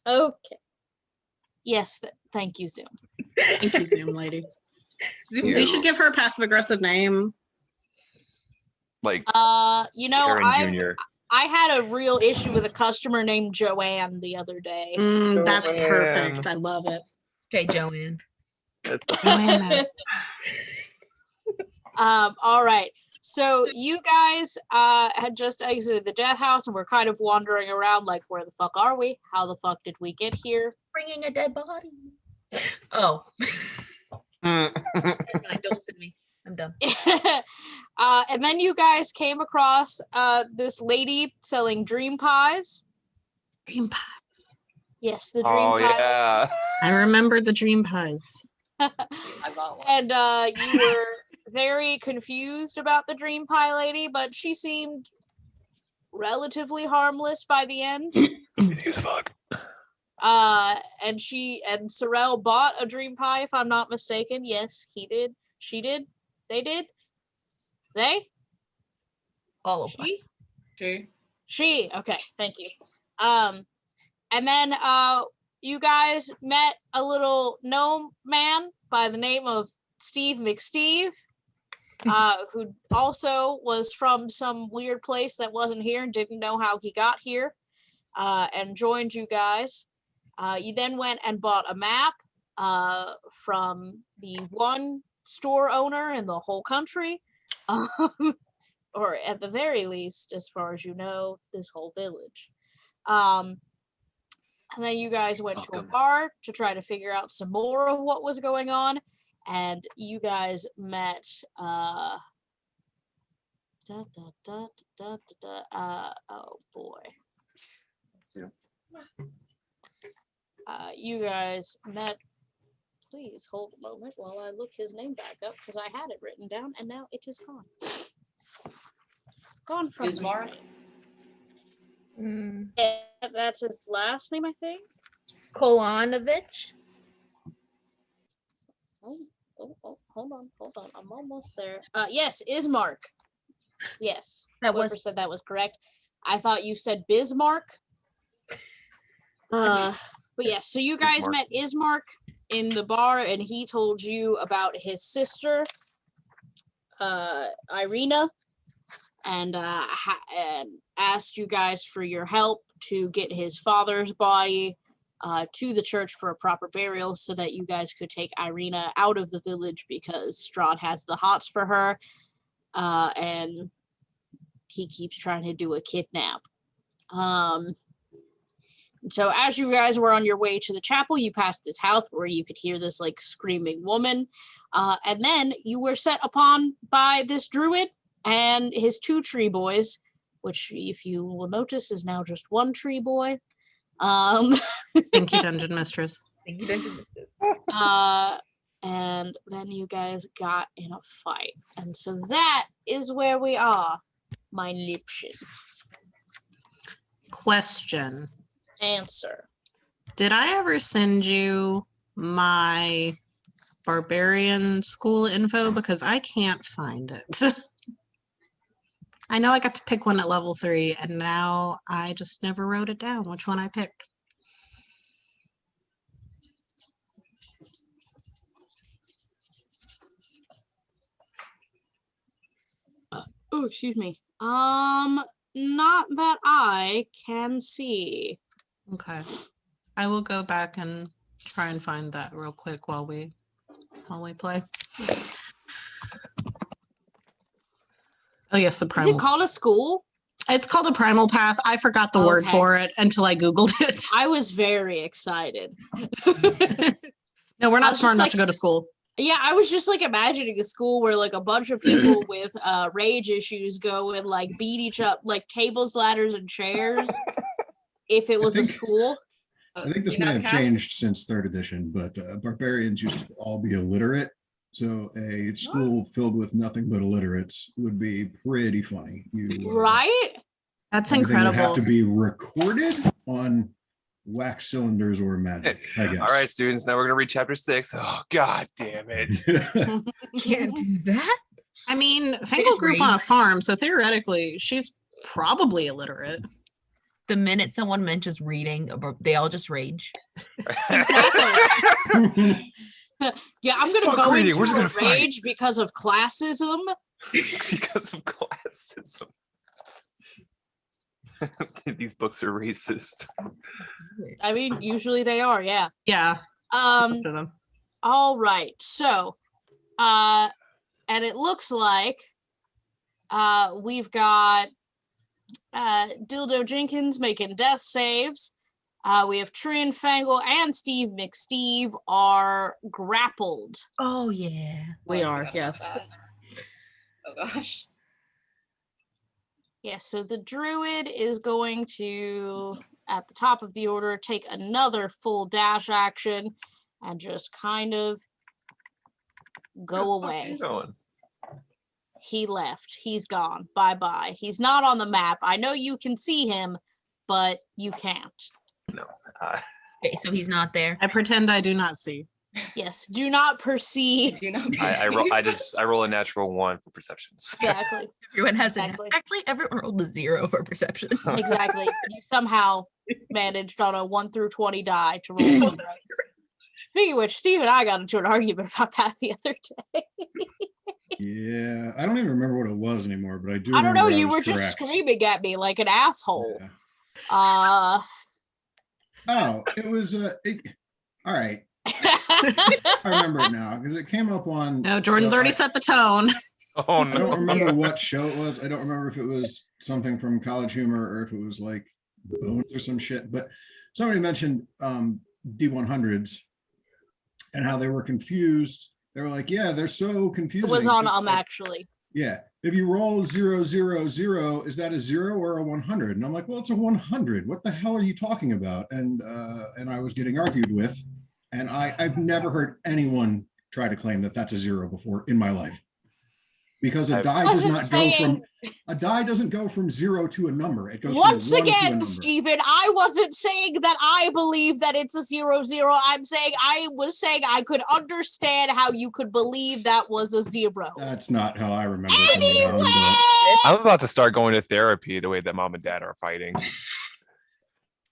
Okay. Yes, thank you, Zoom. Thank you, Zoom lady. Zoom. We should give her a passive-aggressive name. Like you know, Karen Jr. I had a real issue with a customer named Joanne the other day. That's perfect. I love it. Okay, Joanne. That's the Joanna. All right. So you guys had just exited the death house and we're kind of wandering around like, where the fuck are we? How the fuck did we get here? Bringing a dead body. Oh. Don't send me. I'm done. And then you guys came across this lady selling dream pies. Dream pies. Yes, the dream pie. yeah. I remember the dream pies. I got one. And you were very confused about the dream pie lady, but she seemed relatively harmless by the end. As fuck. And Sorrel bought a dream pie, if I'm not mistaken. Yes, he did. She did. They did. They? All of them. She. Okay, thank you. And then you guys met a little gnome man by the name of Steve McSteve, who also was from some weird place that wasn't here and didn't know how he got here, and joined you guys. You then went and bought a map from the one store owner in the whole country, or at the very least, as far as you know, this whole village. And then you guys went to a bar to try to figure out some more of what was going on, and you guys met oh boy. You guys met. Please hold a moment while I look his name back up, because I had it written down and now it is gone. Gone from Bismarck? Yeah, that's his last name, I think. Kolanovich. Oh, hold on. I'm almost there. Yes, Ismark. Yes. That Whoever was said that was correct. I thought you said Bismarck. But yeah, so you guys Ismark. met Ismark in the bar, and he told you about his sister, Irina, and asked you guys for your help to get his father's body to the church for a proper burial, so that you guys could take Irina out of the village, because Strahd has the hots for her, and he keeps trying to do a kidnap. So as you guys were on your way to the chapel, you passed this house where you could hear this like screaming woman, and then you were set upon by this druid and his 2 tree boys, which, if you will notice, is now just 1 tree boy. Thank you, Dungeon Mistress. Thank you, Dungeon Mistress. And then you guys got in a fight, and so that is where we are, my Lipschen. Question. Answer. Did I ever send you my barbarian school info? Because I can't find it. I know I got to pick one at level 3, and now I just never wrote it down, which one I picked. Oh, excuse me. Not that I can see. Okay. I will go back and try and find that real quick while we play. Oh yes, the primal. Is it called a school? It's called a primal path. I forgot the word Okay. for it until I Googled it. I was very excited. No, we're I not was smart just enough like- to go to school. Yeah, I was just like imagining a school where like a bunch of people with rage issues go and like beat each up, like tables, ladders, and chairs. If it was a school. I think this may have changed since 3rd edition, but barbarians used to all be illiterate. So a school filled with nothing but illiterates would be pretty funny. Right? That's Everything incredible. would have to be recorded on wax cylinders or magic, I guess. All right, students, now we're going to read chapter 6. Oh, god damn it. Can't do that. I mean, Fingal grew up on a farm, so theoretically, she's probably illiterate. the minute someone mentions reading, they all just rage. Exactly. Yeah, I'm gonna Fuck go reading, into we're just a gonna fight. rage because of classism. Because of classism. These books are racist. I mean, usually they are, yeah. Yeah. Um, To them. all right, so and it looks like we've got Dildo Jenkins making death saves. We have Trin Fangle and Steve McSteve are grappled. Oh yeah. We I are, forgot about yes. that. Oh gosh. Yes, so the druid is going to, at the top of the order, take another full dash action and just kind of go Where the fuck are away. you going? He left. He's gone. Bye-bye. He's not on the map. I know you can see him, but you can't. No. Okay, so he's not there. I pretend I do not see. Yes, do not perceive. Do not I roll a natural 1 for perceptions. Exactly. Everyone has Exactly. actually everyone rolled a 0 for perception. Exactly. You somehow managed on a 1 through 20 die to roll 0. Speaking of which, Steve and I got into an argument about that the other day. Yeah, I don't even remember what it was anymore, but I do. I don't know. remember You was were just correct. screaming at me like an asshole. Yeah. Oh, it was all right. I remember it now because it came up on. No, Jordan's so already I- set the tone. Oh I don't no. remember what show it was. I don't remember if it was something from College Humor or if it was like Bones or some shit. But somebody mentioned D100s and how they were confused. They were like, "Yeah, they're so It confusing." was on Like, actually. yeah, if you roll 0, 0, 0, is that a 0 or a 100? And I'm like, well, it's a 100. What the hell are you talking about? And I was getting argued with, and I've never heard anyone try to claim that that's a 0 before in my life, because a die does not go from a die doesn't go from 0 to a number. It goes Once from 1 to a again, number. Stephen, I wasn't saying that I believe that it's a 0, 0. I was saying I could understand how you could believe that was a 0. That's not how I remember it going down, Anyway, but I'm about to start going to therapy the way that mom and dad are fighting.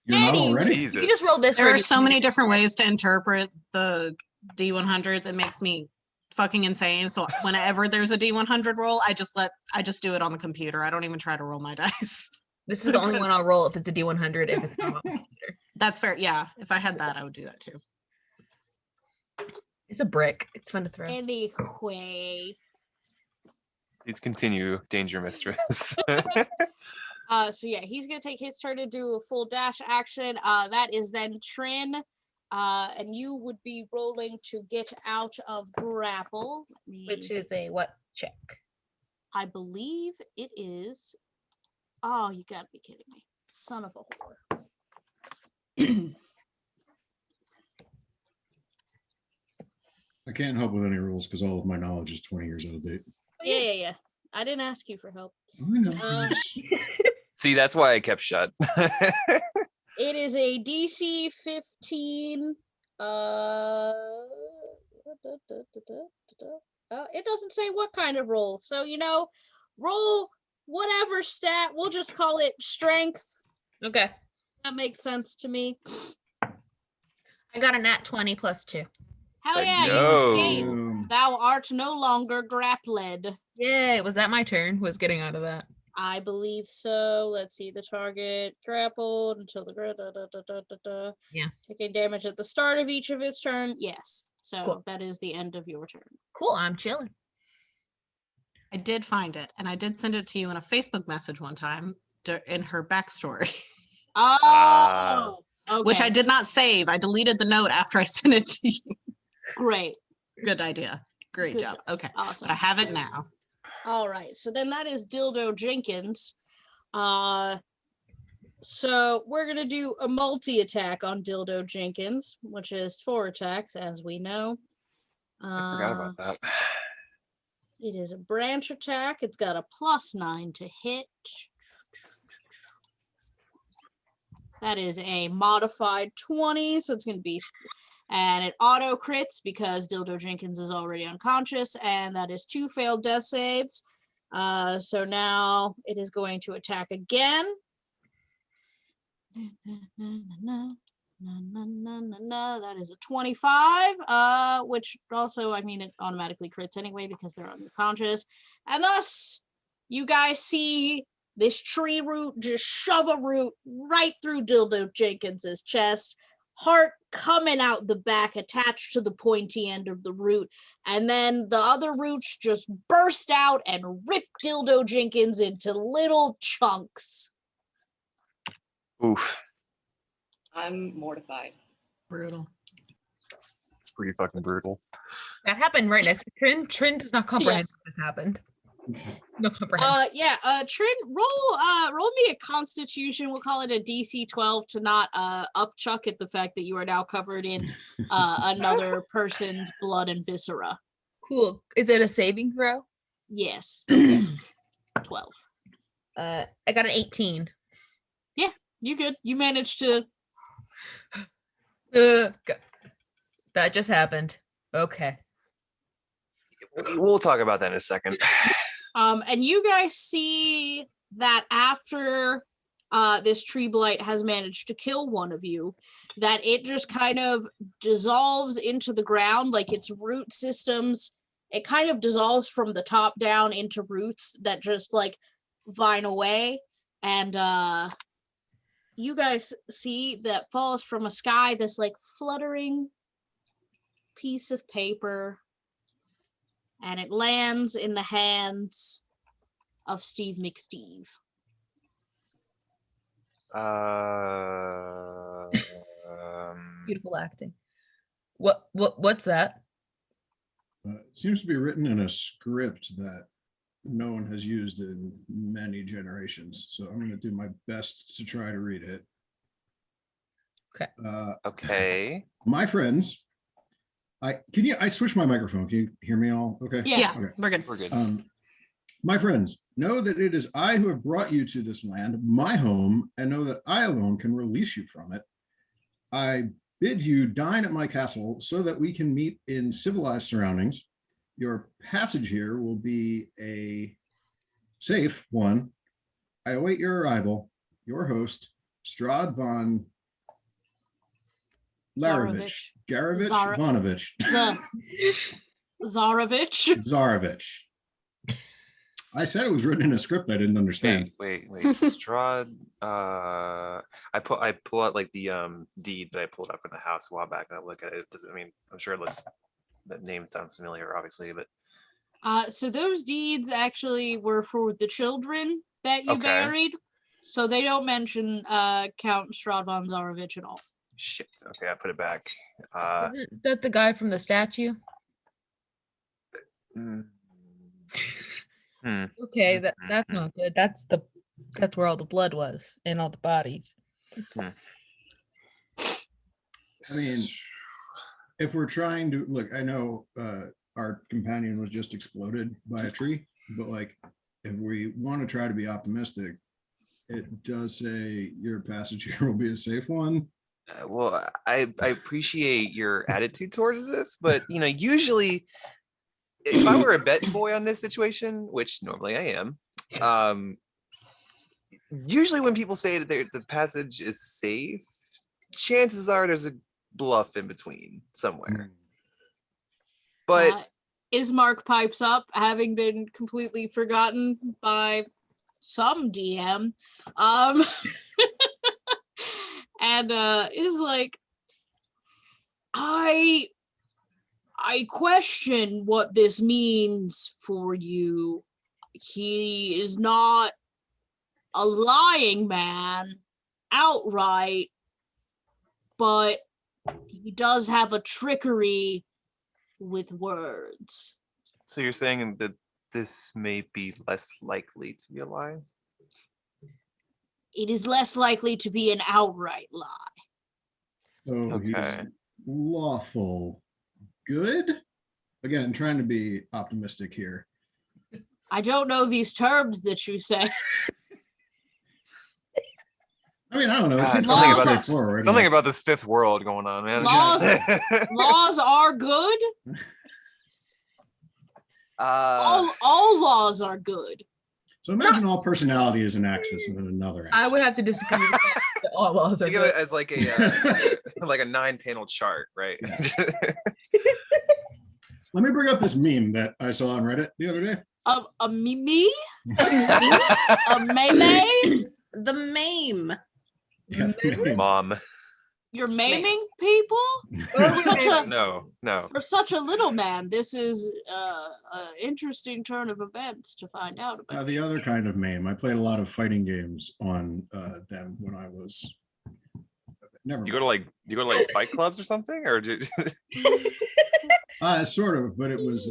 you're not Anyway. already. Jesus. You just rolled this. There for are so many different ways to interpret the D100s. It makes me fucking insane. So whenever there's a D100 roll, I just do it on the computer. I don't even try to roll my dice. This is the only one I'll roll if it's a D100. If it's not, That's fair. Yeah. If I had that, I would do that too. it's a brick. It's fun to throw. anyway. Please continue, Danger Mistress. So yeah, he's gonna take his turn to do a full dash action. That is then Trin. And you would be rolling to get out of grapple. Which is a what check? I believe it is. Oh, you gotta be kidding me. Son of a whore. I can't help with any rules because all of my knowledge is 20 years out of date. Yeah. I didn't ask you for help. I know. See, that's why I kept shut. It is a DC 15. It doesn't say what kind of roll. So, roll whatever stat. We'll just call it strength. Okay. That makes sense to me. I got a nat 20 plus 2. Hell Let's yeah, you go. escape. Thou art no longer grappled. Yay. Was that my turn? Was getting out of that? I believe so. Let's see. The target grappled until the Yeah. taking damage at the start of each of its turn. Yes. So Cool. that is the end of your turn. Cool. I'm chilling. I did find it, and I did send it to you in a Facebook message one time in her backstory, Oh, okay. which I did not save. I deleted the note after I sent it to you. Great. Good idea. Great Good job. job. Okay. Awesome. But I have it now. All right. So then that is Dildo Jenkins. So we're gonna do a multi-attack on Dildo Jenkins, which is 4 attacks, as we know. I forgot about that. It is a branch attack. It's got a +9 to hit. That is a modified 20, so it's going to be, and it auto crits because Dildo Jenkins is already unconscious, and that is 2 failed death saves. So now it is going to attack again. That is a 25, which also, I mean, it automatically crits anyway because they're unconscious. And thus, you guys see this tree root just shove a root right through Dildo Jenkins's chest, heart coming out the back, attached to the pointy end of the root, and then the other roots just burst out and rip Dildo Jenkins into little chunks. Oof. I'm mortified. Brutal. It's pretty fucking brutal. That happened right next to Trin. Trin does not comprehend what just happened. No comprehend. Trin, roll me a Constitution. We'll call it a DC 12 to not upchuck at the fact that you are now covered in another person's blood and viscera. Cool. Is it a saving throw? Yes. 12. I got an 18. You good. You managed to. That just happened. Okay. We'll talk about that in a second. And you guys see that after this tree blight has managed to kill one of you, that it just kind of dissolves into the ground, like its root systems. It kind of dissolves from the top down into roots that just like vine away. And you guys see that falls from a sky this like fluttering piece of paper, and it lands in the hands of Steve McSteve. Beautiful acting. What's that? It seems to be written in a script that no one has used in many generations. So I'm going to do my best to try to read it. Okay. Okay. My friends, I switched my microphone. Can you hear me all? Okay. Yeah. Okay. We're good. We're good. My friends, know that it is I who have brought you to this land, my home, and know that I alone can release you from it. I bid you dine at my castle so that we can meet in civilized surroundings. Your passage here will be a safe one. I await your arrival. Your host, Strad von Larovich. Garovich? Vonovich. Zarovich. Zarovich. I said it was written in a script I didn't understand. Wait. Strahd. I pull out like the deed that I pulled out from the house a while back, and I look at it. Does it, I mean, I'm sure it looks. That name sounds familiar, obviously, but. So those deeds actually were for the children that you Okay. buried. So they don't mention Count Strahd von Zarovich at all. Shit. Okay, I put it back. Isn't that the guy from the statue? Hmm. Okay, that's not good. That's where all the blood was and all the bodies. I mean, if we're trying to look, I know our companion was just exploded by a tree, but like if we want to try to be optimistic, it does say your passage here will be a safe one. Well, I appreciate your attitude towards this, but usually if I were a betting boy on this situation, which normally I am, usually when people say that the passage is safe, chances are there's a bluff in between somewhere. But Ismark pipes up, having been completely forgotten by some DM, and is like, I question what this means for you. He is not a lying man outright, but he does have a trickery with words. so you're saying that this may be less likely to be a lie? It is less likely to be an outright lie. So he's Okay. lawful good. Again, trying to be optimistic here. I don't know these terms that you say. I mean, I don't know. It God, seems something pretty about this- straightforward. Something about this fifth world going on, man. Laws are good. All laws are good. So imagine all personality is an axis and then another axis. I would have to disagree with that. All laws are Think of it good. as like a like a 9-panel chart, right? Yeah. Let me bring up this meme that I saw on Reddit the other day. A me? A May? The meme. Yeah, the meme. Mom. You're maiming people? What are For we such naming? a No. for such a little man, this is an interesting turn of events to find out Now, about. the other kind of meme, I played a lot of fighting games on them when I was. Never You mind. go to like fight clubs or something, or Sort of, but it was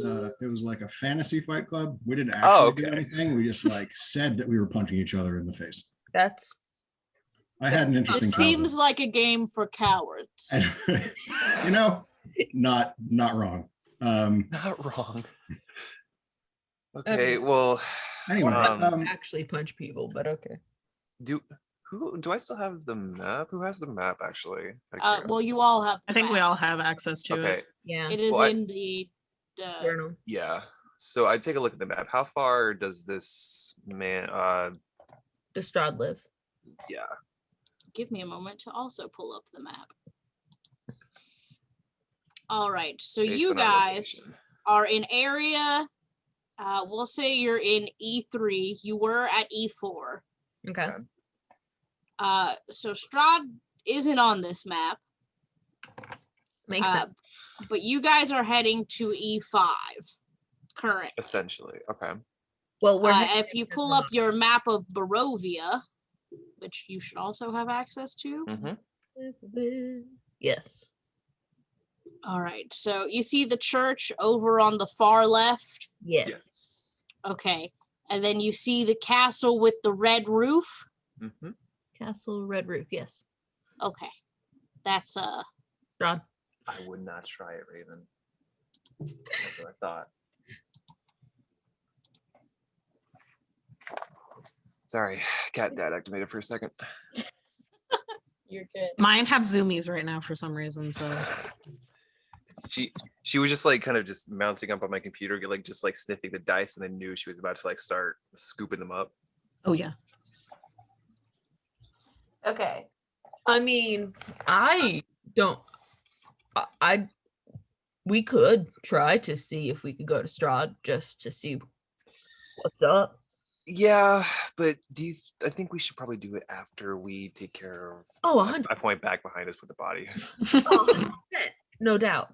like a fantasy fight club. We didn't Oh, actually do okay. anything. We just like said that we were punching each other in the face. That's I had an It interesting seems like a game for cowards. childhood. You know, not wrong. not wrong. Okay, Okay. well, Anyway, actually punch people, but okay. do I still have the map? Who has the map actually? Well, you all have. I think we map. all have access to Okay, it. Yeah. It is Well, in the. Journal. yeah. So I take a look at the map. How far does this man? Lestrade live. Yeah. Give me a moment to also pull up the map. All right, so based you on our guys location. are in area. We'll say you're in E3. You were at E4. Okay. Okay. So Strahd isn't on this map. Makes sense. But you guys are heading to E5 current. Essentially, okay. Well, we're If you pull up your map of Barovia, which you should also have access to. Mm-hmm. Yes. All right, so you see the church over on the far left. Yes. Yes. Okay, and then you see the castle with the red roof. Mm-hmm. Castle Red Roof. Yes. Okay, that's John. I would not try it, Raven. That's what I thought. Sorry, cat dad activated for a second. you're good. Mine have zoomies right now for some reason, so She was just like kind of just mounting up on my computer, like just like sniffing the dice, and I knew she was about to like start scooping them up. oh yeah. Okay. I mean, I don't. We could try to see if we could go to Strahd just to see what's up. Yeah, but I think we should probably do it after we take care of. Oh, I point back behind us with the body. 100%. No doubt.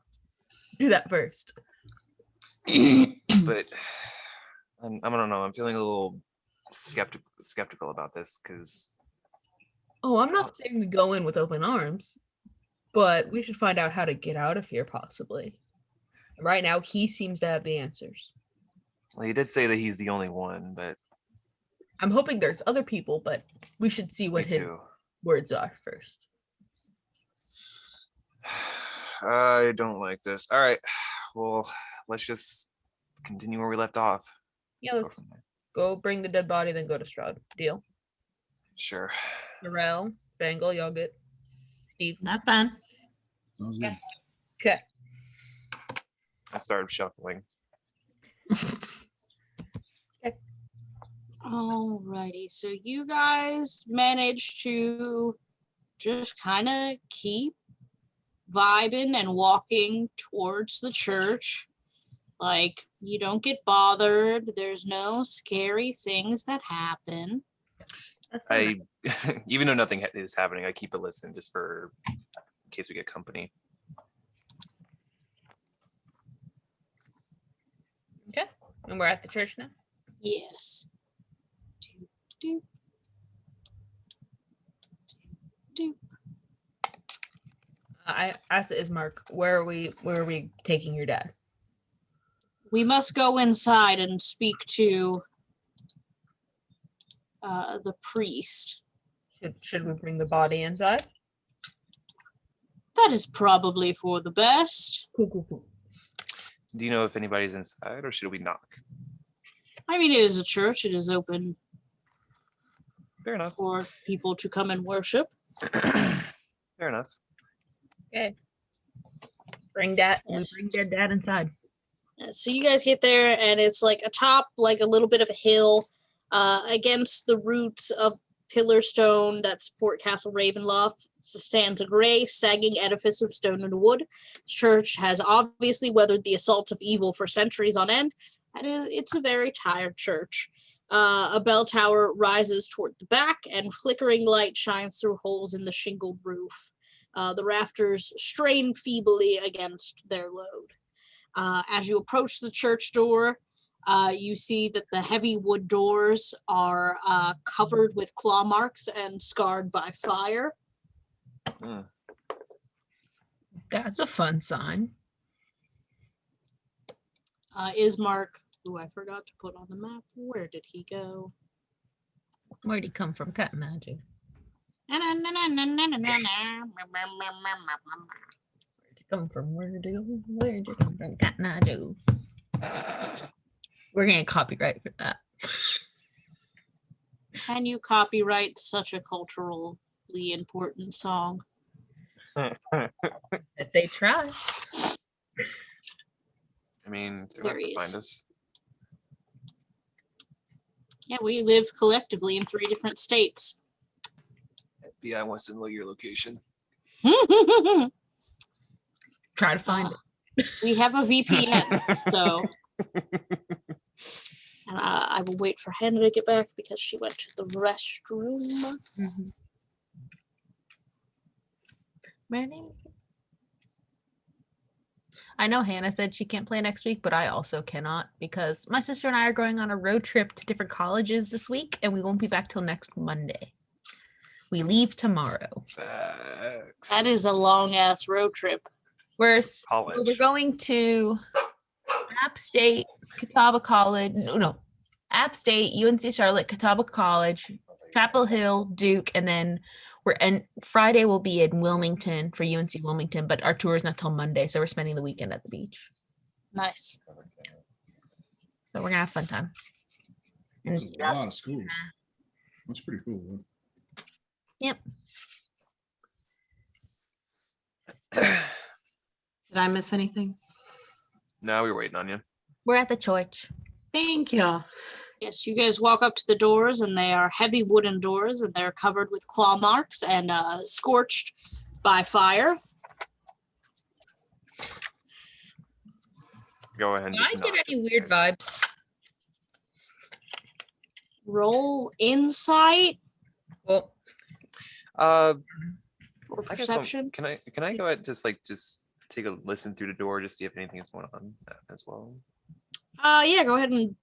Do that first. But I don't know. I'm feeling a little skeptical about this because Oh, I'm not saying we go in with open arms, but we should find out how to get out of here, possibly. Right now, he seems to have the answers. well, he did say that he's the only one, but I'm hoping there's other people, but we should see me what his too. words are first. I don't like this. All right, well, let's just continue where we left off. Yeah, let's go bring the dead body, then go to Strahd. Deal. Sure. Narelle, Bangle, y'all good? Steve? That's fine. sounds good. Okay. I started shuffling. Alrighty, so you guys managed to just kind of keep vibing and walking towards the church. Like, you don't get bothered. There's no scary things that happen. That's so nice. Even though nothing is happening, I keep a listen just for in case we get company. Okay. And we're at the church now? Yes. Do, do. I asked Ismark, where are we taking your dad? We must go inside and speak to the priest. Should we bring the body inside? That is probably for the best. Cool. Do you know if anybody's inside, or should we knock? I mean, it is a church. It is open Fair enough. for people to come and worship. Fair enough. Okay. Bring that. Yes. We bring dad inside. So you guys get there, and it's like atop like a little bit of a hill against the roots of pillar stone that support Castle Ravenloft stands a gray, sagging edifice of stone and wood. The church has obviously weathered the assaults of evil for centuries on end, and it's a very tired church. A bell tower rises toward the back, and flickering light shines through holes in the shingled roof. The rafters strain feebly against their load. As you approach the church door, you see that the heavy wood doors are covered with claw marks and scarred by fire. That's a fun sign. Ismark, who I forgot to put on the map, where did he go? Where'd he come from? Cat magic. Where'd he come from? Where'd he come from? Cat magic. We're gonna copyright for that. Can you copyright such a culturally important song? If they try. I mean, they There have he to find is. us. Yeah, we live collectively in 3 different states. FBI wants to know your location. Try to find it. We have a VPN, so and I will wait for Hannah to get back because she went to the restroom. Ready? I know Hannah said she can't play next week, but I also cannot because my sister and I are going on a road trip to different colleges this week, and we won't be back till next Monday. We leave tomorrow. Facts. That is a long ass road trip. We're College. going to App State, Catawba College. No, App State, UNC Charlotte, Catawba College, Chapel Hill, Duke, and then Friday we'll be in Wilmington for UNC Wilmington, but our tour is not till Monday, so we're spending the weekend at the beach. Nice. So we're gonna have a fun time. And There's it's a lot just, of schools. That's pretty cool. yep. Did I miss anything? No, we were waiting on you. We're at the church. Thank you. Yes, you guys walk up to the doors, and they are heavy wooden doors, and they're covered with claw marks and scorched by fire. Go ahead and Do I just get knock. any just in weird case. vibes? Roll insight Well, Uh, or I guess I'll- perception. can I go ahead and just take a listen through the door to see if anything is going on as well? Yeah, go ahead and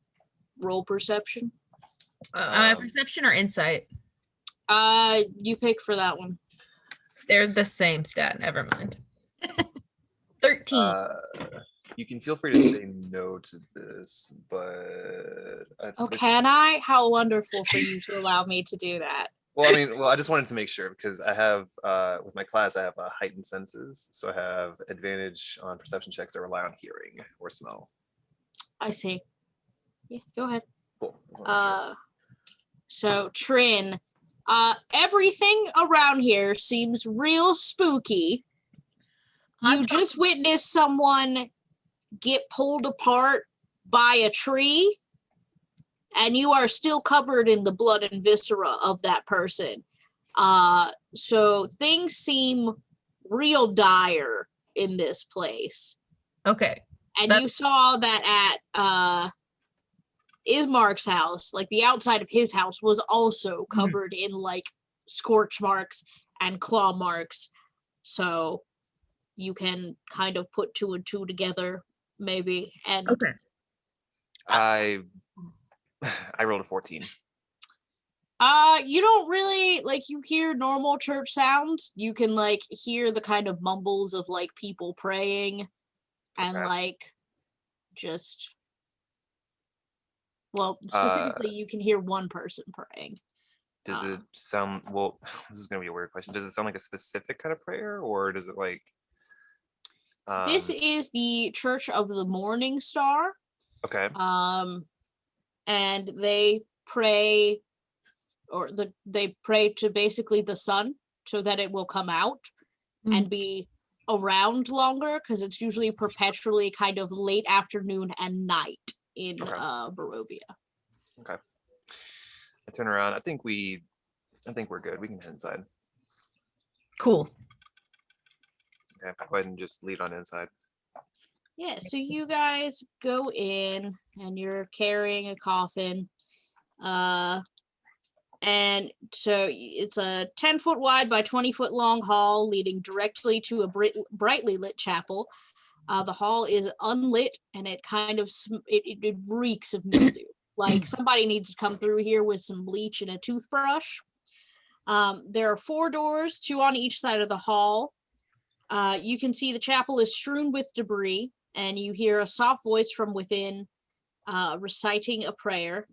roll perception. perception or insight? You pick for that one. They're the same stat. Never mind. 13. You can feel free to say no to this, but Oh, can I? How wonderful for you to allow me to do that. well, I just wanted to make sure because I have with my class I have heightened senses, so I have advantage on perception checks that rely on hearing or smell. I see. Yeah, go ahead. Cool. Just wanna make sure. So Trin, everything around here seems real spooky. You just witnessed someone get pulled apart by a tree, and you are still covered in the blood and viscera of that person. So things seem real dire in this place. Okay. And you saw that at Ismark's house, like the outside of his house was also covered in like scorch marks and claw marks. So you can kind of put 2 and 2 together, maybe. And Okay. I rolled a 14. you don't really like, you hear normal church sounds. You can like hear the kind of mumbles of like people praying and Okay. like just, well, specifically you can hear one person praying. Does it sound well? This is gonna be a weird question. Does it sound like a specific kind of prayer, or does it like? This is the Church of the Morning Star. Okay. And they pray, they pray to basically the sun so that it will come out and be around longer, because it's usually perpetually kind of late afternoon and night in Barovia. Okay. I turn around. I think we I think we're good. We can head inside. Cool. Okay, go ahead and just lead on inside. Yeah, so you guys go in and you're carrying a coffin. And so it's a 10-foot wide by 20-foot long hall leading directly to a brightly lit chapel. The hall is unlit and it kind of it reeks of mildew. Like somebody needs to come through here with some bleach and a toothbrush. There are 4 doors, 2 on each side of the hall. You can see the chapel is strewn with debris, and you hear a soft voice from within reciting a prayer.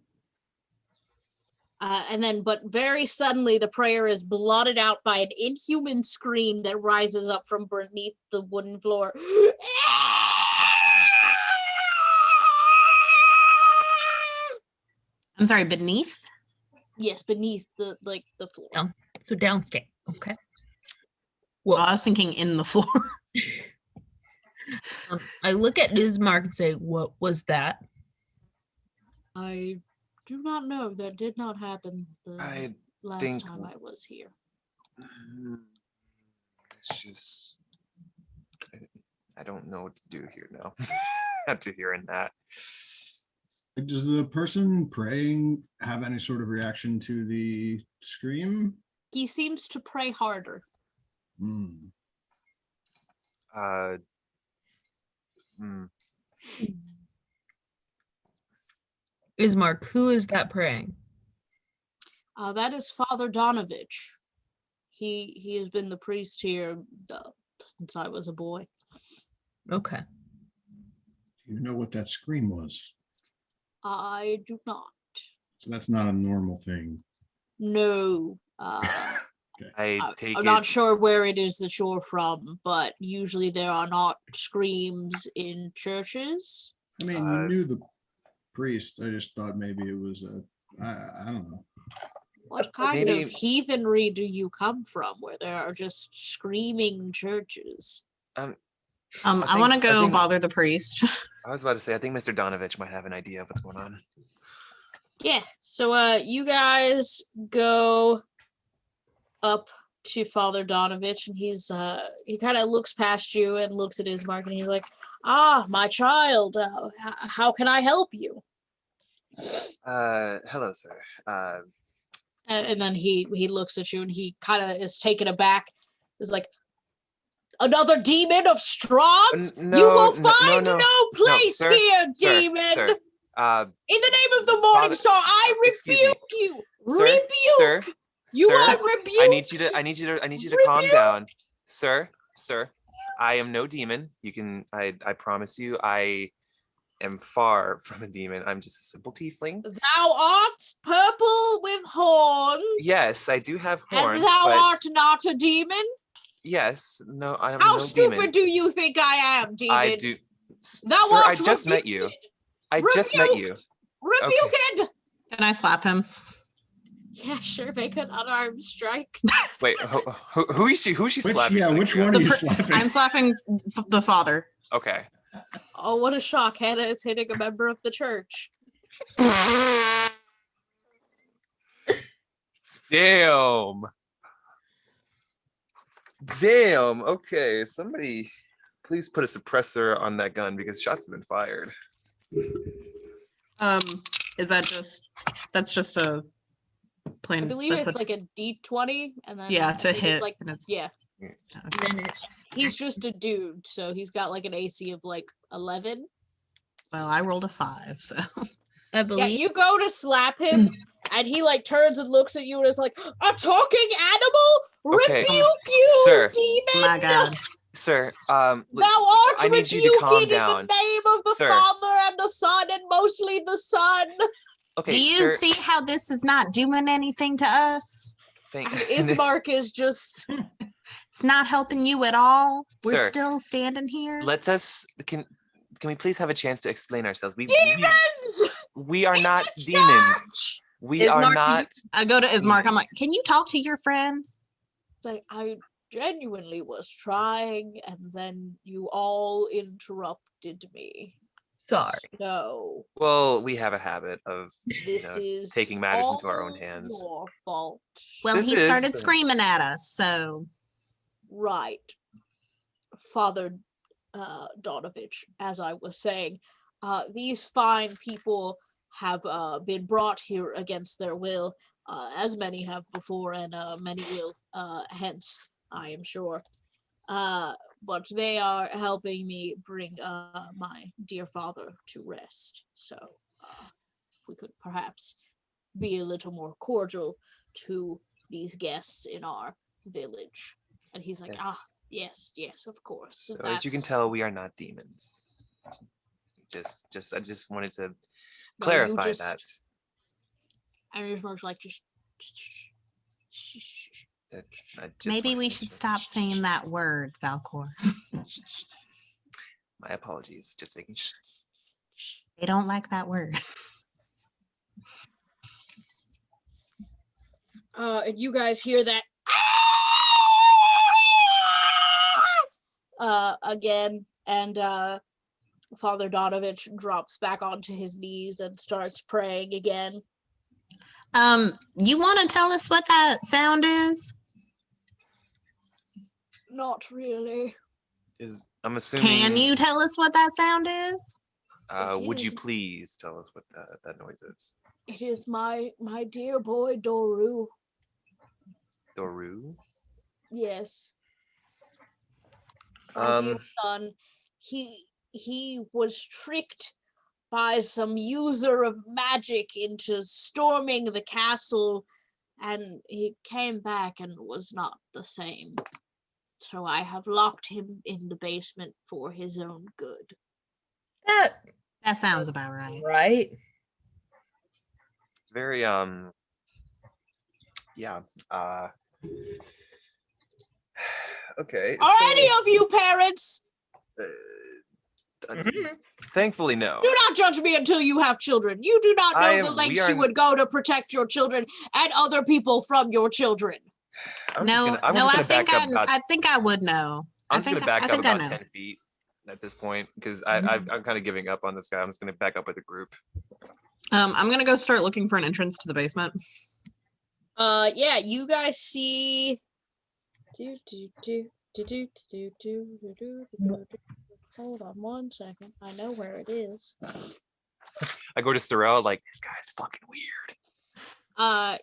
But very suddenly the prayer is blotted out by an inhuman scream that rises up from beneath the wooden floor. I'm sorry, beneath? Yes, beneath the floor. Down. So downstairs. Okay. Well, I was thinking in the floor. I look at Ismark and say, "What was that?" I do not know. That did not happen the I last think- time I was here. It's just I don't know what to do here now. After hearing that. Does the person praying have any sort of reaction to the scream? He seems to pray harder. Hmm. Ismark, who is that praying? That is Father Donovich. He has been the priest here since I was a boy. Okay. Do you know what that scream was? I do not. So that's not a normal thing. No. I take I'm it. not sure where it is that you're from, but usually there are not screams in churches. I mean, you knew the priest. I just thought maybe it was I don't know. What kind Maybe- of heathenry do you come from where there are just screaming churches? I think- want to I go think- bother the priest. I was about to say, I think Mr. Donovich might have an idea of what's going on. Yeah, so you guys go up to Father Donovich, and he kind of looks past you and looks at Ismark, and he's like, "Ah, my child, how can I help you?" Hello, sir. And then he looks at you, and he kind of is taken aback. Is like, "Another demon of Strahd? You will find no place sir, here, sir, demon! sir, In the name of the Morning Father- Star, I excuse me. rebuke you! Sir, Rebuke! sir, You sir, are rebuked! I need you to calm Rebuke! down. Sir, I am no demon. I promise you, I am far from a demon. I'm just a simple tiefling. Thou art purple with horns. Yes, I do have horns, And thou but art not a demon? yes, no, I am How no stupid demon. do you think I am, demon? I do. Thou Sir, art I just met you. rebuked. I just met you. Rebuked! Can I slap him? Yeah, sure, make an unarmed strike. Wait, who is she? Who is she slapping? Which one The are you pr- slapping? I'm slapping the father. Okay. Oh, what a shock. Hannah is hitting a member of the church. Damn. Damn. Okay. Somebody please put a suppressor on that gun because shots have been fired. Is that that's just a plain? I believe that's it's like a D20, and then yeah, to if it's hit. like, and it's- yeah, And then he's just a dude, so he's got like an AC of like 11. Well, I rolled a 5, so I Yeah, believe you go to slap him, and he like turns and looks at you and is like, "A talking animal? Okay. Rebuke you, Sir. demon! my God. Sir, Thou art I need you to calm rebuked in the down. name of the Sir. Father and the Son, and mostly the Son." okay, Do you sir, see how this is not doing anything to us? thank- And Ismark is just It's not helping you at all. We're Sir, still standing here. can we please have a chance to explain ourselves? demons. We are not the demons. church! We Is are Mark- not. I go to Ismark. I'm like, can you talk to your friend? It's like, I genuinely was trying, and then you all interrupted me. Sorry. So Well, we have a habit of this is taking matters into our own all hands. Your fault. Well, This he is started the- screaming at us, so Right. Father Donovich, as I was saying, these fine people have been brought here against their will, as many have before, and many will hence, I am sure. But they are helping me bring my dear father to rest. So we could perhaps be a little more cordial to these guests in our village. And he's like, Yes. yes, of course. So as you can tell, we are not demons. I just wanted to clarify that. And you're just like, that I just maybe wanted we to should mention. stop saying that word, Valcor. My apologies. Just making sure. They don't like that word. And you guys hear that again, and Father Donovich drops back onto his knees and starts praying again. You want to tell us what that sound is? Not really. I'm assuming. Can you tell us what that sound is? Would you is- please tell us what that noise is? It is my dear boy Doru. Doru? Yes. My dear Um, son. He was tricked by some user of magic into storming the castle, and he came back and was not the same. So I have locked him in the basement for his own good. That sounds about right. Right. very yeah. Okay. Are so, any of you parents? Thankfully, no. Do not judge me until you have children. You do not know the lengths you would go to protect your children and other people from your children. I'm just No, gonna I back up about. I think I would know. I'm just gonna back up I about know. 10 feet at this point because I'm kind of giving up on this guy. I'm just gonna back up with the group. I'm gonna go start looking for an entrance to the basement. Yeah, you guys see. Hold on one second. I know where it is. I go to Sorrel like this guy's fucking weird.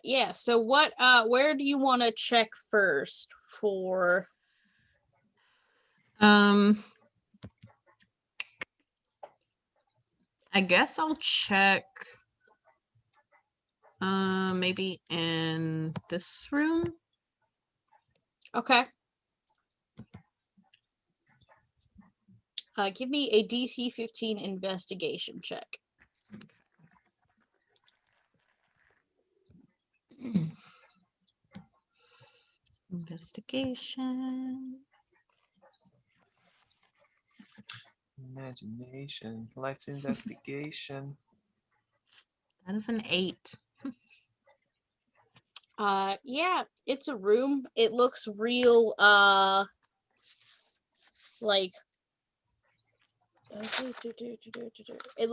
Yeah. So what? Where do you want to check first for? I guess I'll check. Maybe in this room. Okay. Give me a DC 15 investigation check. Investigation. Imagination, life's investigation. That is an 8. Yeah, it's a room. It looks real, like it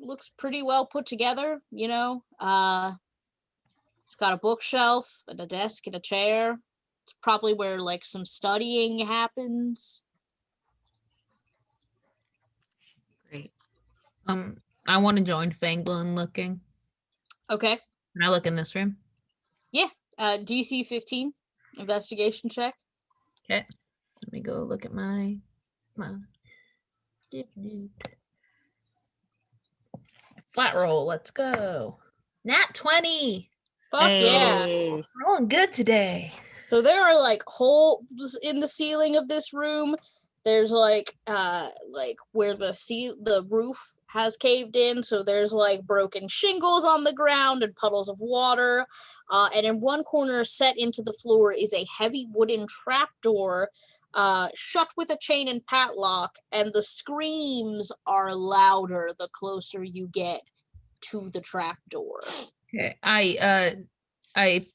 looks pretty well put together, you know. It's got a bookshelf and a desk and a chair. It's probably where like some studying happens. Great. I want to join Fanglin looking. Okay. Can I look in this room? DC 15 investigation check. Okay. Let me go look at my flat roll. Let's go. Nat 20. Fuck yeah. Hey. Rolling good today. So there are like holes in the ceiling of this room. There's like where the roof has caved in, so there's like broken shingles on the ground and puddles of water. And in one corner, set into the floor, is a heavy wooden trapdoor, shut with a chain and padlock. And the screams are louder the closer you get to the trapdoor. Okay. I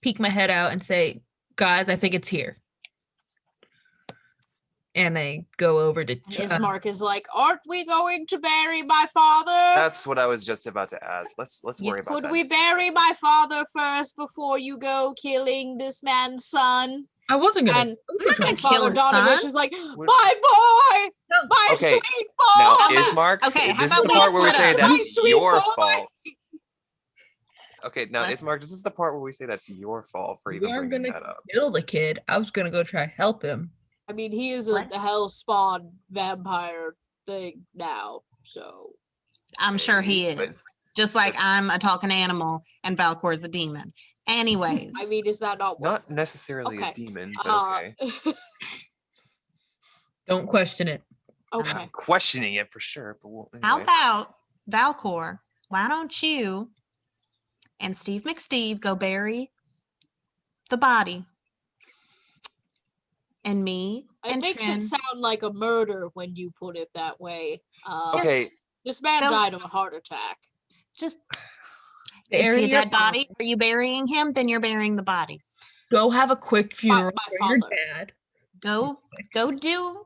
peek my head out and say, guys, I think it's here. and I go over to. And Ismark is like, aren't we going to bury my father? That's what I was just about to ask. Let's worry about Could that. we bury my father first before you go killing this man's son? I wasn't gonna. And I'm not gonna Father kill his Donovich son. is like, my boy, my Okay, sweet boy. Now, How about- Ismark, okay, how this is about the we part where we split say up? My that's sweet your boy. fault. Okay, now Let's- Ismark, this is the part where we say that's your fault for even We aren't bringing gonna that up. kill the kid. I was gonna go try help him. I mean, he is a What? hell spawn vampire thing now, so I'm sure he But- is. Just like I'm a talking animal and Valkor's a demon. Anyways, I mean, is that not what? Not necessarily Okay. a demon, but okay. Don't question it. Okay. I'm questioning it for sure. But we'll, how anyway. about Valkor? Why don't you and Steve McSteve go bury the body? And me It and makes Trin. it sound like a murder when you put it that way. Okay. Just, This man Don't- died of a heart attack. just Bury is he a your dead body? Are you burying him? Then you're burying the body. Go have a quick funeral my for your father. dad. Go do.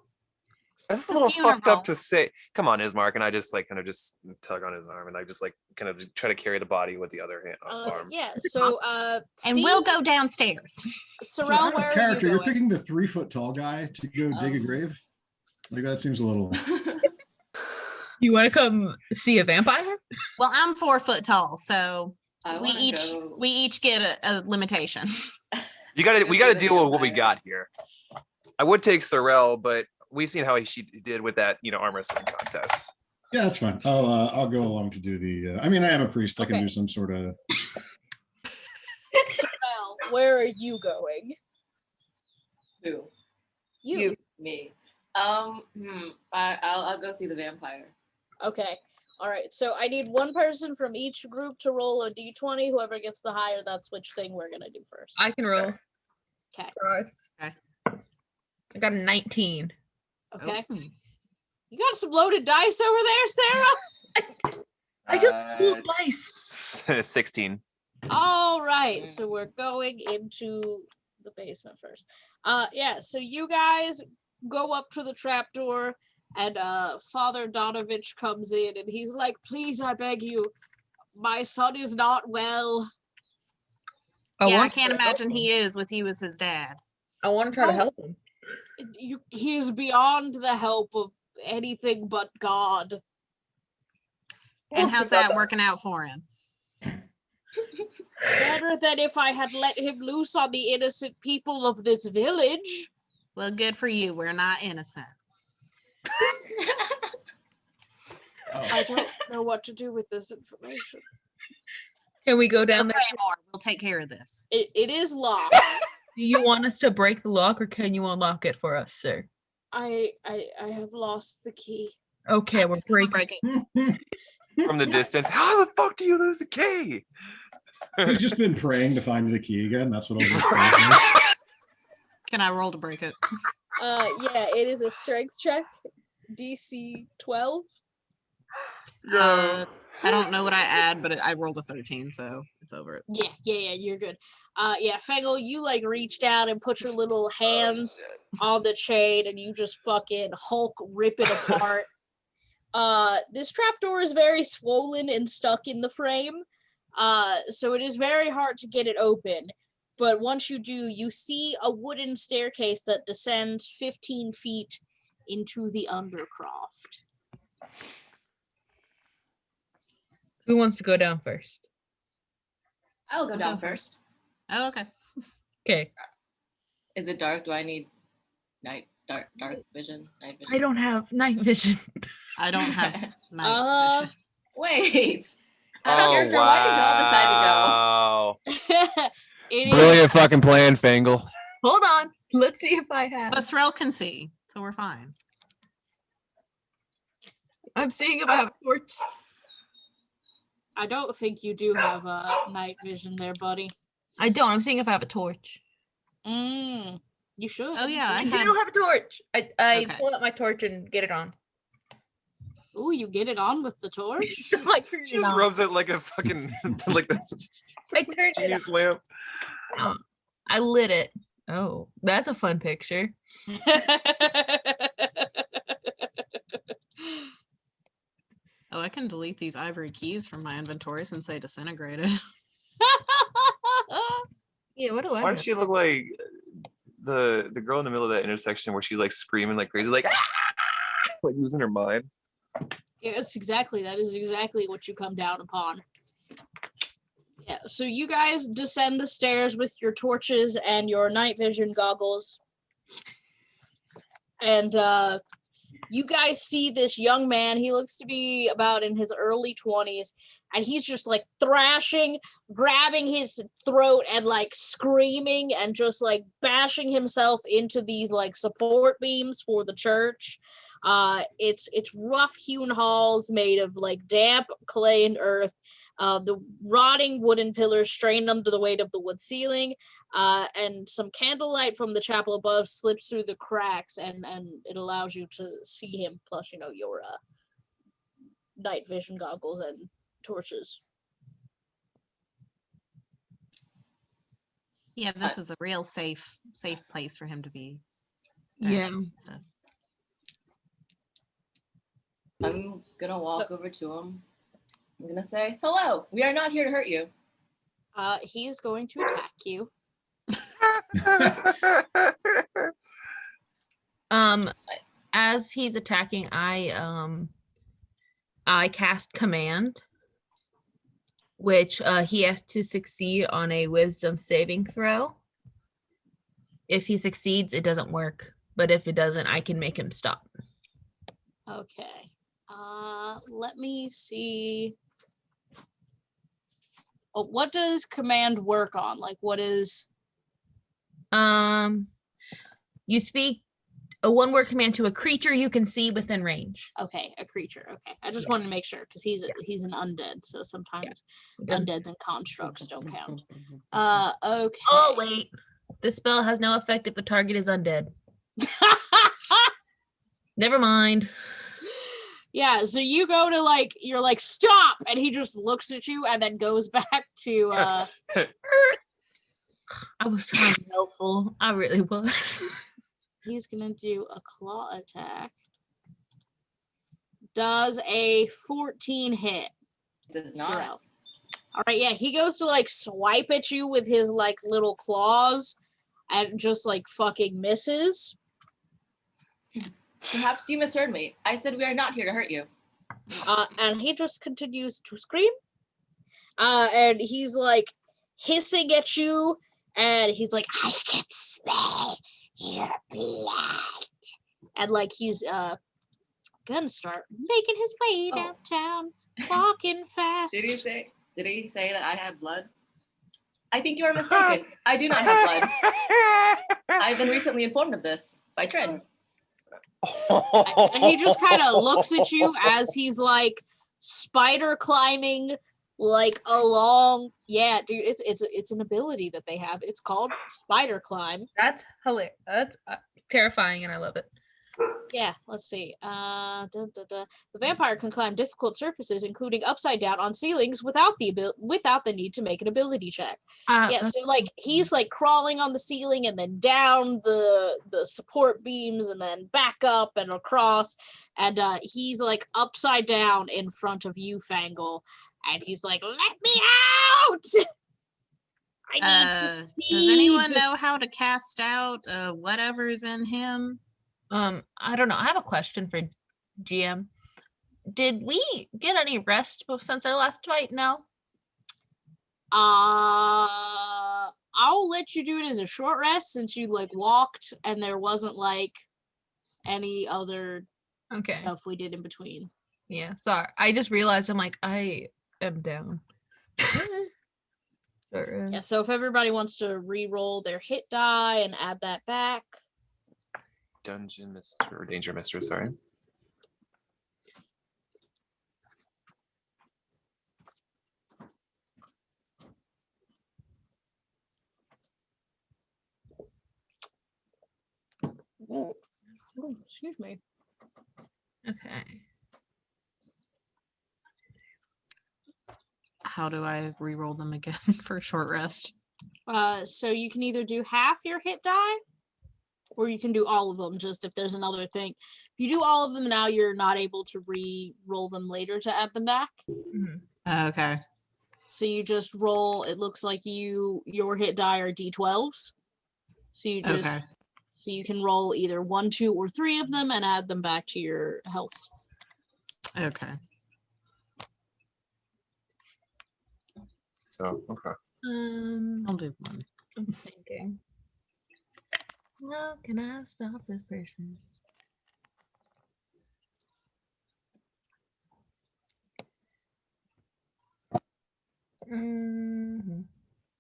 That's a the little fucked funeral. up to say. Come on, Ismark, and I just like kind of just tug on his arm, and I just like kind of try to carry the body with the other hand, arm. Yeah. So, And we'll go downstairs. So Sorrel, out of where are you character, you're going? picking the 3-foot tall guy to go dig a grave. Like that seems a little. You want to come see a vampire? Well, I'm 4 foot tall, so I we wanna each go- get a limitation. We got Go to to the deal with what we vampire. got here. I would take Sorrel, but we've seen how she did with that, arm wrestling contest. Yeah, that's fine. I'll go along to do the. I mean, I am a priest. I can Okay. do some sort of. Sorrel, where are you going? Who? You. Me. I'll go see the vampire. Okay. All right. So I need one person from each group to roll a d20. Whoever gets the higher, that's which thing we're gonna do first. I can roll. Okay. Okay. I got a 19. Okay. Oh. You got some loaded dice over there, Sarah? I just Uh, rolled dice. 16. All right. So we're going into the basement first. Yeah, so you guys go up to the trapdoor and Father Donovich comes in and he's like, please, I beg you, my son is not well. Yeah, I want can't to help imagine him. he is with you as his dad. I want to try to Oh. help him. He is beyond the help of anything but God. And We'll how's see about that working out for him? Better than if I had let him loose on the innocent people of this village. Well, good for you. We're not innocent. I don't know what to do with this information. Can we go We'll down there? pray more. We'll take care of this. It is locked. Do you want us to break the lock or can you unlock it for us, sir? I have lost the key. Okay, we're We'll breaking. break it. From the distance, how the fuck do you lose a key? He's just been praying to find the key again. That's what all this prayer is. Can I roll to break it? Yeah, it is a strength check. DC 12. I don't know what I add, but I rolled a 13, so it's over it. Yeah, you're good. Yeah, Fegel, you like reach down and put your little hands on the chain and you just fucking Hulk rip it apart. This trapdoor is very swollen and stuck in the frame. So it is very hard to get it open. But once you do, you see a wooden staircase that descends 15 feet into the undercroft. Who wants to go down first? I'll go I'll down go first. Oh, okay. Okay. Is it dark? Do I need dark vision? Night vision? I don't have night vision. I don't have night Uh, vision. Wait. Out of Oh, character, why did y'all decide to go? wow. It is Brilliant fucking plan, Fangle. Hold on. Let's see if I have. But Srel can see, so we're fine. I'm seeing if I have a torch. I don't think you do have night vision there, buddy. I don't. I'm seeing if I have a torch. You should. Oh, yeah, I I do had- have a torch. I Okay. pull out my torch and get it on. Ooh, you get it on with the torch? I turned She it just on. rubs it like a fucking like the I turned it genius lamp. on. I lit it. Oh, that's a fun picture. Oh, I can delete these ivory keys from my inventory since they disintegrated. Yeah, what do I Why have? does she look like the girl in the middle of that intersection where she's like screaming like crazy, like like losing her mind? Yes, exactly. That is exactly what you come down upon. Yeah, so you guys descend the stairs with your torches and your night vision goggles. And you guys see this young man. He looks to be about in his early 20s, and he's just like thrashing, grabbing his throat and like screaming and just like bashing himself into these like support beams for the church. It's rough hewn halls made of like damp clay and earth. The rotting wooden pillars strained under the weight of the wood ceiling, and some candlelight from the chapel above slips through the cracks, and it allows you to see him. Plus, you know, your night vision goggles and torches. Yeah, this is a real safe place for him to be. Yeah. Stuff. I'm gonna walk over to him. I'm gonna say, "Hello, we are not here to hurt you." He is going to attack you. As he's attacking, I cast command, which he has to succeed on a wisdom saving throw. If he succeeds, it doesn't work, but if it doesn't, I can make him stop. Okay. Let me see. Oh, what does command work on? Like, what is? You speak a one-word command to a creature you can see within range. Okay, a creature. Okay, I just wanted to make sure because he's an undead, so sometimes undeads and constructs don't count. Okay. Oh wait, this spell has no effect if the target is undead. Never mind. Yeah, so you go to like, you're like, stop, and he just looks at you and then goes back to I was trying to be helpful. I really was. He's gonna do a claw attack. Does a 14 hit? Does Zero. not. All right, yeah, he goes to like swipe at you with his like little claws and just like fucking misses. Perhaps you misheard me. I said we are not here to hurt you. And he just continues to scream. And he's like hissing at you, and he's like, I can smell your blood. And like he's gonna start making his way downtown, walking fast. Did he say that I had blood? I think you are mistaken. I do not have blood. I've been recently informed of this by Trin. And he just kind of looks at you as he's like spider climbing like along. Yeah, dude, it's an ability that they have. It's called spider climb. That's hilarious. That's terrifying, and I love it. Yeah, let's see. The vampire can climb difficult surfaces, including upside down on ceilings, without the need to make an ability check. Yeah, so like he's like crawling on the ceiling and then down the support beams and then back up and across, and he's like upside down in front of you, Fangle, and he's like, "Let me out! I need does anyone know how to cast out whatever's in him? I don't know. I have a question for GM. Did we get any rest since our last fight? No. I'll let you do it as a short rest since you like walked and there wasn't like any other stuff we did in between. Yeah, sorry. I just realized I'm like, I am down. Yeah, so if everybody wants to re-roll their hit die and add that back. Dungeon Mistress or Danger Mistress, sorry. Oh, excuse me. Okay. How do I re-roll them again for a short rest? So you can either do half your hit die, or you can do all of them, just if there's another thing. If you do all of them now, you're not able to re-roll them later to add them back. Okay. So you just roll, it looks like your hit die are d12s. So you just Okay. so you can roll either 1, 2, or 3 of them and add them back to your health. Okay. So, okay. I'll do one. I'm thinking. How can I stop this person?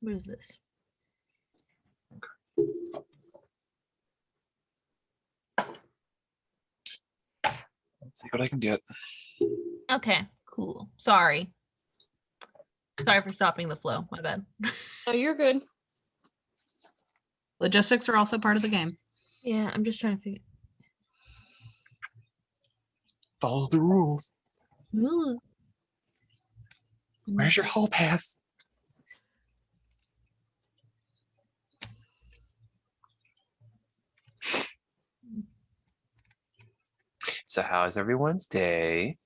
What is this? Let's see what I can get. Okay, cool. Sorry. Sorry for stopping the flow. My bad. Oh, you're good. Logistics are also part of the game. Yeah, I'm just trying to figure. Follow the rules. Ooh. Where's your hall pass? So how's everyone's day?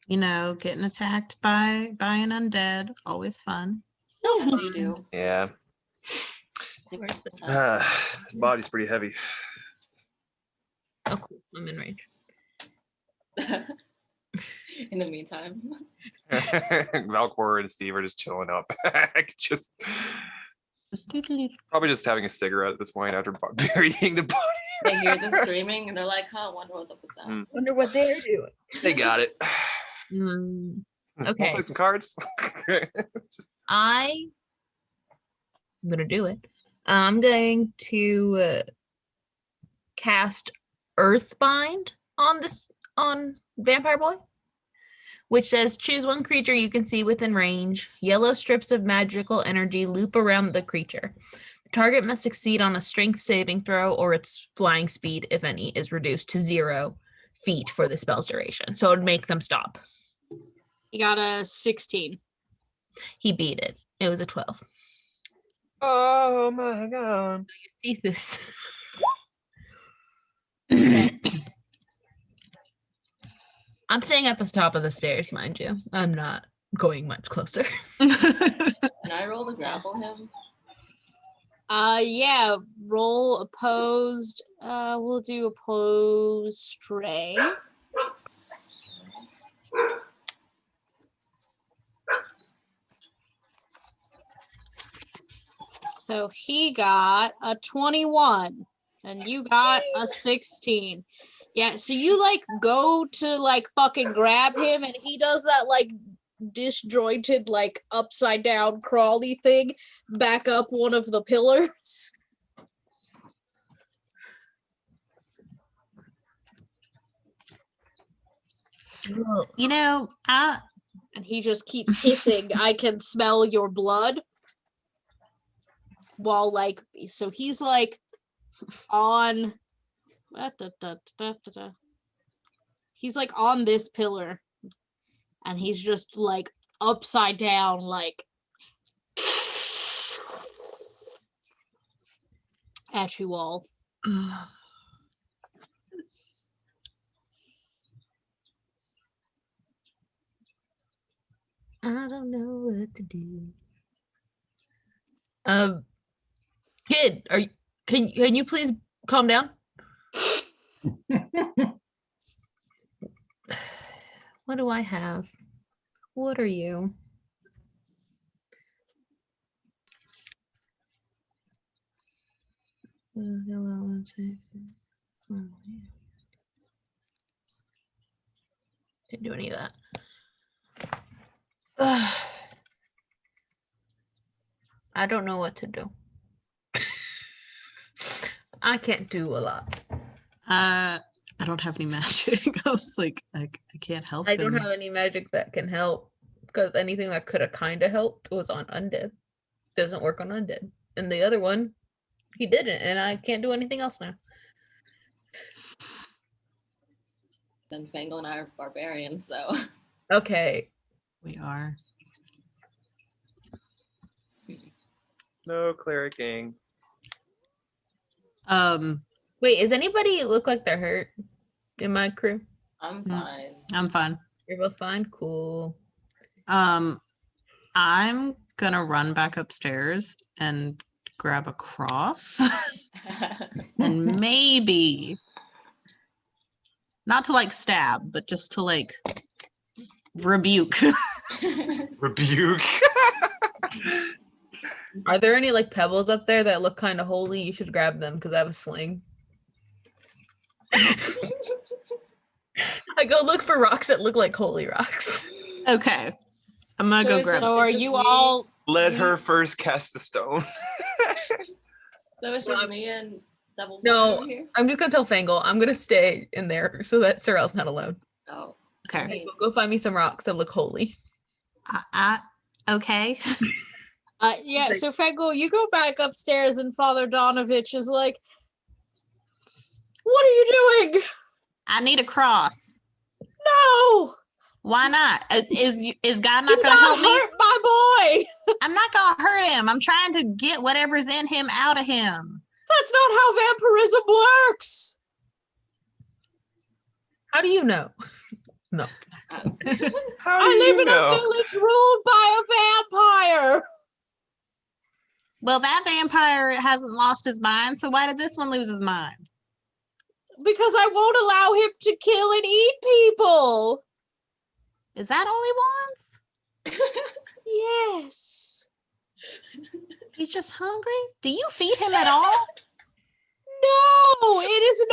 You know, getting attacked by an undead, always fun. What do you do? Yeah. Where's the sun? His body's pretty heavy. Oh, cool. I'm in range. In the meantime. Valcor and Steve are just chilling up. just probably just having a cigarette at this point after burying the body. They hear the screaming and they're like, huh, wonder what's up with that. Wonder what they're doing. They got it. Okay. Wanna play some cards. I'm gonna do it. I'm going to cast Earthbind on Vampire Boy, which says choose one creature you can see within range. Yellow strips of magical energy loop around the creature. The target must succeed on a strength saving throw, or its flying speed, if any, is reduced to 0 feet for the spell's duration. So it would make them stop. You got a 16. He beat it. It was a 12. Oh my god. You see this? I'm staying at the top of the stairs, mind you. I'm not going much closer. Can I roll to grapple him? Yeah, roll opposed. We'll do opposed strength. So he got a 21 and you got a 16. Yeah, so you like go to like fucking grab him and he does that like disjointed like upside down crawly thing back up one of the pillars. You know, And he just keeps hissing, I can smell your blood. While like, so he's like on, he's like on this pillar and he's just like upside down, like at you all. I don't know what to do. Kid, can you please calm down? What do I have? What are you? Didn't do any of that. I don't know what to do. I can't do a lot. I don't have any magic. I was like, I can't help I don't him. have any magic that can help because anything that could have kind of helped was on undead. Doesn't work on undead. And the other one, he didn't, and I can't do anything else now. Then Fangle and I are barbarians, so Okay. We are. No clericking. Wait, does anybody look like they're hurt in my crew? I'm Mm. fine. I'm fine. You're both fine? Cool. I'm gonna run back upstairs and grab a cross and maybe not to like stab, but just to like rebuke. Rebuke. Are there any like pebbles up there that look kind of holy? You should grab them because I have a sling. I go look for rocks that look like holy rocks. Okay. I'm gonna So go it's grab just- So are just you me. all? Let her first cast the stone. So it's Well, just me and Double No. over here. I'm just gonna tell Fangle I'm gonna stay in there so that Sorrel's not alone. Oh. Okay. Okay. Go find me some rocks that look holy. Okay. Yeah, Like- so Fengel, you go back upstairs and Father Donovich is like, what are you doing? I need a cross. No! Why not? Is God not Do gonna not help me? hurt my boy! I'm not gonna hurt him. I'm trying to get whatever's in him out of him. That's not how vampirism works! How do you know? No. How I live in a village ruled by a vampire! Well, that vampire hasn't lost his mind, so why did this one lose his mind? Because I won't allow him to kill and eat people! Is that all he wants? Yes. He's just hungry? Do you feed him at all? No! It is an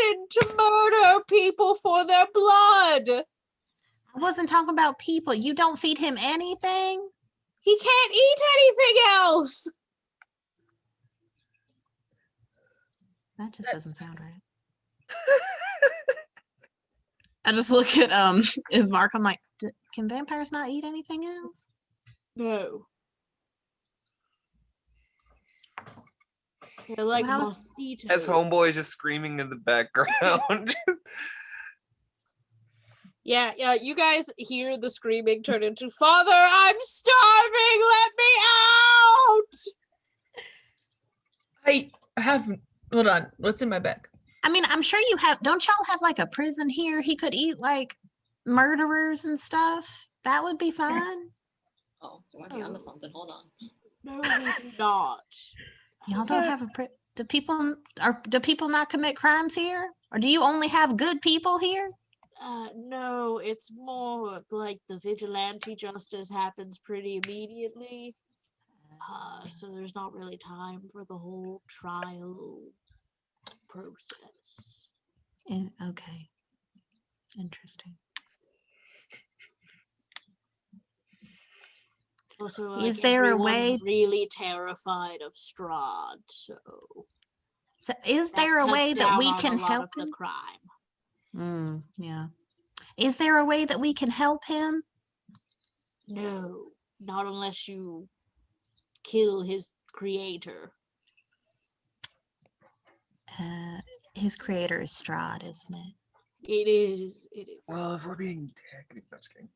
abomination to murder people for their blood! I wasn't talking about people. You don't feed him anything? He can't eat anything else! That just doesn't sound right. I just look at Ismark. I'm like, can vampires not eat anything else? No. They're like how's- mosquitoes. As homeboy is just screaming in the background. Yeah, you guys hear the screaming turn into, Father, I'm starving! Let me out! I have. Hold on. What's in my bag? I mean, I'm sure you have. Don't y'all have like a prison here? He could eat like murderers and stuff. That would be fine. Oh, you might be onto something. Hold on. No, we do not. Y'all don't have a do people not commit crimes here? Or do you only have good people here? No, it's more like the vigilante justice happens pretty immediately. So there's not really time for the whole trial process. Okay. Interesting. Also, Is like, there a everyone's way- really terrified of Strahd, so So is that there a cuts way that down we on can a lot help of the him? crime. Yeah. Is there a way that we can help him? No, not unless you kill his creator. His creator is Strahd, isn't it? It is. It is. Well, if we're being technical, no, just kidding.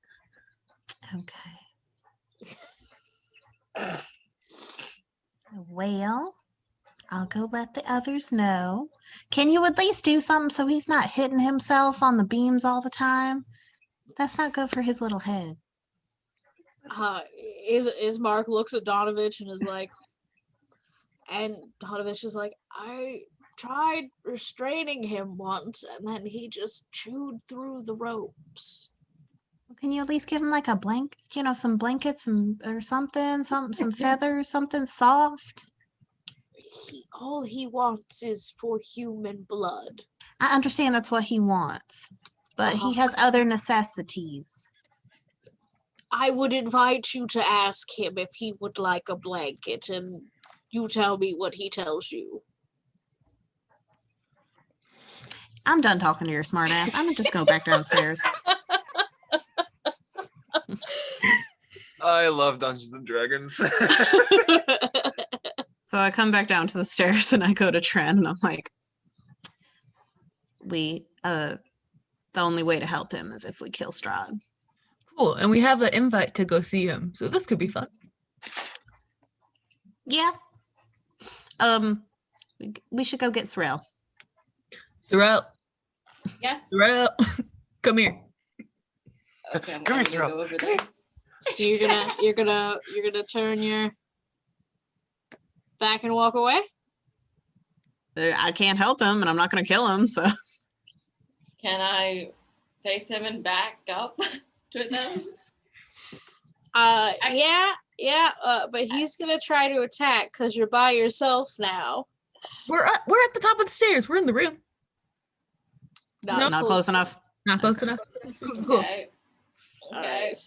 Okay. Well, I'll go let the others know. Can you at least do something so he's not hitting himself on the beams all the time? That's not good for his little head. Ismark looks at Donovich and is like, and Donovich is like, I tried restraining him once, and then he just chewed through the ropes. Can you at least give him like a blanket, some blankets or something, some feathers, something soft? All he wants is for human blood. I understand that's what he wants, but he has other necessities. I would invite you to ask him if he would like a blanket, and you tell me what he tells you. I'm done talking to your smart ass. I'm gonna just go back downstairs. I love Dungeons and Dragons. So I come back down to the stairs and I go to Tren and I'm like, the only way to help him is if we kill Strahd. Cool. And we have an invite to go see him. So this could be fun. Yeah. We should go get Sorrel. Sorrel, Yes. Sorrel, come here. Okay, I'm Come here, gonna Sorrel. go over Come there. here. So you're gonna turn your back and walk away. I can't help him, and I'm not going to kill him. So Can I face him and back up to them? Yeah. But he's gonna try to attack because you're by yourself now. We're at the top of the stairs. We're in the room. Not, not close enough. Not close Okay. enough. Cool. Okay. All Okay. right.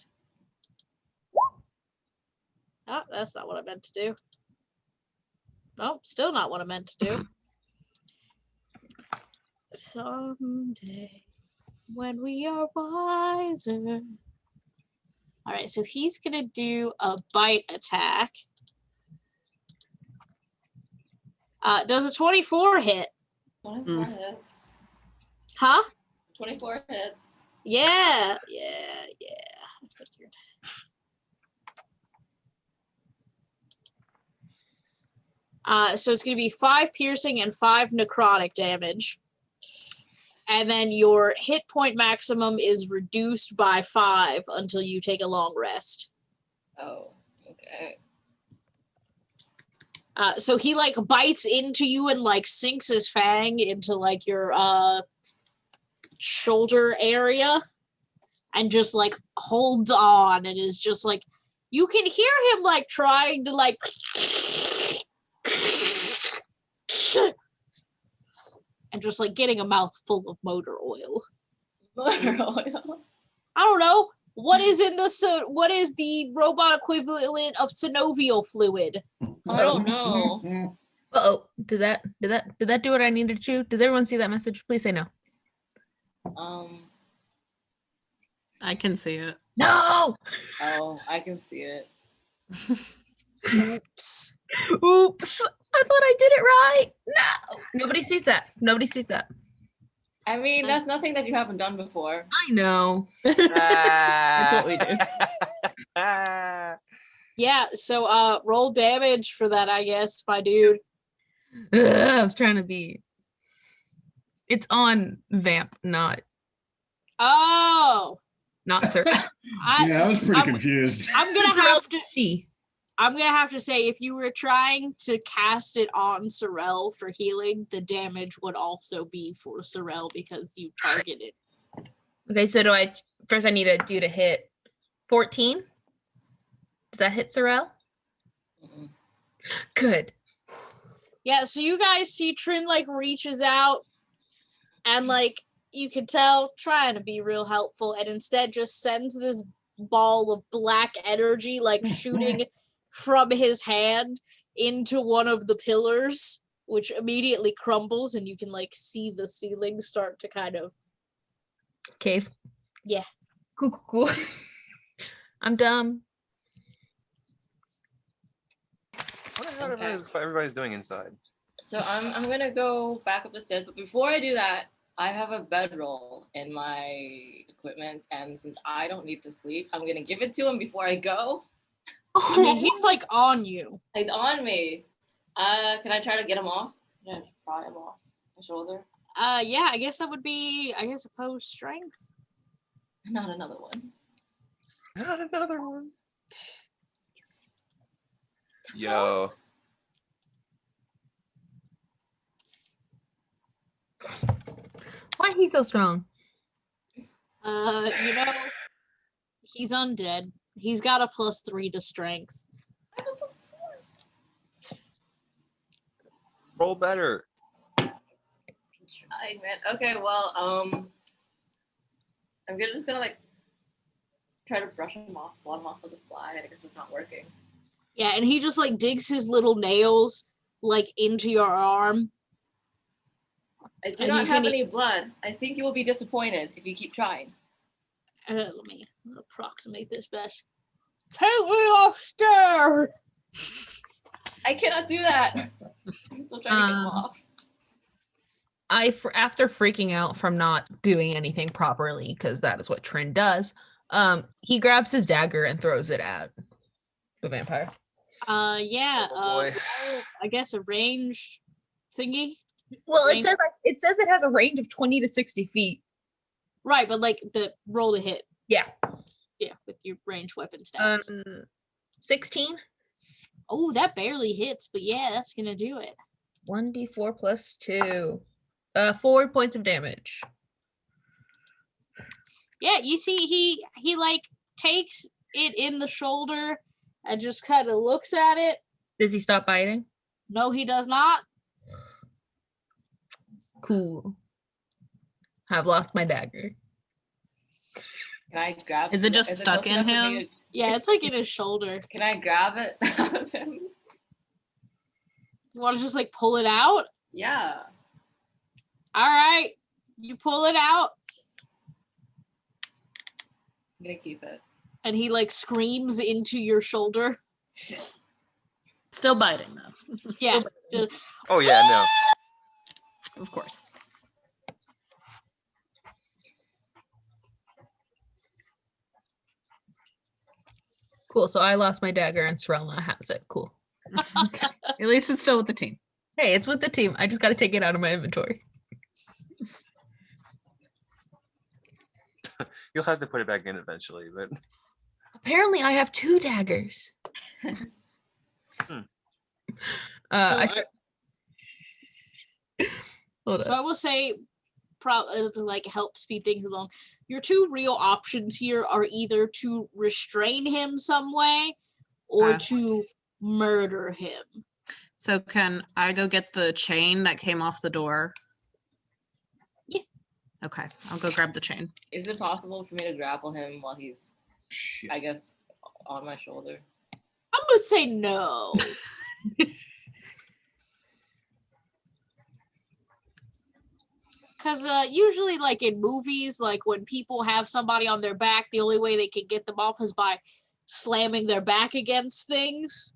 Oh, that's not what I meant to do. Oh, still not what I meant to do. Someday, when we are wiser. All right, so he's gonna do a bite attack. Does a 24 hit? 24 hits. Huh? 24 hits. Yeah. I figured. So it's going to be 5 piercing and 5 necrotic damage. And then your hit point maximum is reduced by 5 until you take a long rest. Oh, okay. So he like bites into you and like sinks his fang into like your shoulder area and just like holds on and is just like, you can hear him like trying to like and just like getting a mouth full of motor oil. Motor oil. I don't know. What is what is the robot equivalent of synovial fluid? I don't know. Oh, did that do what I needed to? Does everyone see that message? Please say no. I can see it. No. Oh, I can see it. Oops. Oops. I thought I did it right. No. Nobody sees that. Nobody sees that. I mean, that's nothing that you haven't done before. I know. That's what we do. Yeah, so roll damage for that, I guess, my dude. I was trying to be. It's on Vamp, not Oh. Sir. Yeah, I was pretty confused. I'm gonna have to say, if you were trying to cast it on Sorrel for healing, the damage would also be for Sorrel because you targeted. Okay, so I need a dude to hit 14? Does that hit Sorrel? Mm-mm. Good. Yeah, so you guys see Trin like reaches out and like you can tell trying to be real helpful and instead just sends this ball of black energy like shooting from his hand into one of the pillars, which immediately crumbles and you can like see the ceiling start to kind of Cave. Yeah. Cool. I'm dumb. What is everybody's doing inside? So I'm gonna go back up the stairs, but before I do that, I have a bedroll in my equipment, and since I don't need to sleep, I'm gonna give it to him before I go. I mean, he's like on you. He's on me. Can I try to get him off? Yeah, pry him off my shoulder. Yeah, I guess that would be, opposed strength. Not another one. Not another one. Yo. Why he's so strong? He's undead. He's got a +3 to strength. Roll better. Trying, man. Okay, well, I'm just gonna like try to brush him off, swat him off with a fly, and I guess it's not working. Yeah, and he just like digs his little nails like into your arm. I do And not you have can any blood. I think you will be disappointed if you keep trying. Let me approximate this best. Take me upstairs. I cannot do that. I'm still trying to get him off. After freaking out from not doing anything properly, because that is what Trin does, he grabs his dagger and throws it at the vampire. Yeah. Oh, boy. Roll, I guess a range thingy. Well, Range- it says it has a range of 20 to 60 feet. Right, but like the roll to hit. Yeah. Yeah, with your range weapon stats. 16. Oh, that barely hits, but yeah, that's gonna do it. 1d4 plus 2. 4 points of damage. Yeah, you see, he like takes it in the shoulder and just kind of looks at it. Does he stop biting? No, he does not. Cool. I've lost my dagger. Can I grab? Is it just close stuck in enough for me him? to- Yeah, it's like in his shoulder. Can I grab it out of him? You want to just like pull it out? Yeah. All right, you pull it out, I'm gonna keep it. and he like screams into your shoulder. Still biting though. Yeah, Oh yeah, no. Of course. Cool. So I lost my dagger and Sorella has it. Cool. Okay. At least it's still with the team. Hey, it's with the team. I just got to take it out of my inventory. You'll have to put it back in eventually, but Apparently, I have 2 daggers. Hmm. Hold so on. I will say, to like help speed things along, your two real options here are either to restrain him some way or to murder him. So can I go get the chain that came off the door? Yeah. Okay, I'll go grab the chain. Is it possible for me to grapple him while he's, shit. I guess, on my shoulder? I'm gonna say no. Because usually, like in movies, like when people have somebody on their back, the only way they can get them off is by slamming their back against things.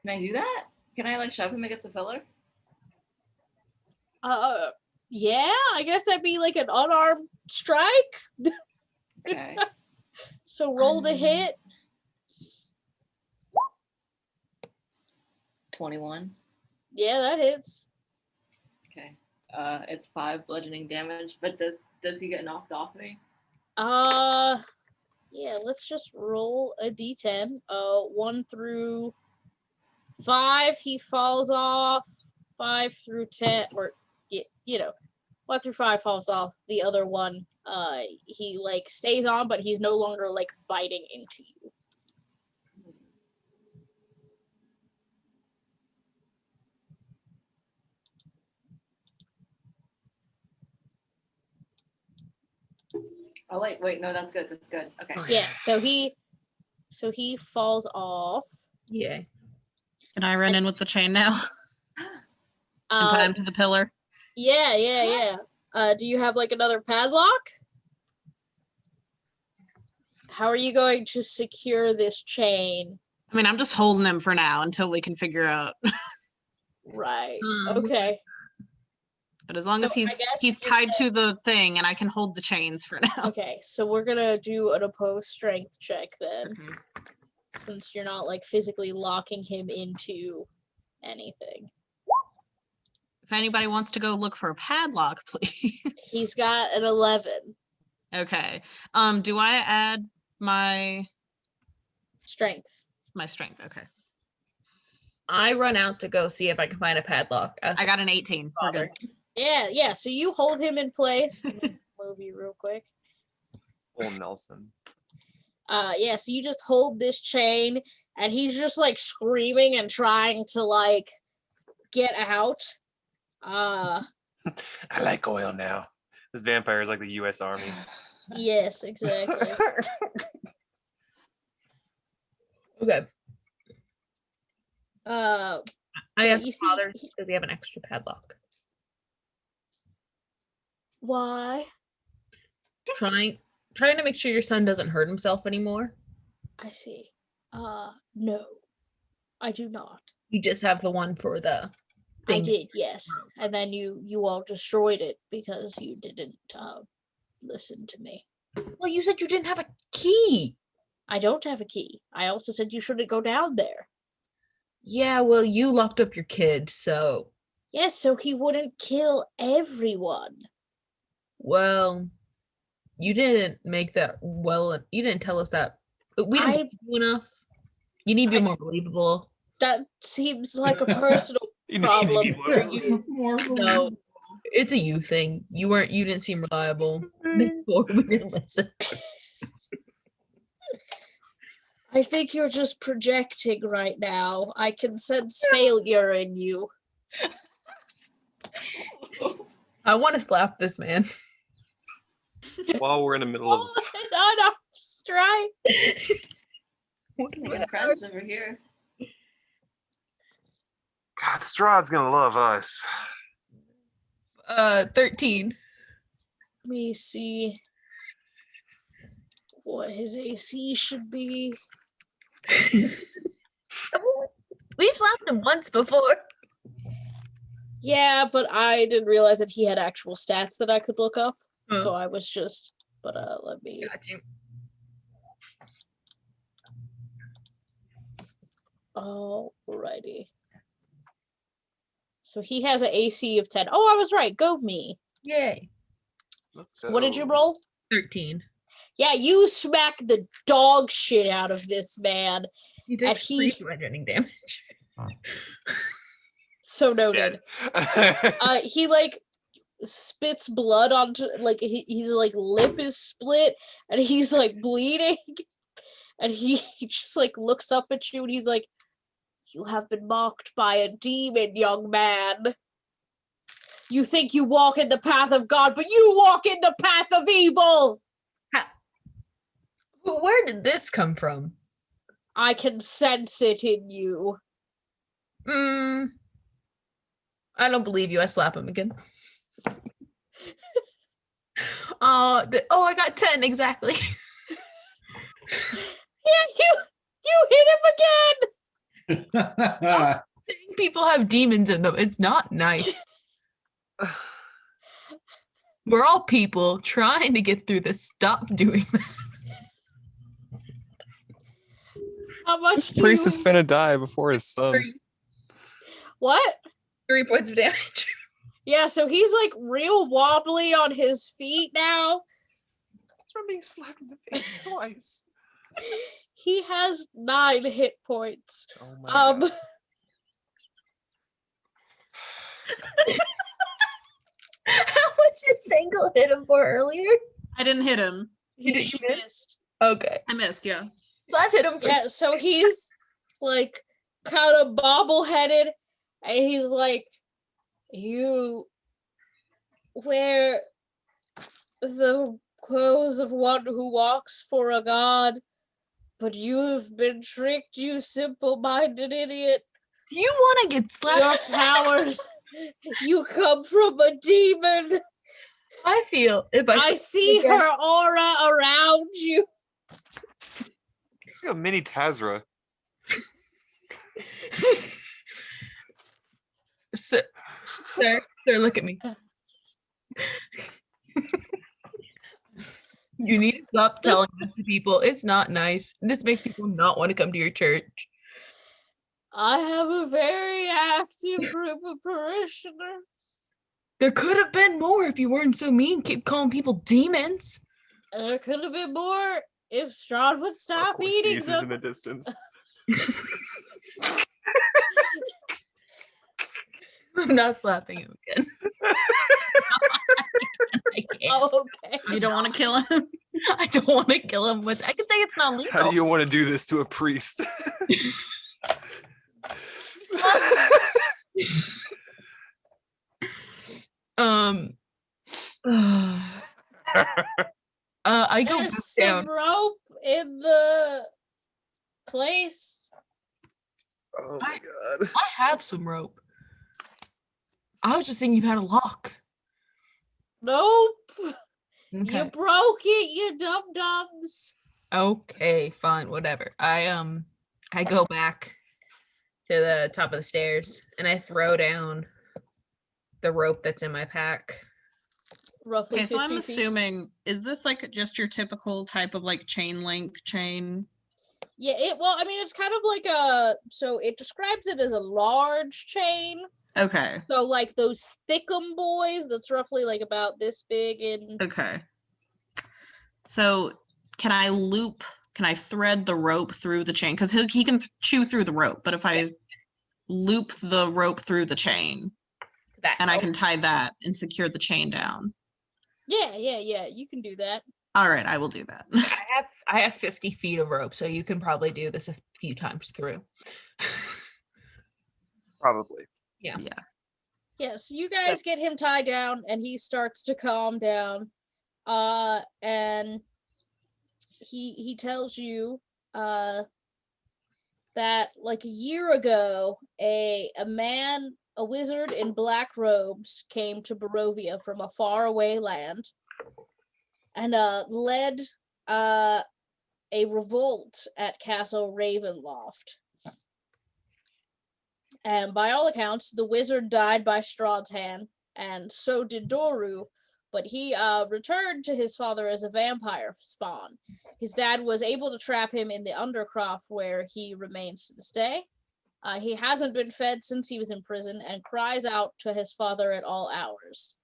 Can I do that? Can I like shove him against a pillar? Yeah, I guess that'd be like an unarmed strike. Okay. So roll to hit. 21. Yeah, that hits. Okay. It's 5 bludgeoning damage, but does he get knocked off me? Yeah, let's just roll a d10. 1 through 5, he falls off. 5 through 10, or you know, 1 through 5 falls off. The other one, he like stays on, but he's no longer like biting into you. Oh wait, no, that's good. That's good. Okay. Yeah, so he falls off. Yeah. Can I run in with the chain now and tie him to the pillar? Yeah. Do you have like another padlock? How are you going to secure this chain? I mean, I'm just holding him for now until we can figure out. Right. Okay. But as long as So I he's guess tied to the thing and I can hold the chains for now. Okay, so we're gonna do an opposed strength check then, Okay. since you're not like physically locking him into anything. If anybody wants to go look for a padlock, please. He's got an 11 Okay. Do I add my strength. strength? Okay. I run out to go see if I can find a padlock. I got an 18. We're good. Yeah. So you hold him in place. Let me move you real quick. Old Nelson. Yeah. So you just hold this chain, and he's just like screaming and trying to like get out. I like oil now. This vampire is like the U.S. Army. Yes, exactly. Okay. Uh, I asked you see- father, does he have an extra padlock? why? Trying to make sure your son doesn't hurt himself anymore. I see. No, I do not. You just have the one for the I thing. did, yes. And then you all destroyed it because you didn't listen to me. Well, you said you didn't have a key. I don't have a key. I also said you shouldn't go down there. Yeah, well, you locked up your kid, so Yes, so he wouldn't kill everyone. well, you didn't make that well. You didn't tell us that. We didn't believe you enough. You need to be more believable. That seems like a personal You need to problem be for you. No, it's a you thing. You didn't seem reliable before we didn't listen. I think you're just projecting right now. I can sense failure in you. I want to slap this man. While we're in the middle of On a strike. What is We're it? friends over here. God, Strahd's gonna love us. 13. Let me see what his AC should be. We've slapped him once before. Yeah, but I didn't realize that he had actual stats that I could look up. Oh. So I was just, but let me. Got you. Alrighty. So he has an AC of 10. Oh, I was right. Go me. Yay. Let's So what did you go. roll? 13. Yeah, you smacked the dog shit out of this man. He And takes he- 3 bludgeoning damage. So noted. Dead. He like spits blood onto like he's like lip is split and he's like bleeding and he just like looks up at you and he's like, you have been marked by a demon, young man. You think you walk in the path of God, but you walk in the path of evil. But where did this come from? I can sense it in you. I don't believe you. I slap him again. I got 10 exactly. Yeah, you hit him again. People have demons in them. It's not nice. We're all people trying to get through this. Stop doing that. How much This do priest you... is finna die before his son. What? 3 points of damage. Yeah, so he's like real wobbly on his feet now. That's from being slapped in the face twice. He has 9 hit points. Oh my god. How much did Fangle hit him for earlier? I didn't hit him. She missed. Okay. I missed, yeah. So I've hit him for Yeah, so he's like kind of bobble-headed and he's like, you wear the clothes of one who walks for a god, but you have been tricked, you simple-minded idiot. Do you want to get slapped? Your powers, you come from a demon. I feel if I see again- her aura around you. You're a mini Tazra. Sir, look at me. You need to stop telling this to people. It's not nice. This makes people not want to come to your church. I have a very active group of parishioners. There could have been more if you weren't so mean. Keep calling people demons. There could have been more if Strahd would stop eating Sneezes them. in the distance. I'm not slapping him again. I can't. Oh, okay. You don't want to kill him? I don't want to kill him with. I can say it's not lethal. How do you want to do this to a priest? I go back There's down. some rope in the place. Oh my god. I have some rope. I was just saying you've had a lock. Nope. Okay. You broke it, you dum-dums. Okay, fine, whatever. I go back to the top of the stairs and I throw down the rope that's in my pack. Roughly Okay, so 50 I'm feet. assuming, is this like just your typical type of like chain link chain? Yeah, it's kind of like so it describes it as a large chain. Okay. So like those thickum boys, that's roughly like about this big in. Okay. So can I thread the rope through the chain? Because he can chew through the rope, but if I loop the rope through the chain and I can tie that and secure the chain down. Yeah, you can do that. All right, I will do that. I have 50 feet of rope, so you can probably do this a few times through. Probably. Yeah. Yeah, so you guys get him tied down and he starts to calm down. And he tells you that like a year ago, a wizard in black robes came to Barovia from a faraway land and led a revolt at Castle Ravenloft. And by all accounts, the wizard died by Strahd's hand, and so did Doru, but he returned to his father as a vampire spawn. His dad was able to trap him in the Undercroft, where he remains to this day. He hasn't been fed since he was in prison and cries out to his father at all hours.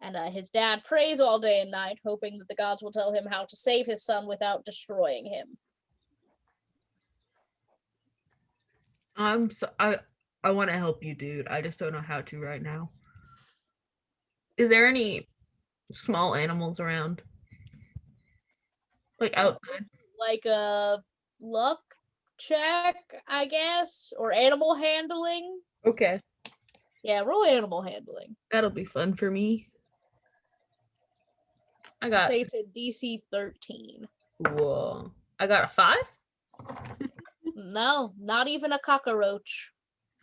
And his dad prays all day and night, hoping that the gods will tell him how to save his son without destroying him. I want to help you, dude. I just don't know how to right now. Is there any small animals around? Like outside? Like a luck check, I guess, or animal handling. Okay. Yeah, roll animal handling. That'll be fun for me. I got say it's a DC 13. Whoa. I got a 5? No, not even a cockroach.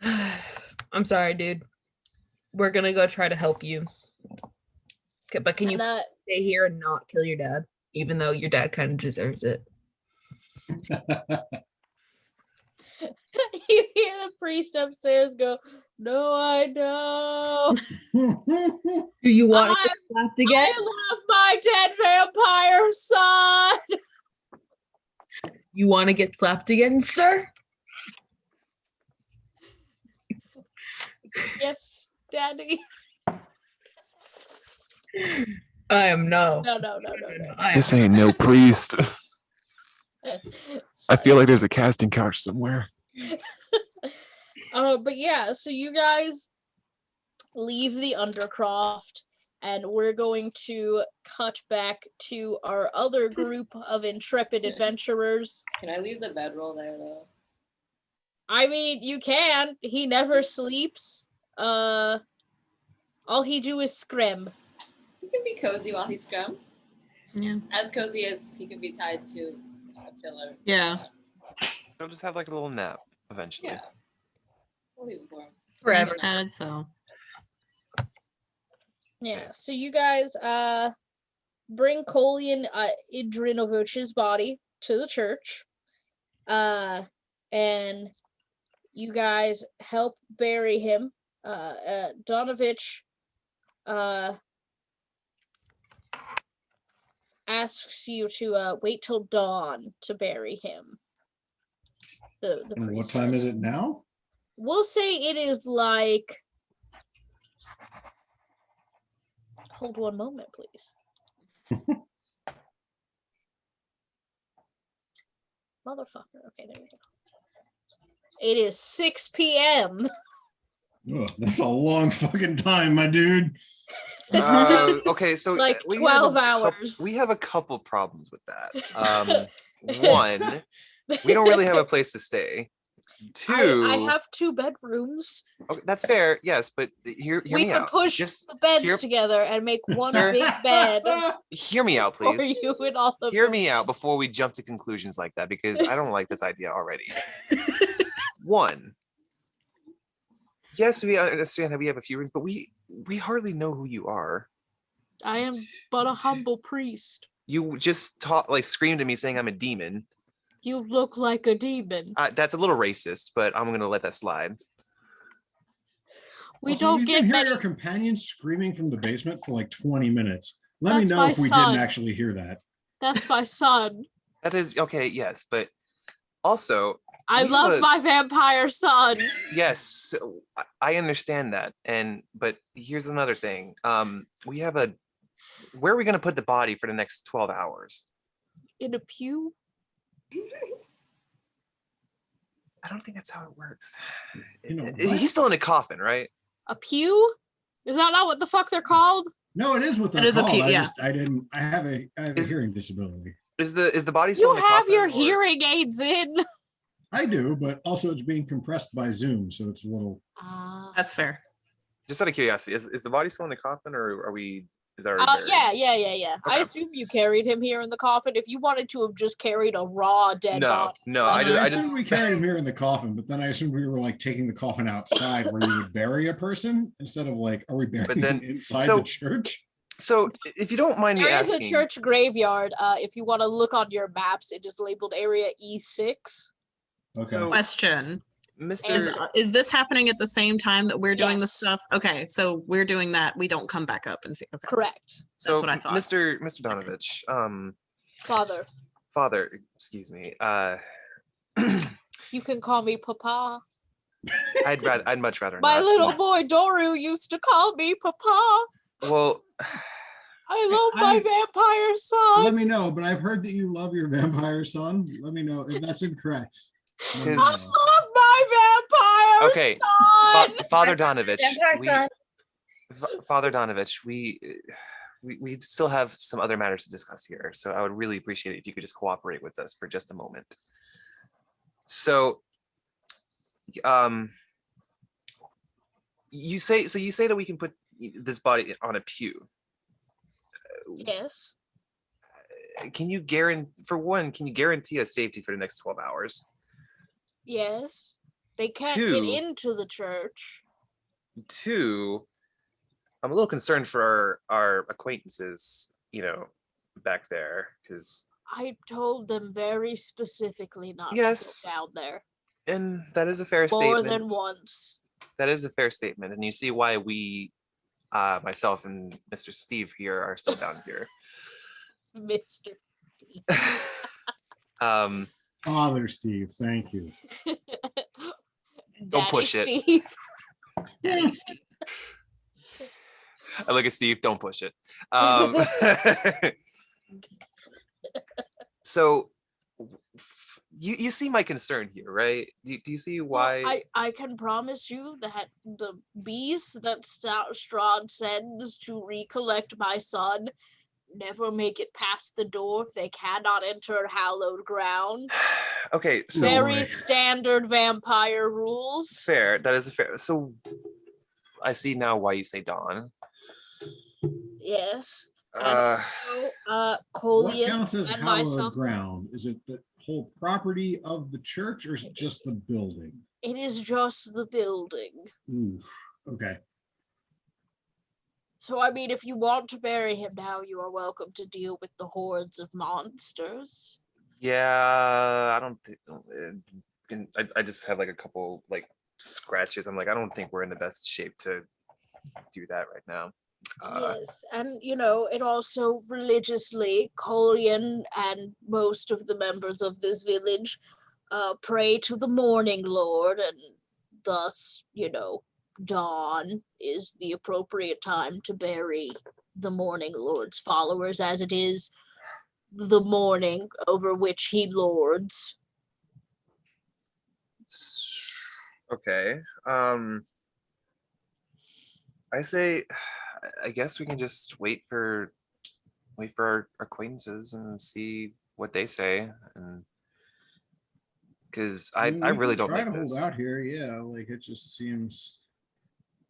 I'm sorry, dude. We're gonna go try to help you. But can you stay here and not kill your dad? Even though your dad kind of deserves it. You hear the priest upstairs go, "No, I don't." Do you want to get slapped again? I love my dead vampire son. You want to get slapped again, sir? Yes, Daddy. I am no. No. This ain't no priest. I feel like there's a casting couch somewhere. But yeah, so you guys leave the Undercroft, and we're going to cut back to our other group of intrepid adventurers. Can I leave the bedroll there though? I mean, you can. He never sleeps. All he do is scrim. He can be cozy while he scrum. Yeah. As cozy as he can be tied to a pillar. Yeah. He'll just have like a little nap eventually. Yeah. We'll leave it for him. Forever. Added so. Yeah, so you guys bring Kolian Idrinovich's body to the church. And you guys help bury him. Donovich asks you to wait till dawn to bury him. The And what time is it now? We'll say it is like. Hold one moment, please. Motherfucker. Okay, there we go. It is 6 p.m. Oh, that's a long fucking time, my dude. Okay, so like we 12 have hours. We have a couple problems with that. One, we don't really have a place to stay. Two, I have 2 bedrooms. okay, that's fair, yes, but hear We me could out. push Just the beds hear- together and make one Sir? big bed hear me out, for please. you and all of Hear them. me out before we jump to conclusions like that, because I don't like this idea already. One, yes, we understand that we have a few rooms, but we hardly know who you are. I am but a humble priest. You just screamed at me saying I'm a demon. You look like a demon. That's a little racist, but I'm gonna let that slide. We Also, don't we've get been hearing many. our companions screaming from the basement for like 20 minutes. Let me That's know my if we son. didn't actually hear that. That's my son. That is okay, yes, but Also, I we have love a- my vampire son. yes, so I understand that, but here's another thing. We have a. Where are we going to put the body for the next 12 hours? In a pew? I don't think that's how it works. You know what? He's still in a coffin, right? A pew? Is that not what the fuck they're called? No, it is what they're It is a called. P- yeah. I have a Is- hearing disability. Is the body still You in a have coffin? your or- hearing aids in. I do, but also it's being compressed by Zoom, so it's a little. That's fair. Just out of curiosity, is the body still in the coffin, or are we? Is that already buried? Yeah. I Okay. assume you carried him here in the coffin. If you wanted to have just carried a raw dead body. No. like, I I just assumed we carried him here in the coffin, but then I assumed we were like taking the coffin outside where you would bury a person instead of like, are we burying then- him inside so- the church? So if you don't mind me There is a asking, church graveyard. If you want to look on your maps, it is labeled Area E6. Okay. So- Question. Mr. Is this happening at the same time that we're doing this Yes. stuff? Okay, so we're doing that. We don't come back up and see. Okay. Correct. So what I thought. Mr. Donovich, Father. father, excuse me. You can call me Papa. I'd much rather My not. little boy Doru used to call me Papa. Well, I love my vampire son. Let me know, but I've heard that you love your vampire son. Let me know if that's incorrect. Let me I know. love my vampire Okay, son. Father Donovich, Vampire son. Father Donovich, we still have some other matters to discuss here, so I would really appreciate it if you could just cooperate with us for just a moment. So, you say that we can put this body on a pew. Yes. Can you guarantee us safety for the next 12 hours? Yes. They can't Two. get into the church. Two, I'm a little concerned for our acquaintances, back there, because I told them very specifically not Yes. to go down there and that is a fair more statement. than once. That is a fair statement, and you see why we, myself and Mr. Steve here, are still down here. Mr. Father Steve, thank you. Don't push it. Steve. Daddy Steve. I look at Steve. Don't push it. So, you see my concern here, right? Do you see why? Well, I can promise you that the bees that Strahd sends to recollect my son never make it past the door. They cannot enter hallowed ground. Okay, so Very boy. standard vampire rules. fair. That is a fair. So, I see now why you say Dawn. Yes. Uh, So, What Colian counts as and hallowed myself. ground? Is it the whole property of the church or is it just the building? It is just the building. Oof. Okay. So, I mean, if you want to bury him now, you are welcome to deal with the hordes of monsters. yeah, I don't think. I just have like a couple like scratches. I'm like, I don't think we're in the best shape to do that right now. Yes, and it also religiously, Colian and most of the members of this village pray to the morning lord, and thus, dawn is the appropriate time to bury the morning lord's followers, as it is the morning over which he lords. Okay. I say, I guess we can just wait for our acquaintances and see what they say, and because I mean, we really can don't try like to this. hold out here. Yeah, like it just seems.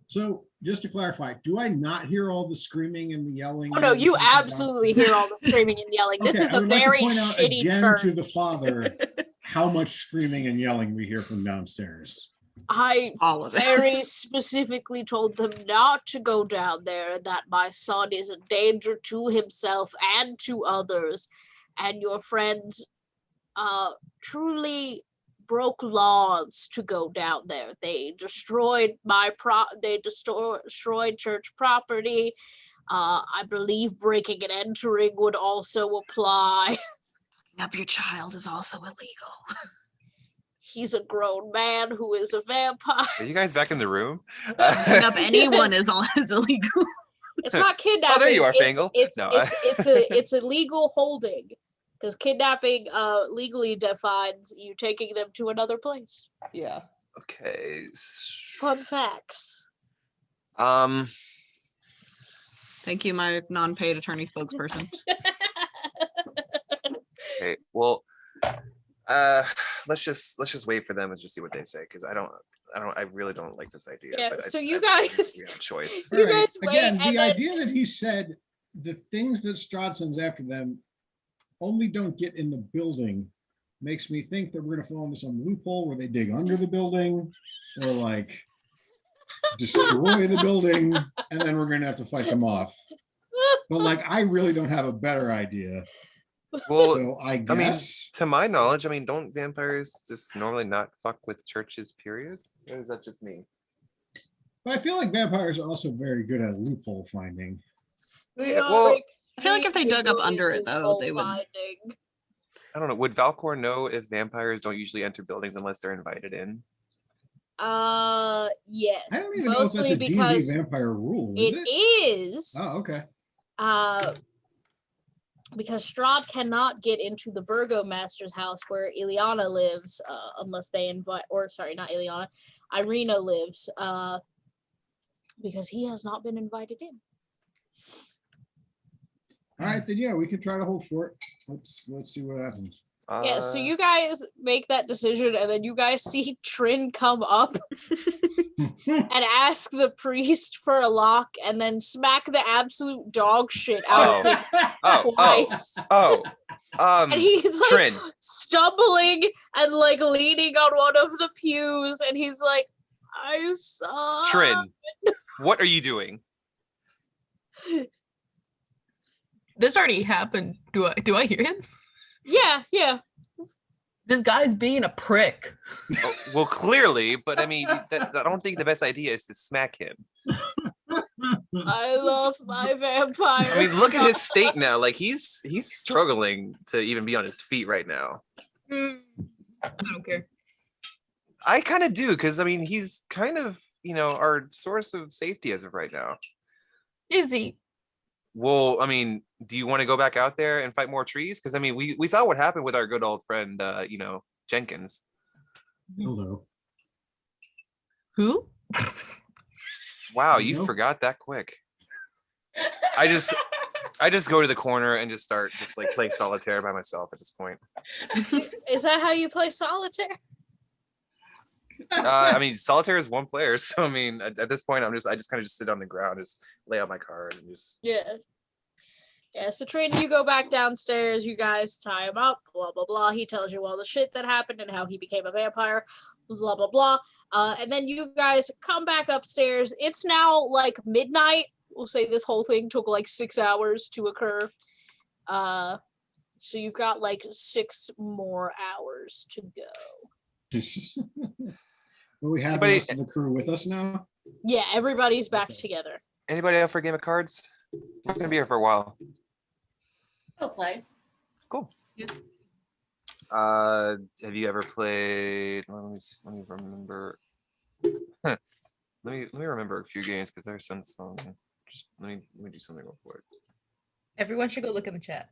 So, just to clarify, do I not hear all the screaming and the yelling? Oh no, and you everything absolutely downstairs? hear all the screaming and yelling. This Okay, is I a would like to very point out shitty again church. to the father how much screaming and yelling we hear from downstairs. I All of it. very specifically told them not to go down there, and that my son is a danger to himself and to others, and your friends truly broke laws to go down there. They destroyed destroyed church property. I believe breaking and entering would also apply. Up your child is also illegal. He's a grown man who is a vampire. Are you guys back in the room? Picking up anyone is illegal. It's not kidnapping. Oh, there you are, it's, Fangle. It's No, it's illegal holding, because kidnapping legally defines you taking them to another place. Yeah. Okay. Fun facts. Thank you, my non-paid attorney spokesperson. Okay. Well, let's just wait for them and just see what they say, because I really don't like this idea. Yeah, but so I you think guys- we have a choice. You All right. guys wait, Again, and the then- idea that he said the things that Strahd sends after them only don't get in the building makes me think that we're gonna fall into some loophole where they dig under the building or like destroy the building, and then we're gonna have to fight them off. But like, I really don't have a better idea. Well, So I I mean, guess to my knowledge, don't vampires just normally not fuck with churches, period? Or is that just me? but I feel like vampires are also very good at loophole finding. They Yeah, are, well, I feel like if they dug up really under it, though, loophole they would- finding. I don't know. Would Valcor know if vampires don't usually enter buildings unless they're invited in? Yes. I don't even know if that's Mostly a D&D because vampire rule, is it it? is. Oh, okay. Because Strahd cannot get into the Burgomaster's house where Ileana lives, unless they invite, or sorry, not Ileana, Irina lives, because he has not been invited in. All right, then yeah, we can try to hold fort. Let's see what happens. Yeah, so you guys make that decision, and then you guys see Trin come up and ask the priest for a lock, and then smack the absolute dog shit out of him twice. And he's like Trin, stumbling and like leaning on one of the pews, and he's like, I saw. Trin, what are you doing? This already happened. Do I hear him? Yeah. This guy's being a prick. Oh, well, clearly, but I mean, I don't think the best idea is to smack him. I love my vampire. I mean, look at his state now. Like he's struggling to even be on his feet right now. I don't care. I kind of do, because I mean, he's kind of, our source of safety as of right now. Is he? Well, I mean, do you want to go back out there and fight more trees? Because I mean, we saw what happened with our good old friend, Jenkins. Hello. Who? Wow, you Nope. forgot that quick. I just go to the corner and just start like playing solitaire by myself at this point. Is that how you play solitaire? I mean, solitaire is one player, so I mean, at this point, I just kind of sit on the ground, just lay out my cards, and just. Yeah. Yeah, so Trin, you go back downstairs, you guys tie him up, blah, blah, blah. He tells you all the shit that happened and how he became a vampire, blah, blah, blah. And then you guys come back upstairs. It's now like midnight. We'll say this whole thing took like 6 hours to occur. So you've got like 6 more hours to go. But we have the Anybody- rest of the crew with us now. Yeah, everybody's back Okay. together. Anybody out for a game of cards? It's gonna be here for a while. I'll play. Cool. Yeah. Have you ever played? Well, let me remember. let me remember a few games, because there's some. Just let me do something real quick. Everyone should go look in the chat.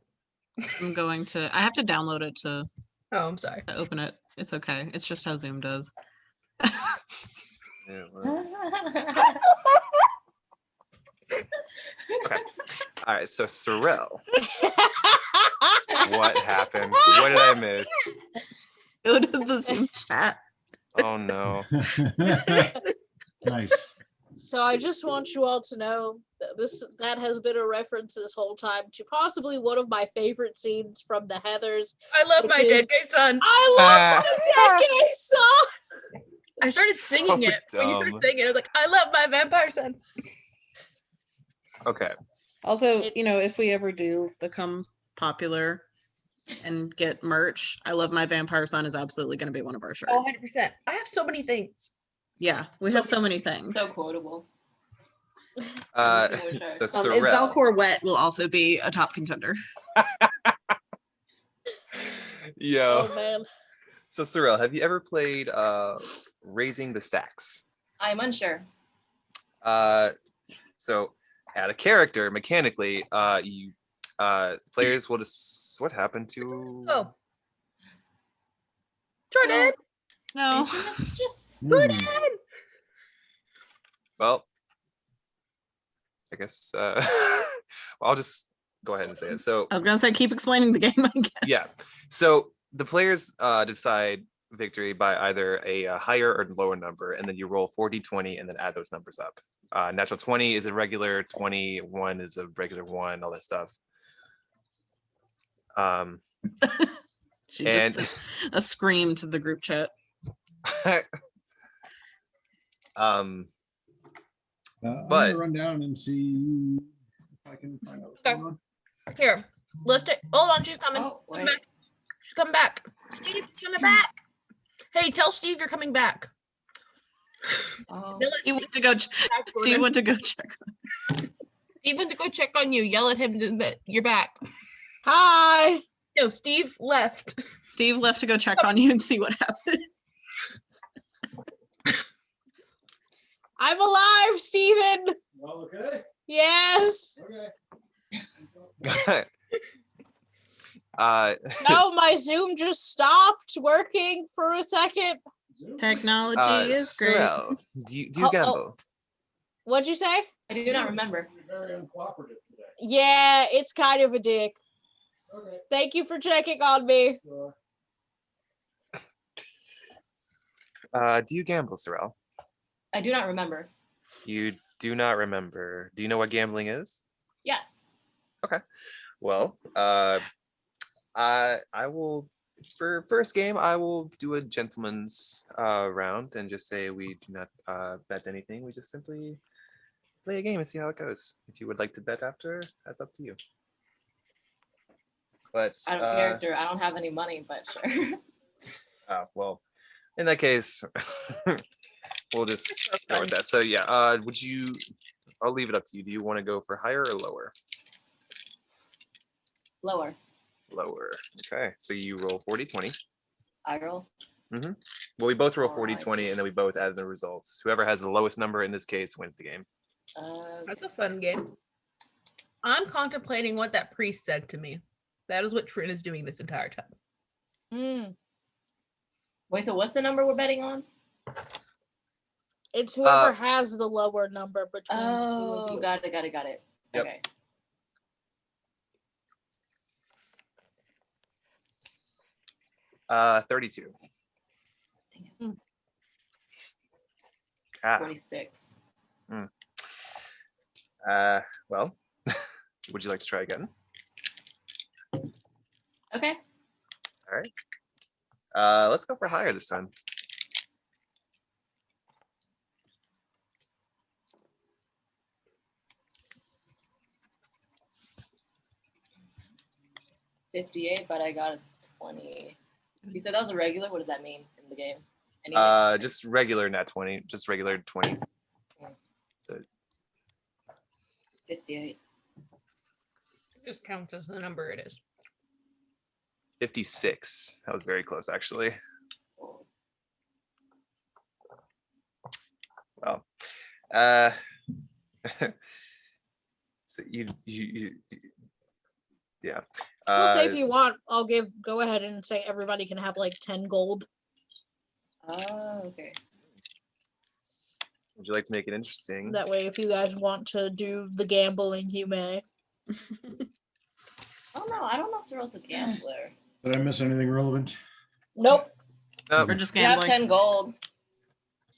I'm going to. I have to download it to Oh, I'm sorry. open it. It's okay. It's just how Zoom does. Yeah, well, all right. So Sorrel, what happened? What did I miss? Go to the Zoom chat. Oh no. Nice. So I just want you all to know that that has been a reference this whole time to possibly one of my favorite scenes from the Heathers. I love Which my is- dead gay son. I love my dead gay son. I started So singing it. When you dumb. started singing it, I was like, I love my vampire son. Okay. Also, It- if we ever do become popular and get merch, I love my vampire son is absolutely going to be one of our shirts. Oh, 100%. I have so many things. Yeah, we have so many things. So quotable. So Is Sorrel. Valcor wet will also be a top contender. Yo. Oh man. So Sorrel, have you ever played Raising the Stacks? I'm unsure. So add a character mechanically. You players will just what happened to Oh. Jordan! No. Mistress. Hmm. well, I guess I'll just go ahead and say it. So I was gonna say keep explaining the game, I guess. yeah. So the players decide victory by either a higher or lower number, and then you roll 4d20 and then add those numbers up. Natural 20 is a regular, 21 is a regular one, all that stuff. She just sent a scream to the group chat. I'm But- gonna run down and see if I can find out what's Okay. going on. Here, let's take. Hold on, she's coming. Oh, Coming wait. back. She's coming back. Steve, coming back. Hey, tell Steve you're coming back. Oh. Yell at He Steve, went to go. back, Steve Jordan. went to go check. Steve went to go check on you. Yell at him that you're back. Hi. No, Steve left. Steve left to go check on you and see what happened. I'm alive, Steven. Well, okay. Yes. Okay. No, my Zoom just stopped working for a second. Technology is great. Sorrel, do you Oh, oh. gamble? What'd you say? I do not remember. You're very uncooperative today. Yeah, it's kind of a dick. Okay, Thank you for checking on me. sure. Do you gamble, Sorrel? I do not remember. You do not remember. Do you know what gambling is? Yes. Well, I will for first game I will do a gentleman's round and just say we do not bet anything. We just simply play a game and see how it goes. If you would like to bet after, that's up to you. But Out of character, I don't have any money, but sure. well, in that case, we'll just go with that. So yeah, would you? I'll leave it up to you. Do you want to go for higher or lower? Lower. Lower. Okay. So you roll 40-20. I roll. Well, we both roll Alright. 40-20 and then we both add the results. Whoever has the lowest number in this case wins the game. That's a fun game. I'm contemplating what that priest said to me. That is what Trin is doing this entire time. Mm. Wait, so what's the number we're betting on? It's whoever has the lower number between the two Oh, of you. got it. Yep. Okay. 32. Mm. Ah, 46. well, would you like to try again? Okay. All right. Let's go for higher this time. $58, but I got a 20. You said that was a regular? What does that mean in the game? Anything? Just regular nat 20, just regular 20. So 58. It just counts as the number it is. 56. That was very close, actually. Well, so you yeah. We'll say if you want, I'll go ahead and say everybody can have like 10 gold. Oh, okay. Would you like to make it interesting? That way, if you guys want to do the gambling, you may. Oh no, I don't know if Cyril's a gambler. Did I miss anything relevant? Nope. Nope. Or just You have gambling. 10 gold.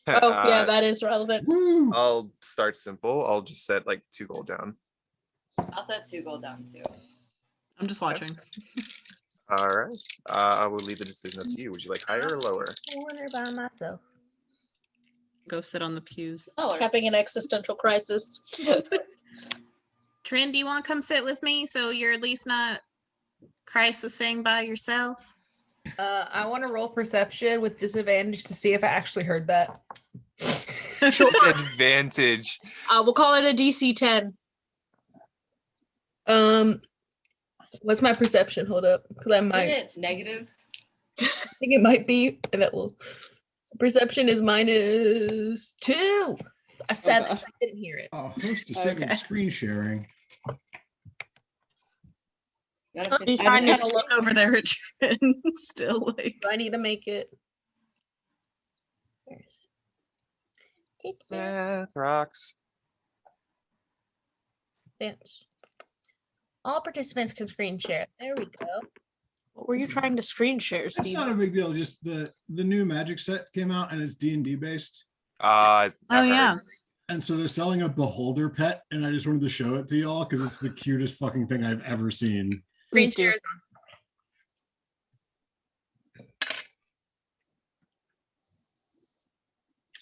Oh, yeah, that is relevant. Woo! I'll start simple. I'll just set like 2 gold down. I'll set 2 gold down too. I'm just watching. All right. I will leave the decision up to you. Would you like higher or lower? I wonder by myself. Go sit on the pews. Lower. Having an existential crisis. Trin, do you want to come sit with me so you're at least not crisising by yourself? I want to roll perception with disadvantage to see if I actually heard that. Disadvantage. We'll call it a DC 10. What's my perception? Hold up, because I Isn't might. it negative? I think it might be, and that will. Perception is -2. A 7. God. I didn't hear it. Oh, host disabled Okay. screen sharing. You gotta Oh, pick- he's I trying just to kind of look over there at Trin still like. Do I need to make it? Where is it? Math rocks. Advance. All participants can screen share. There we go. What were you trying to screen share, That's Steve? not a big deal. Just the new Magic set came out and it's D&D based. Oh Yeah. And so they're selling a beholder pet, and I just wanted to show it to y'all because it's the cutest fucking thing I've ever seen. Screen Please do. share is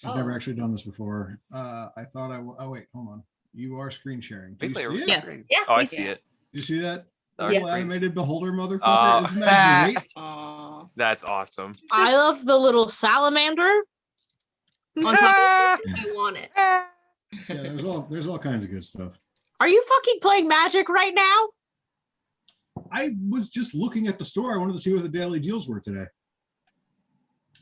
I've Oh. never actually done this before. I thought I will. Oh wait, hold on. You are screen sharing. Do you Replay see or it? Yes. screen? Yeah, Oh, I we see see it. You see that Oh, little yeah. animated beholder motherfucker? Oh. Isn't that great? Aw. That's awesome. I love the little salamander. on top of it. I want it. Yeah, there's all kinds of good stuff. Are you fucking playing Magic right now? I was just looking at the store. I wanted to see what the daily deals were today.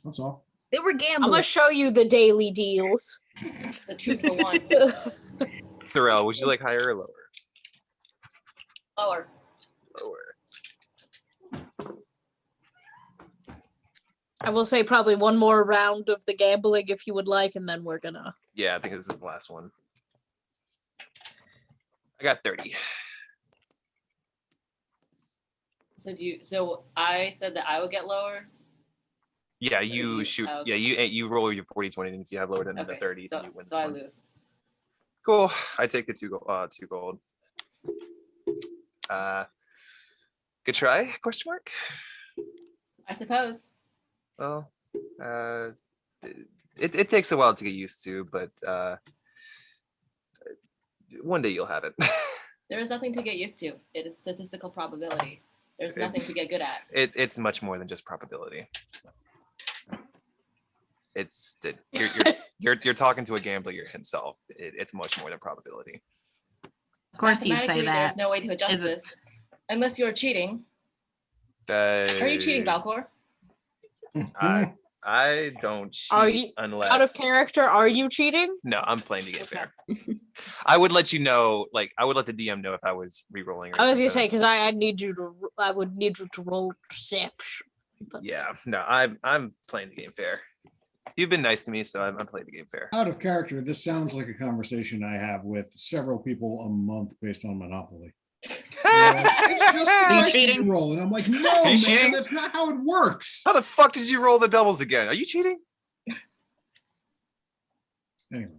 That's all. They were I'm gambling. gonna show you the daily deals. It's a 2 for 1. Thorell, would you like higher or lower? Lower. Lower. I will say probably one more round of the gambling if you would like, and then we're gonna. Yeah, I think this is the last one. I got 30. So I said that I would get lower. Yeah, you you- shoot. oh, Yeah, you roll your 40-20, and if you have lower than the Okay, 30, so, then you win this so I one. lose. Cool. I take the 2 gold. Good try? Question mark. I suppose. Well, it takes a while to get used to, but one day you'll have it. There is nothing to get used to. It is statistical probability. There's It- nothing to get good at. It's much more than just probability. You're talking to a gambler himself. It's much more than probability. Of course you'd say Mathematically, that. There's no way to adjust Is it- this unless you're cheating. Are you cheating, Valcor? I don't cheat Are you- unless Out of character, are you cheating? No, I'm playing the game Okay. fair. I would let you know, like I would let the DM know if I was re-rolling. or I was gonna anything, say but because I need you to. I would need you to roll perception. But yeah, no, I'm playing the game fair. You've been nice to me, so I'm playing the game fair. Out of character, this sounds like a conversation I have with several people a month based on Monopoly. They're like, it's just the Are you dice that cheating? you roll, and I'm like, no, Are you man, cheating? that's not how it works. How the fuck did you roll the doubles again? Are you cheating? Anyway,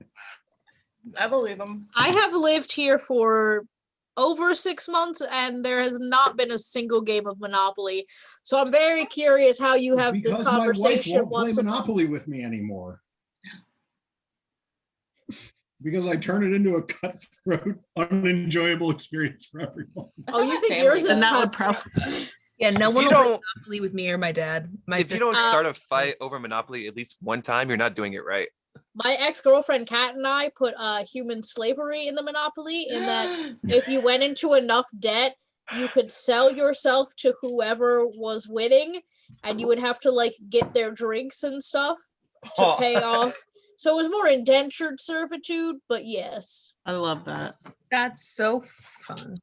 I believe him. I have lived here for over 6 months, and there has not been a single game of Monopoly. So I'm very curious how you have because this my wife conversation won't play once a month. Monopoly with me anymore. Because I turn it into a cutthroat, unenjoyable experience for everyone. That's Oh, how you my think family yours is And does. that would cut- probably. Yeah, no If one you will play don't- Monopoly with me or my dad. My If you sister. don't start a fight over Monopoly at least one time, you're not doing it right. My ex-girlfriend Kat and I put human slavery in the Monopoly in that if you went into enough debt, you could sell yourself to whoever was winning, and you would have to like get their drinks and stuff to pay off. So it was more indentured servitude, but yes. I love that. That's so fun.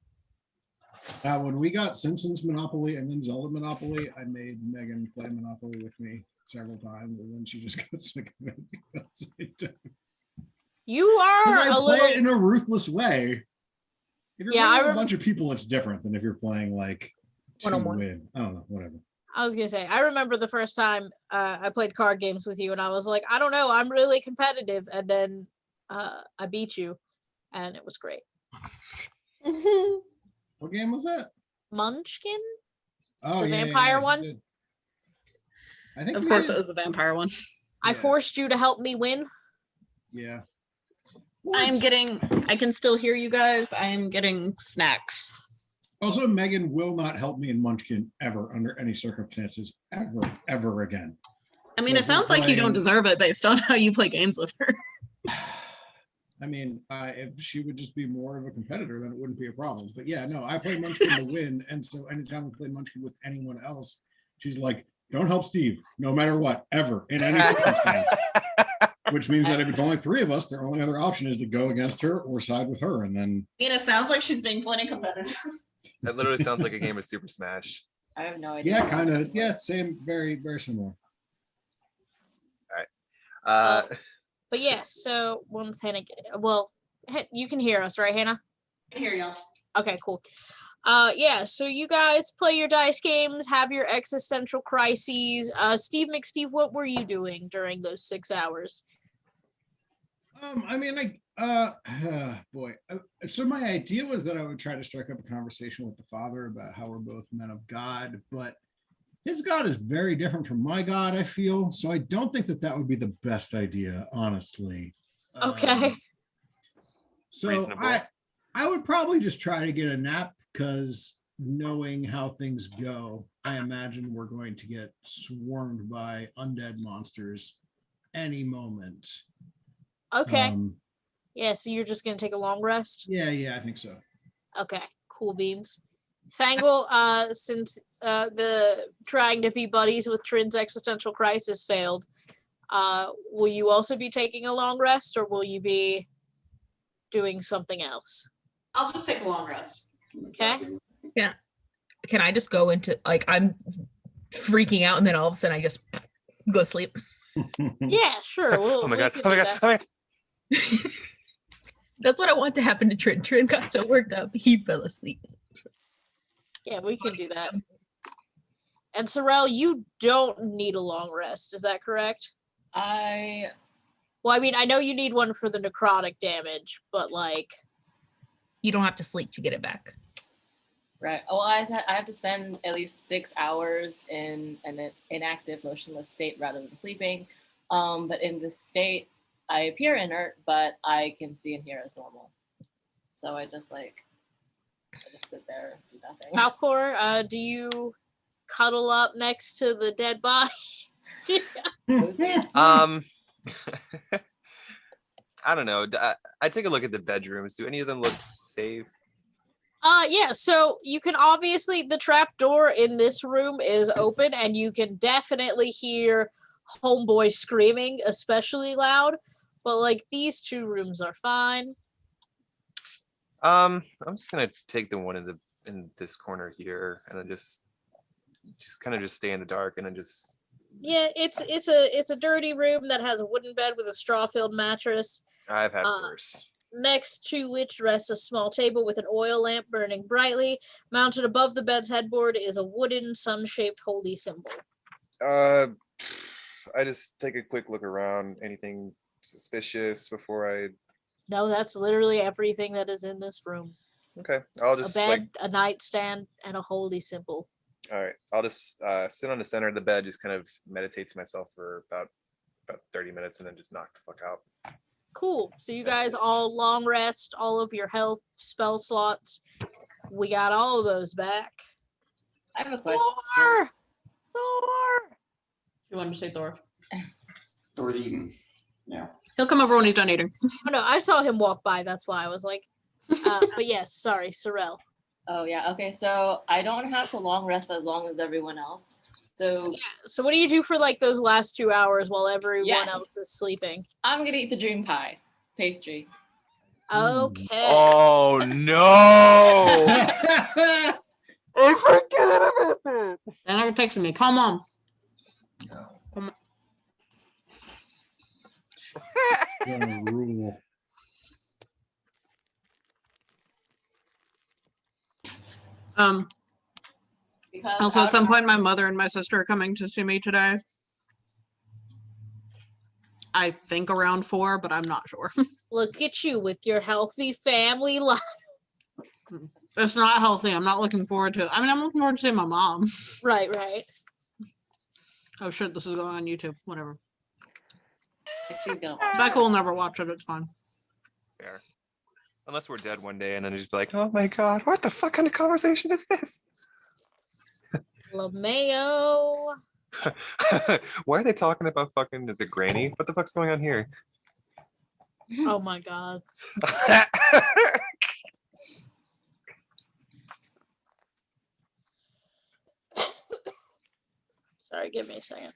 Now, when we got Simpsons Monopoly and then Zelda Monopoly, I made Megan play Monopoly with me several times, and then she just got sick of it because I do. You are Because I a play little it in a ruthless way. If you're Yeah, I playing a rem- bunch of people, it's different than if you're playing like to One-on-one. win. I don't know, whatever. I was gonna say, I remember the first time I played card games with you, and I was like, I don't know, I'm really competitive, and then I beat you, and it was great. What game was that? Munchkin? Oh, The yeah, vampire we one? did. I think Of we course, did. it was the vampire one. I Yeah. forced you to help me win. Yeah. I'm getting. I can still hear you guys. I am getting snacks. Also, Megan will not help me in Munchkin ever under any circumstances, ever again. I mean, So it sounds like you don't playing- deserve it based on how you play games with her. I mean, if she would just be more of a competitor, then it wouldn't be a problem. But yeah, no, I play Munchkin to win. And so anytime I play Munchkin with anyone else, she's like, Don't help Steve, no matter what, ever, in any circumstance. Which means that if it's only 3 of us, their only other option is to go against her or side with her. And then It sounds like she's being plenty competitive. That literally sounds like a game of Super Smash. I have no idea. yeah, kind of, yeah, same, very, very similar. But yeah, so once Hannah, well, you can hear us, right, Hannah? I hear y'all. Okay, cool. Yeah, so you guys play your dice games, have your existential crises. Steve McSteve, what were you doing during those 6 hours? I mean, boy. So my idea was that I would try to strike up a conversation with the father about how we're both men of God, but his God is very different from my God, I feel. So I don't think that that would be the best idea, honestly. Okay. So Reasonable. I would probably just try to get a nap because knowing how things go, I imagine we're going to get swarmed by undead monsters any moment. Okay. Yeah, so you're just gonna take a long rest? Yeah, I think so. Okay, cool beans. Fangle, since the trying to be buddies with Trin's existential crisis failed, will you also be taking a long rest or will you be doing something else? I'll just take a long rest. Okay. Can I just go into like I'm freaking out and then all of a sudden I just go sleep? Yeah, sure. Oh my god! Oh my god! Oh my god! That's what I want to happen to Trin. Trin got so worked up, he fell asleep. Yeah, we can do that. And Sorrel, you don't need a long rest. Is that correct? Well, I mean, I know you need one for the necrotic damage, but like, You don't have to sleep to get it back. Right. Oh, I have to spend at least 6 hours in an inactive, motionless state rather than sleeping. But in this state, I appear inert, but I can see and hear as normal. So I just sit there, do nothing. Falcor, do you cuddle up next to the dead body? I don't know. I take a look at the bedrooms. Do any of them look safe? Yeah, so you can obviously, the trap door in this room is open and you can definitely hear homeboy screaming, especially loud, but like these 2 rooms are fine. I'm just gonna take the one in this corner here and then just kind of just stay in the dark and then just. Yeah, it's a dirty room that has a wooden bed with a straw-filled mattress. I've had worse. Next to which rests a small table with an oil lamp burning brightly. Mounted above the bed's headboard is a wooden sun-shaped holy symbol. I just take a quick look around. Anything suspicious before I? No, that's literally everything that is in this room. Okay, I'll just a bed, a nightstand, and a holy symbol. All right, I'll just sit on the center of the bed, just kind of meditate to myself for about 30 minutes, and then just knock the fuck out. Cool. So you guys all long rest, all of your health spell slots. We got all of those back. I have a question. Thor! You wanted to say Thor? Thor's eating. Yeah. He'll come over when he's done eating. Oh, no, I saw him walk by. That's why I was like, but yes, sorry, Sorrel. Oh, yeah. Okay, so I don't have to long rest as long as everyone else. So yeah. So what do you do for like those last 2 hours while everyone else is sleeping? I'm gonna eat the dream pie pastry. Okay. Oh no! I forgot about that. They're not texting me. Come on. Come on. Gonna rule. Because Also, at some point, my mother and my sister are coming to see me today. I think around 4, but I'm not sure. Look at you with your healthy family life. It's not healthy. I'm not looking forward to it. I mean, I'm looking forward to seeing my mom. Right. Oh shit, this is going on YouTube. Whatever. she's gonna watch Becca will never watch it. It's fine. Fair. Unless we're dead one day and then just be like, oh my god, what the fuck kind of conversation is this? LeMayo. Why are they talking about fucking, is it Granny? What the fuck's going on here? Oh my god. Sorry, right, give me a second.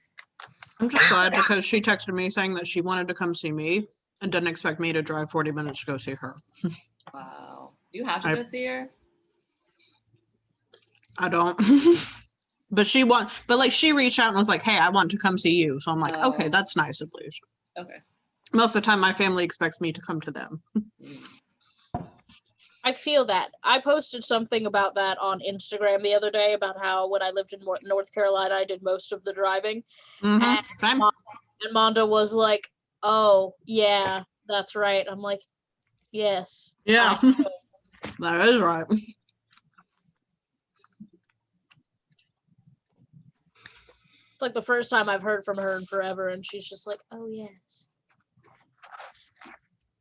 I'm just glad because she texted me saying that she wanted to come see me and didn't expect me to drive 40 minutes to go see her. Wow. You have to I- go see her? I don't. But she reached out and was like, hey, I want to come see you. So I'm like, okay, Oh. that's nice at least. Okay. Most of the time my family expects me to come to them. I feel that. I posted something about that on Instagram the other day about how when I lived in North Carolina, I did most of the driving. And Same. And Mondo was like, oh, yeah, that's right. I'm like, yes. Yeah, I know." that is right. It's like the first time I've heard from her in forever, and she's just like, oh, yes.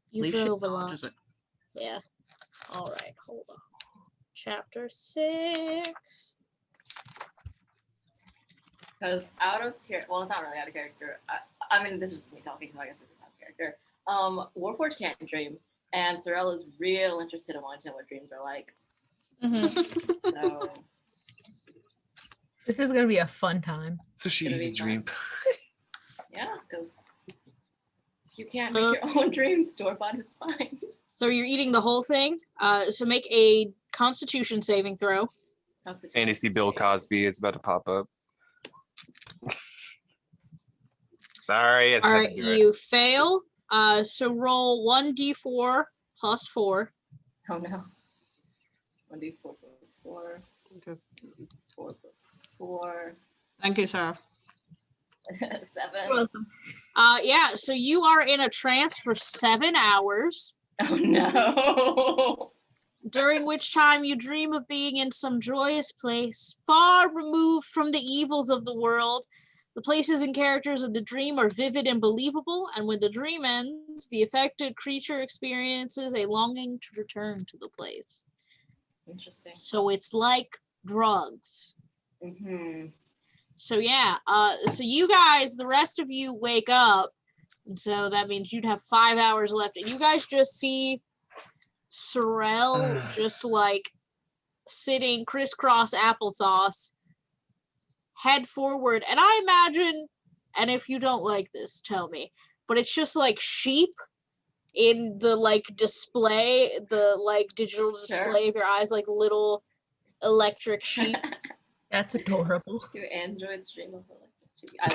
You At least she drove a lot. acknowledges it. Yeah. All right, hold on. Chapter 6. Because out of character, well, it's not really out of character. I mean, this is just me talking, so I guess it's out of character. Warforged can't dream, and Sorel is real interested in wanting to know what dreams are like. Mm-hmm. So This is gonna be a fun time. So she Gonna be eats dream. yeah, because if you can't make your own dreams, store-bought is fine. So you're eating the whole thing. So make a Constitution saving throw. And you see Bill Cosby is about to pop up. Sorry. All right, you fail. So roll 1d4 plus 4. Oh no. 1d4 plus 4. Okay. 4 plus 4. Thank you, Sarah. 7. Yeah, so you are in a trance for 7 hours, Oh no. during which time you dream of being in some joyous place, far removed from the evils of the world. The places and characters of the dream are vivid and believable, and when the dream ends, the affected creature experiences a longing to return to the place. Interesting. So it's like drugs. Mm-hmm. So yeah, so you guys, the rest of you wake up, and so that means you'd have 5 hours left, and you guys just see Sorel just like sitting crisscross applesauce, head forward, and I imagine, and if you don't like this, tell me, but it's just like sheep in the like display, the like digital display of your eyes, like little electric sheep. That's adorable. Do androids dream of electricity? I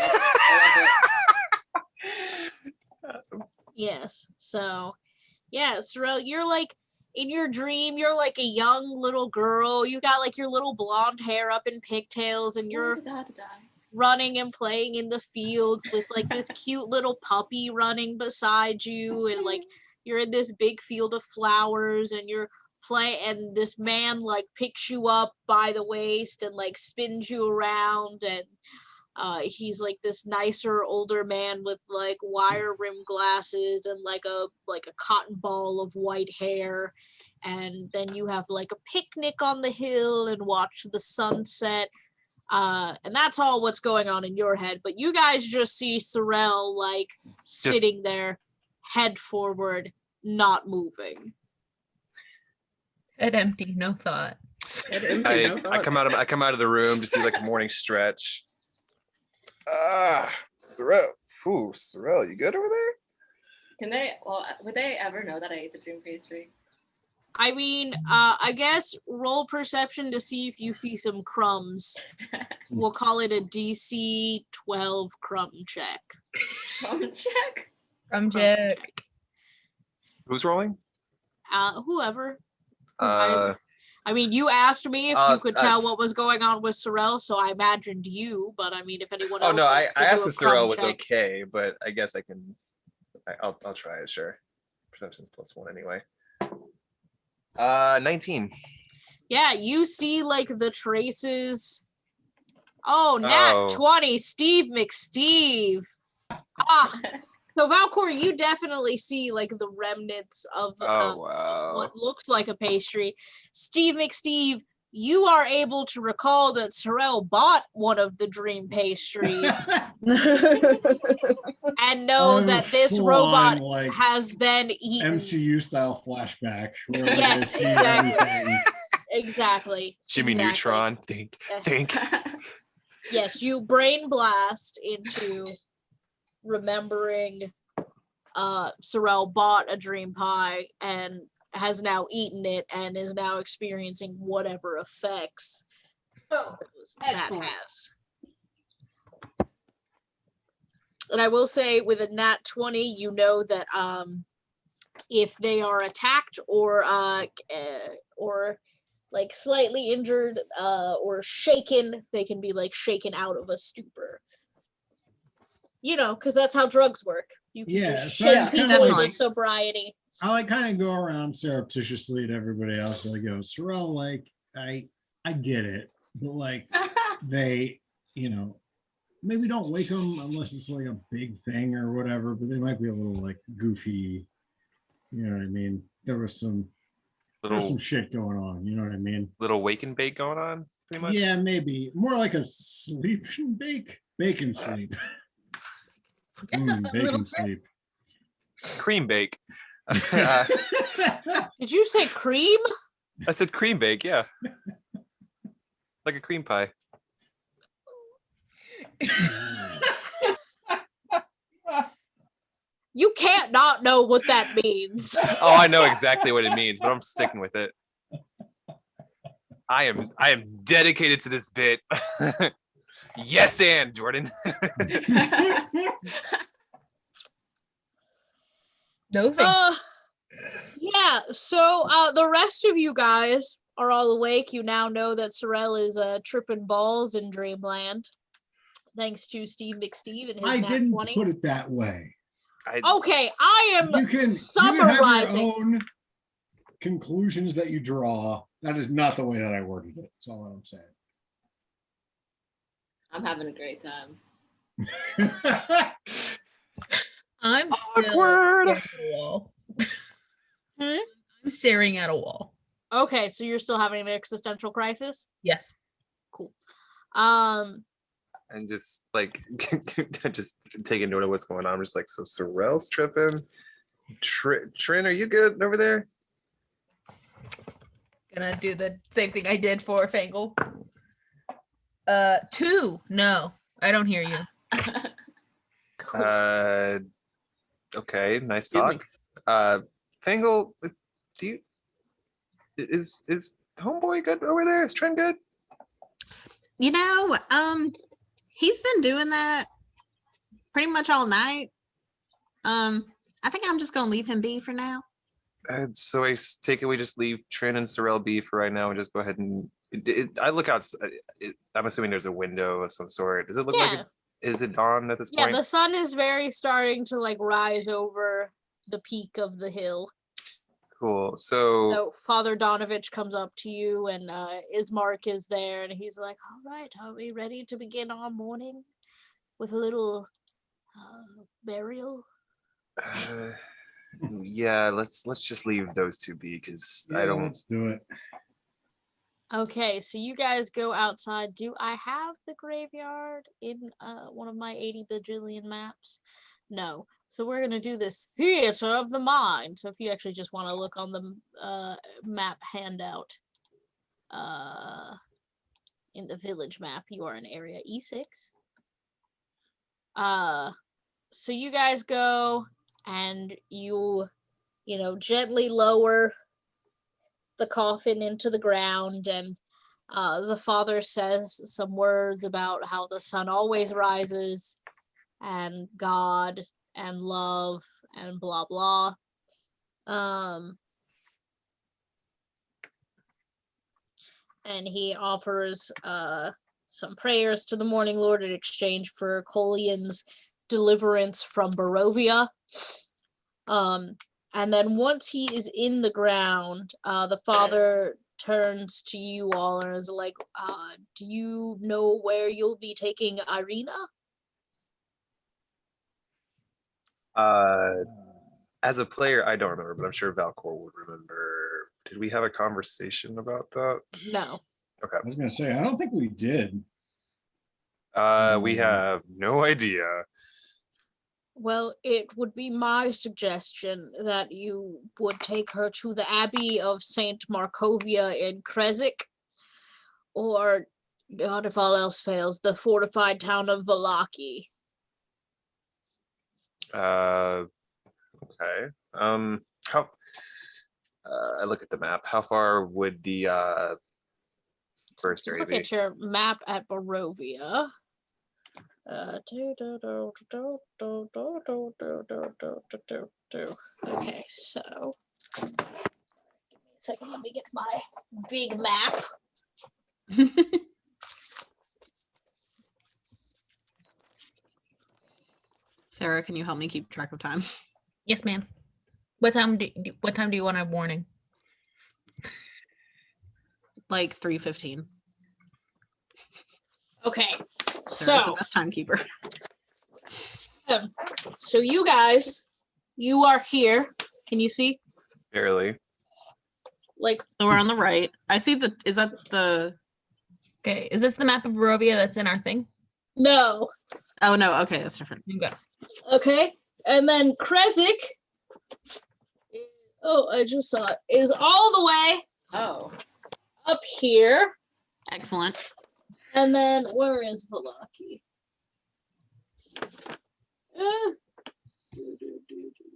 love it. Yes. So, yeah, Sorel, you're like in your dream, you're like a young little girl. You got like your little blonde hair up in pigtails, and you're running and playing in the fields with like this cute little puppy running beside you, and like you're in this big field of flowers, and you're play, and this man like picks you up by the waist and like spins you around, and he's like this nicer older man with like wire rim glasses and like a cotton ball of white hair, and then you have like a picnic on the hill and watch the sunset, and that's all what's going on in your head. But you guys just see Sorel like sitting there, head forward, not moving. Head empty, no thought. I come out of the room, just do like a morning stretch. Sorel. Ooh, Sorel, you good over there? Would they ever know that I ate the dream pastry? I mean, I guess roll perception to see if you see some crumbs. We'll call it a DC 12 crumb check. Crumb check? Crumb check. Who's rolling? Whoever. I mean, you asked me if you could tell what was going on with Sorel, so I imagined you. But I mean, if anyone else, I wants to asked do a if Sorel was crumb check. okay, but I guess I can. I'll try it. Sure. Perception's +1 anyway. 19. Yeah, you see like the traces. Oh, nat 20, Steve McSteve. So Valcor, you definitely see like the remnants of what looks like a pastry. Steve McSteve, you are able to recall that Sorel bought one of the dream pastries and know that this robot like, has then eaten. MCU style flashback. Where Yes, see exactly. everything. Exactly. Jimmy exactly. Neutron, think. Yes, you brain blast into remembering Sorrel bought a dream pie and has now eaten it and is now experiencing whatever effects that excellent. has. And I will say with a nat 20, you know that if they are attacked or like slightly injured or shaken, they can be like shaken out of a stupor. You know, because that's how drugs work. You can Yeah, just so I shake just kinda people like- into sobriety. I like kind of go around surreptitiously to everybody else. And I go, Sorrel, like, I get it, but like they, maybe don't wake them unless it's like a big thing or whatever, but they might be a little like goofy. You know what I mean? There was some Little shit going on. You know what I mean? little wake and bake going on, pretty much. Yeah, maybe more like a sleep and bake and sleep. Bake little and sleep. Cream bake. Did you say cream? I said cream bake, yeah. Like a cream pie. You can't not know what that means. Oh, I know exactly what it means, but I'm sticking with it. I am dedicated to this bit. Yes, and Jordan. No thanks. Yeah, so the rest of you guys are all awake. You now know that Sorrel is tripping balls in Dreamland. Thanks to Steve McSteve and his I nat didn't 20. put it that way. Okay, I am You can have summarizing. your own conclusions that you draw. That is not the way that I worded it. That's all I'm saying. I'm having a great time. I'm still Awkward. staring at a wall. Hmm? I'm staring at a wall. Okay, so you're still having an existential crisis? Yes. Cool. And just like just taking note of what's going on. I'm just like, so Sorrel's tripping. Trin, are you good over there? Gonna do the same thing I did for Fangle. 2. No, I don't hear you. Okay, nice Excuse me. talk. Fangle, do you is homeboy good over there? Is Trin good? He's been doing that pretty much all night. I think I'm just gonna leave him be for now. So I take it we just leave Trin and Sorrel be for right now and just go ahead and I look out. I'm assuming there's a window of some sort. Does it look like Yeah. is it dawn at this Yeah, point? the sun is very starting to like rise over the peak of the hill. Cool. So So Father Donovich comes up to you and Ismark is there and he's like, all right, are we ready to begin our morning with a little burial? yeah, let's just leave those two be because I don't. Let's do it. Okay, so you guys go outside. Do I have the graveyard in one of my 80 bajillion maps? No. So we're going to do this theater of the mind. So if you actually just want to look on the map handout in the village map, you are in area E6. So you guys go and you gently lower the coffin into the ground, and the father says some words about how the sun always rises and God and love and blah blah. And he offers some prayers to the Morning Lord in exchange for Colian's deliverance from Barovia. And then once he is in the ground, the father turns to you all and is like, do you know where you'll be taking Irina? As a player, I don't remember, but I'm sure Valcor would remember. Did we have a conversation about that? No. Okay. I was going to say, I don't think we did. We have no idea. Well, it would be my suggestion that you would take her to the Abbey of Saint Markovia in Kresik, or God, if all else fails, the fortified town of Valaki. Okay. How? I look at the map. How far would the first area Look be? at your map at Barovia. Okay, so give me a second. Let me get my big map. Sarah, can you help me keep track of time? Yes, ma'am. What time do you want a warning? Like 3:15. Okay, Sarah's the so best timekeeper. so you guys, you are here. Can you see? Barely. Like, So we're on the right. I see the. Is that the? Okay, is this the map of Barovia that's in our thing? no. Oh no. Okay, that's different. Okay. Okay, and then Krezik. Oh, I just saw it. Is all the way Oh, up here, Excellent. and then where is Valaki?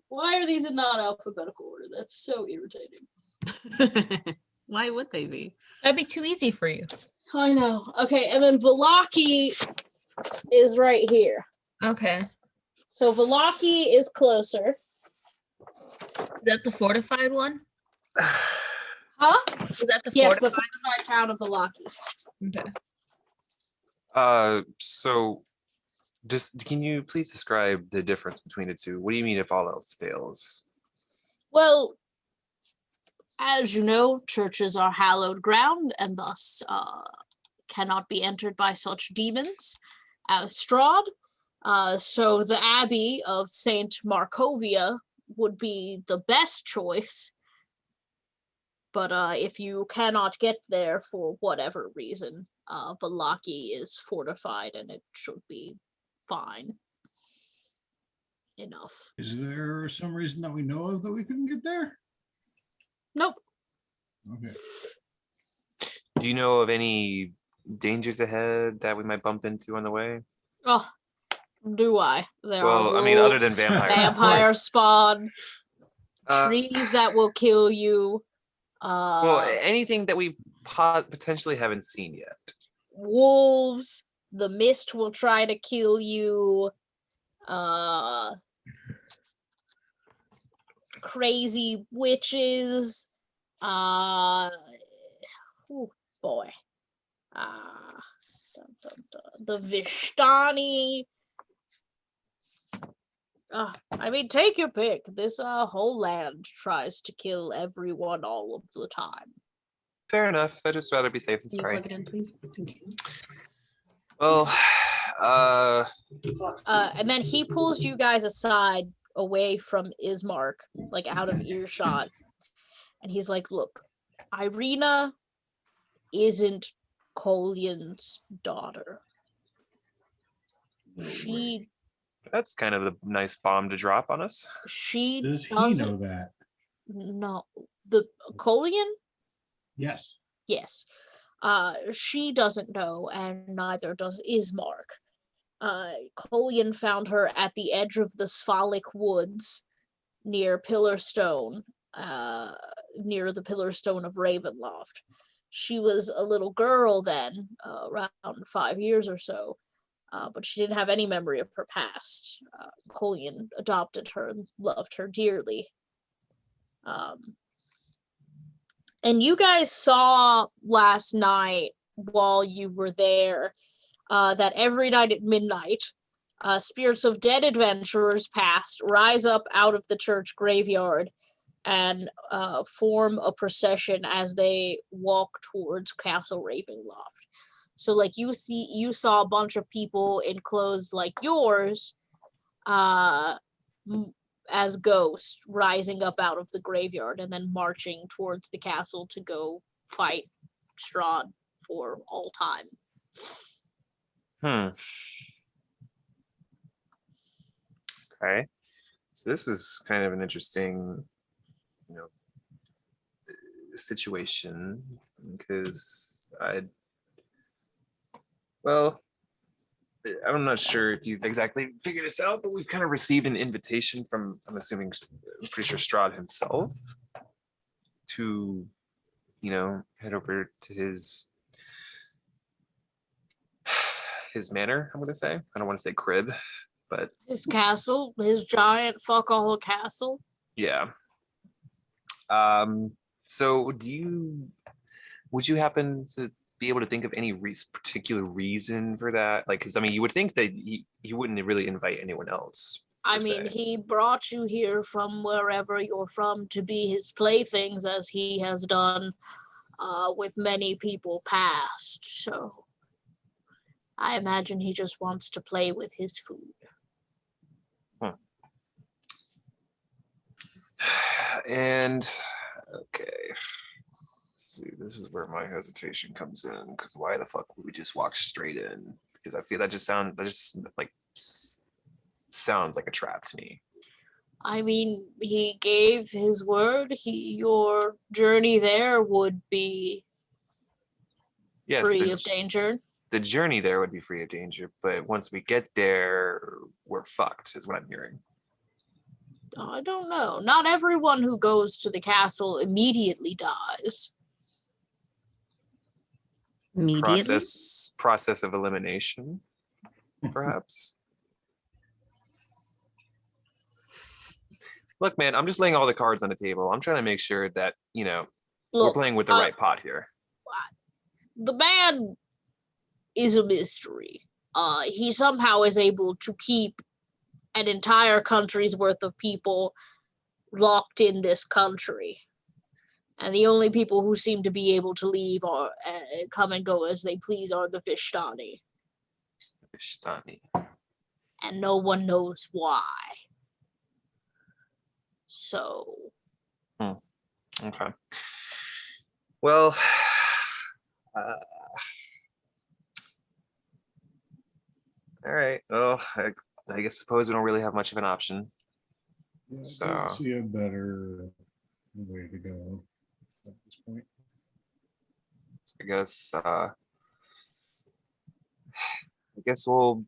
Why are these in non-alphabetical order? That's so irritating. Why would they be? That'd be too easy for you. I know. Okay, and then Valaki is right here. Okay. So Valaki is closer. Is that the fortified one? Huh? Is that the Yes, the fortified? fortified town of Valaki. Okay. So just can you please describe the difference between the two? What do you mean if all else fails? Well, as you know, churches are hallowed ground and thus cannot be entered by such demons as Strahd. So the Abbey of Saint Markovia would be the best choice. But if you cannot get there for whatever reason, Valaki is fortified and it should be fine enough. Is there some reason that we know of that we couldn't get there? Nope. Okay. Do you know of any dangers ahead that we might bump into on the way? Oh, do I? There are Well, I mean, other than wolves, vampires. vampire course. spawn, Uh, trees that will kill you, Well, anything that we potentially haven't seen yet. wolves, the mist will try to kill you, crazy witches, oh boy, the Vishtani. I mean, take your pick. This whole land tries to kill everyone all of the time. Fair enough. I'd just rather be safe than Can you sorry. plug it in, please? Thank you. Well, And then he pulls you guys aside away from Ismark, like out of earshot. And he's like, look, Irina isn't Kolyan's daughter. that's kind of a nice bomb to drop on us. She Does he doesn't know that? No, the Kolyan? Yes. Yes. She doesn't know, and neither does Ismark. Kolyan found her at the edge of the Sphalic Woods near Pillarstone, near the Pillarstone of Ravenloft. She was a little girl then, around 5 years or so, but she didn't have any memory of her past. Kolyan adopted her and loved her dearly. And you guys saw last night while you were there that every night at midnight, spirits of dead adventurers past rise up out of the church graveyard and form a procession as they walk towards Castle Ravenloft. So, like, you saw a bunch of people in clothes like yours, as ghosts rising up out of the graveyard and then marching towards the castle to go fight Strahd for all time. Okay. So this is kind of an interesting, situation because Well, I'm not sure if you've exactly figured this out, but we've kind of received an invitation from, I'm pretty sure Strahd himself to, head over to his manor, I'm going to say. I don't want to say crib, but His castle, his giant fuck all castle. yeah. So would you happen to be able to think of any particular reason for that? Like, because you would think that he wouldn't really invite anyone else. I per mean, se. he brought you here from wherever you're from to be his playthings, as he has done with many people past. So I imagine he just wants to play with his food. And okay, let's see, this is where my hesitation comes in, because why the fuck would we just walk straight in? Because I feel that just sounds like a trap to me. I mean, he gave his word. Your journey there would be Yes, free of danger. the journey there would be free of danger, but once we get there, we're fucked, is what I'm hearing. I don't know. Not everyone who goes to the castle immediately dies. Immediately? Process of elimination, perhaps. Look, man, I'm just laying all the cards on the table. I'm trying to make sure that, we're Look, playing with the right pot here. the man is a mystery. He somehow is able to keep an entire country's worth of people locked in this country. And the only people who seem to be able to leave or come and go as they please are the Vishtani. Vishtani. And no one knows why. So. Okay. Well, all right. Well, I guess suppose we don't really have much of an option. Yeah, So- I don't see a better way to go at this point. I guess we'll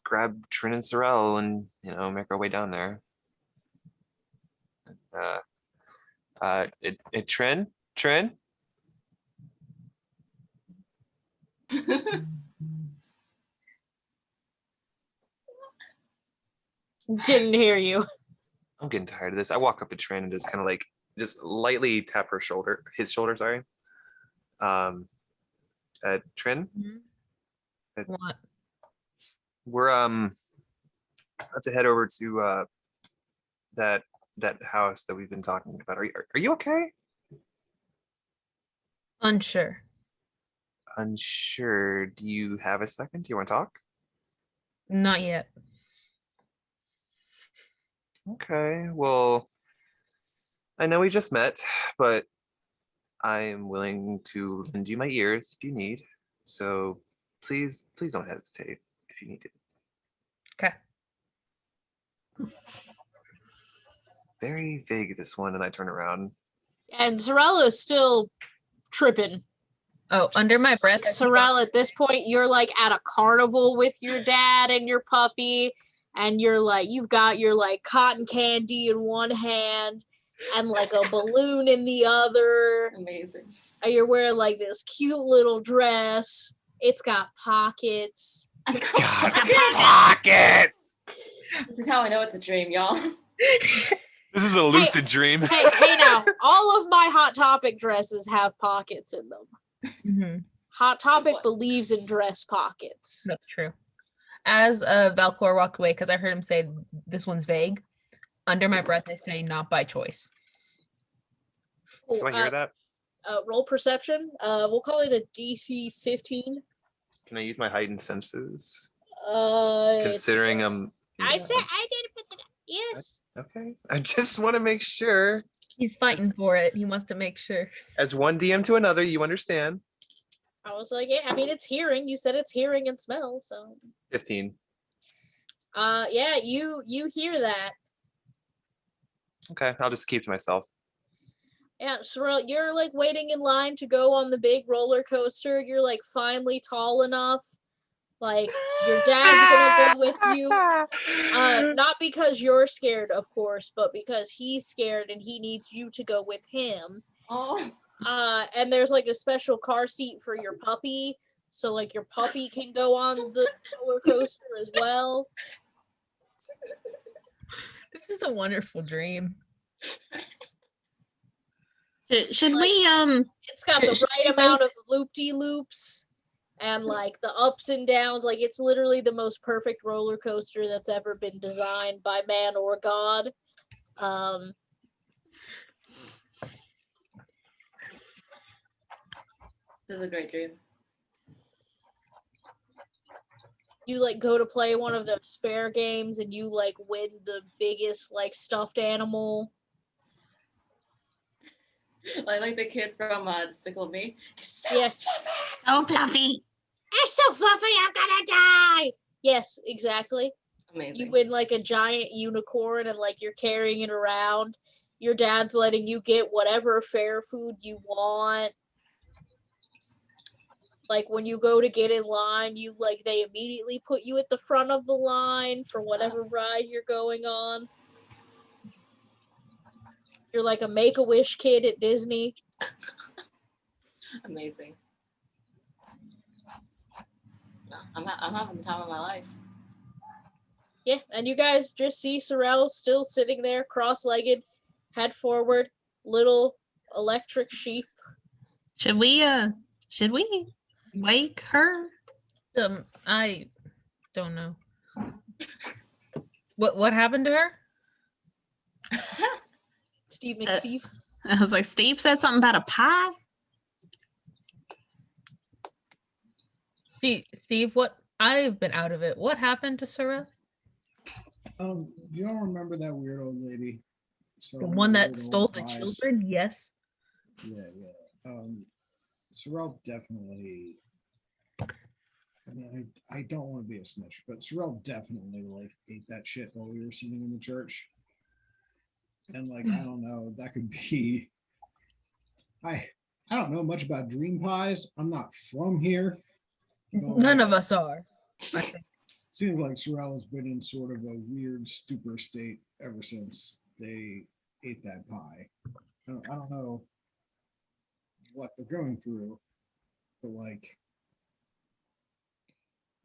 grab Trin and Sorrel and make our way down there. Trin. Didn't hear you. I'm getting tired of this. I walk up to Trin and just lightly tap his shoulder, sorry. Trin, What? we're about to head over to that house that we've been talking about. Are you okay? Unsure. Unsure. Do you have a second? Do you want to talk? Not yet. Okay, well, I know we just met, but I am willing to lend you my ears if you need. So please don't hesitate if you need it. Okay. Very vague, this one, and I turn around. And Sorrel is still tripping. Oh, under my breath. Sorrel, at this point, you're like at a carnival with your dad and your puppy, and you've got your cotton candy in one hand and like a balloon in the other. Amazing. And you're wearing this cute little dress. It's got pockets. It's got pockets. This is how I know it's a dream, y'all. This is a lucid dream. Hey now, all of my Hot Topic dresses have pockets in them. Mm-hmm. Hot Topic believes in dress pockets. That's true. As Valcor walked away, because I heard him say this one's vague, under my breath I say not by choice. Do I hear that? Roll perception. We'll call it a DC 15. Can I use my heightened senses? Considering I said I didn't put it. Yes. Okay. I just want to make sure. He's fighting for it. He wants to make sure. As one DM to another, you understand. I was like, yeah. I mean, it's hearing. You said it's hearing and smell. So. 15. Yeah. You hear that. Okay, I'll just keep to myself. Yeah, Sorrel, you're waiting in line to go on the big roller coaster. You're finally tall enough Like, your dad's gonna go with you. Not because you're scared, of course, but because he's scared and he needs you to go with him. Oh. And there's like a special car seat for your puppy, so like your puppy can go on the roller coaster as well. This is a wonderful dream. Should we It's got the Should right amount of loop-de-loops and like the ups and downs. Like, it's literally the most perfect roller coaster that's ever been designed by man or God. This is a great dream. You like go to play one of those fair games and you like win the biggest like stuffed animal. Like the kid from Despicable Me. Yeah. Oh, Fluffy. It's so fluffy, I'm gonna die. Yes, exactly. Amazing. You win like a giant unicorn and like you're carrying it around. Your dad's letting you get whatever fair food you want. Like, when you go to get in line, you like they immediately put you at the front of the line for whatever ride you're going on. You're like a Make-A-Wish kid at Disney. Amazing. No, I'm having the time of my life. Yeah, and you guys just see Sorrel still sitting there, cross-legged, head forward, little electric sheep. Should we wake her? I don't know. What happened to her? Steve McSteve. I was like, Steve said something about a pie. Steve, what? I've been out of it. What happened to Sorrel? You don't remember that weird old lady? The one that stole the children? Yes. Yeah. Sorrel definitely. I mean, I don't want to be a snitch, but Sorrel definitely like ate that shit while we were sitting in the church. And like, I don't know, that could be. I don't know much about dream pies. I'm not from here. None of us are. I think. Seems like Sorrel has been in sort of a weird stupor state ever since they ate that pie. I don't know what they're going through, but like,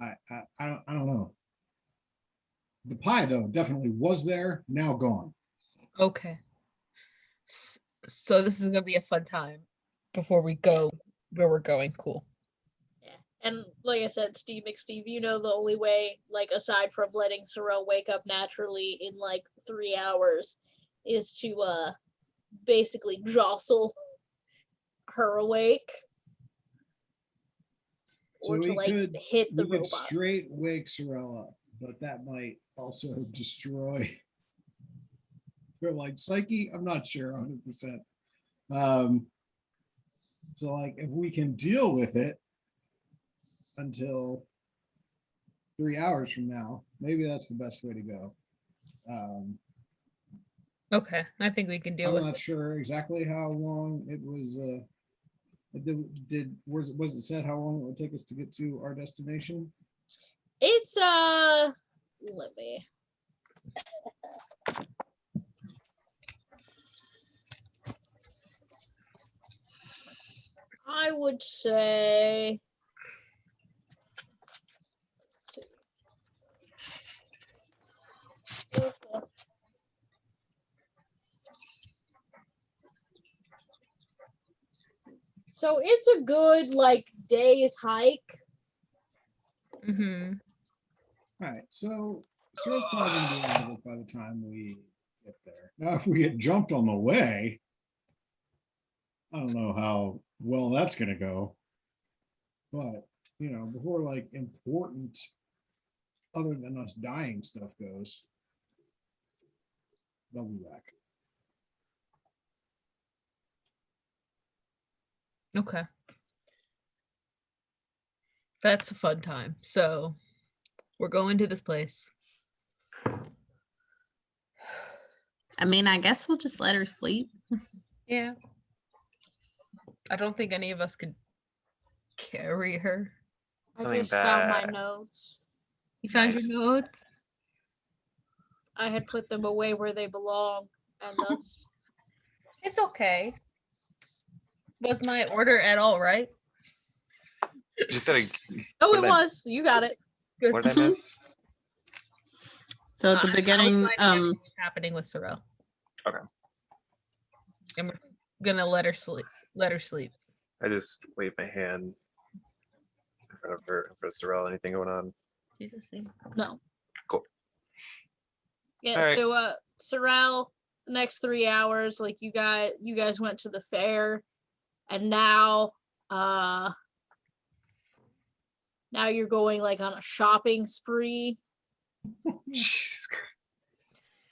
I don't know. The pie though definitely was there, now gone. Okay. So this is gonna be a fun time before we go where we're going. Cool. And like I said, Steve McSteve, you know the only way, like, aside from letting Sorrel wake up naturally in like 3 hours, is to basically jostle her awake. Or to like hit the robot. Straight wake Sorrel up, but that might also destroy her like psyche. I'm not sure 100%. So like if we can deal with it until 3 hours from now, maybe that's the best way to go. Okay, I think we can deal with I'm it. not sure exactly how long it was. Was it said how long it would take us to get to our destination? It's let me. I would say. Let's see. Okay. So it's a good like day's hike. Mm-hmm. All right, so it's probably gonna be out of it by the time we get there. Now, if we get jumped on the way, I don't know how well that's gonna go. But you know, before like important, other than us dying stuff goes, they'll be back. Okay. That's a fun time. So we're going to this place. I mean, I guess we'll just let her sleep. Yeah. I don't think any of us could carry her. I Coming just found my back. notes. You found Nice. your notes? I had put them away where they belong, and thus. It's okay. Was my order at all right? Just said, Oh, What it did I- was. You got it. Good. what did I miss? So at the I was beginning, finding what's happening with Sorrel. Okay. And we're gonna let her sleep. Let her sleep. I just waved my hand in front of her for Sorrel. Anything going on? She's asleep. No. Cool. Yeah. All right. So, Sorrel, the next 3 hours, like you guys went to the fair, and now you're going like on a shopping spree. Jesus Christ.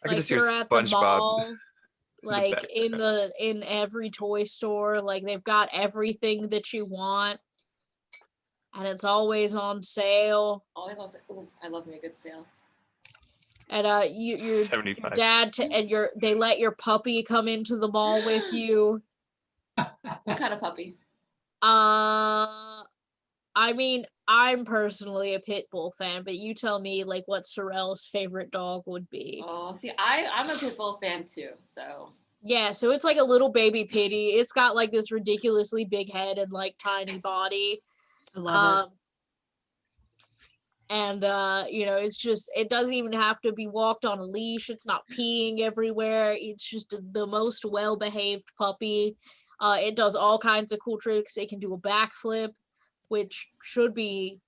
I can Like just hear you're at the SpongeBob. mall, like background. in every toy store, like they've got everything that you want, and it's always on sale. Always on sale. Ooh, I love me a good sale. And your 75. dad they let your puppy come into the mall with you. What kind of puppy? I mean, I'm personally a pit bull fan, but you tell me like what Sorrel's favorite dog would be. Oh, see, I'm a pit bull fan too. So Yeah, so it's like a little baby pitty. It's got like this ridiculously big head and like tiny body. I love it. And it's just, it doesn't even have to be walked on a leash. It's not peeing everywhere. It's just the most well-behaved puppy. It does all kinds of cool tricks. It can do a backflip, which should be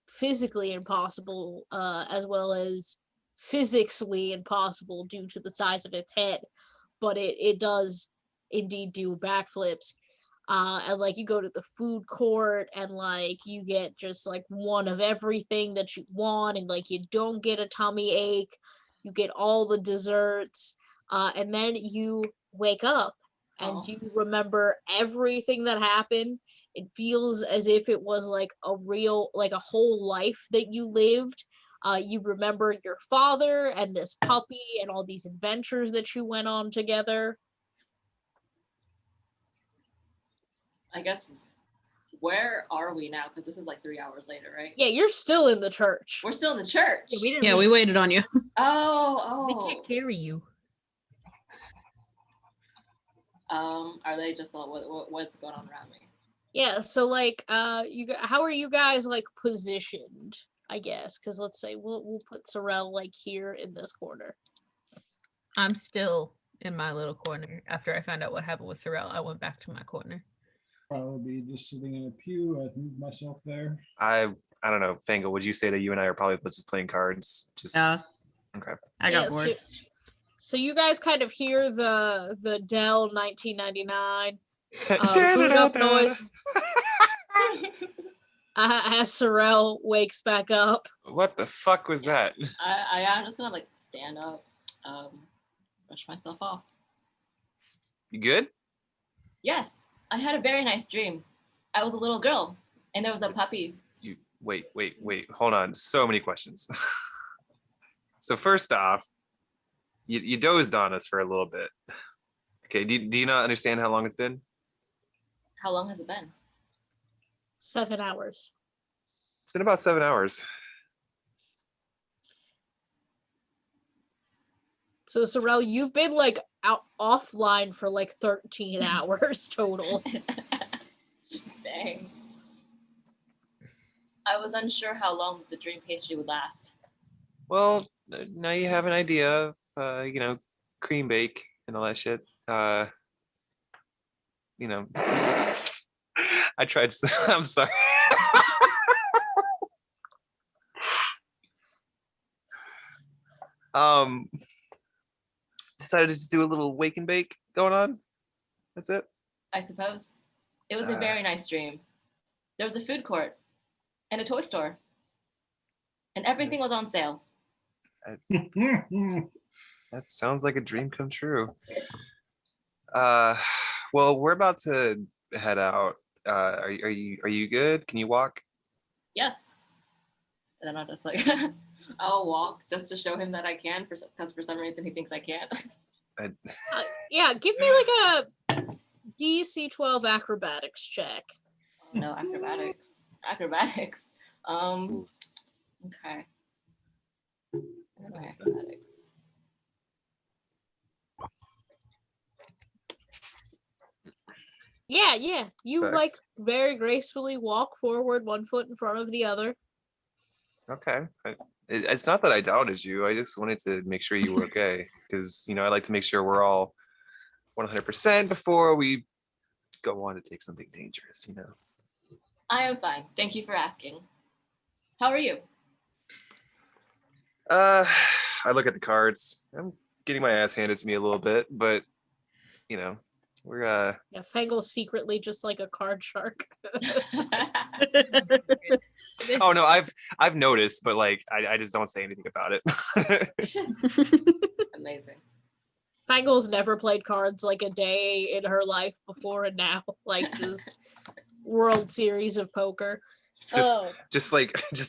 physically impossible, as well as physically impossible due to the size of its head. But it does indeed do backflips. And like you go to the food court and like you get just like one of everything that you want, and like you don't get a tummy ache. You get all the desserts, and then you wake up and you remember everything that happened. It feels as if it was like a whole life that you lived. You remember your father and this puppy and all these adventures that you went on together. I guess, where are we now? Because this is like 3 hours later, right? Yeah, you're still in the church. We're still in the church. Yeah, we didn't. Yeah, we waited on you. They Oh. can't carry you. Are they just what's going on around me? Yeah, so like how are you guys like positioned, I guess? Because let's say we'll put Sorrel like here in this corner. I'm still in my little corner. After I found out what happened with Sorrel, I went back to my corner. Probably just sitting in a pew. I've moved myself there. I don't know, Fangle. Would you say that you and I are probably just playing cards? Just Yeah, okay. I got Yeah, bored. So you guys kind of hear the Dell 1999 boot up noise as Sorrel wakes back up. What the fuck was that? I'm just gonna like stand up, brush myself off. You good? Yes, I had a very nice dream. I was a little girl, and there was a puppy. You wait. Hold on. So many questions. So first off, you dozed on us for a little bit. Okay. Do you not understand how long it's been? How long has it been? 7 hours. It's been about 7 hours. So Sorrel, you've been like out offline for like 13 hours total. Dang. I was unsure how long the dream pastry would last. Well, now you have an idea of, cream bake and all that shit. I tried. I'm sorry. Decided to just do a little wake and bake going on. That's it. I suppose. It was a very nice dream. There was a food court and a toy store, and everything was on sale. That sounds like a dream come true. Well, we're about to head out. Are you good? Can you walk? Yes. And then I'll just like, I'll walk just to show him that I can, because for some reason he thinks I can't. Yeah, give me like a DC 12 acrobatics check. Oh, no, acrobatics. Acrobatics. Okay. Okay, athletics. Yeah. You Perfect. like very gracefully walk forward, one foot in front of the other. Okay. It's not that I doubted you. I just wanted to make sure you were okay because I like to make sure we're all 100% before we go on to take something dangerous. I am fine. Thank you for asking. How are you? I look at the cards. I'm getting my ass handed to me a little bit, but we're Yeah, Fangle's secretly just like a card shark. oh no, I've noticed, but like I just don't say anything about it. Amazing. Fangle's never played cards like a day in her life before and now. Like just World Series of Poker. Just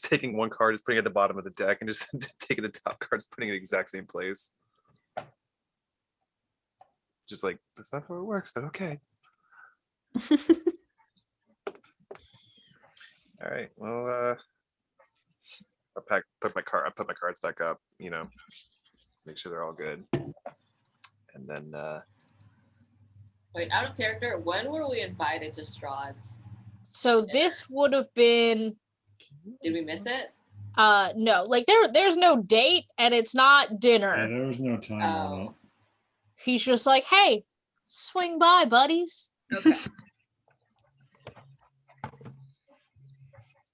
taking one card, just putting it at the bottom of the deck, and just taking the top cards, putting it in the exact same place. Just like that's not how it works, but okay. All right. Well, I put my cards back up. Make sure they're all good, and then. Wait, out of character, when were we invited to Strahd's? So this would have been. Did we miss it? No, like there's no date and it's not dinner. Yeah, there was no time on it. He's just like, hey, swing by, buddies. Okay.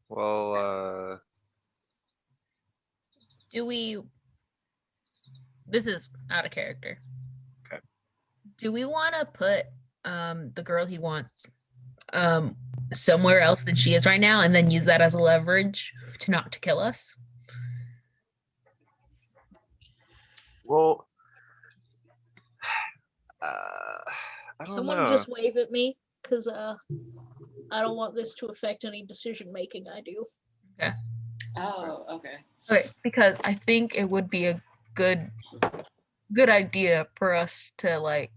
Well, This is out of character. Okay. Do we want to put the girl he wants somewhere else than she is right now and then use that as a leverage to kill us? well, I don't Someone know. just wave at me, because I don't want this to affect any decision making I do. Oh, okay. Okay, because I think it would be a good idea for us to like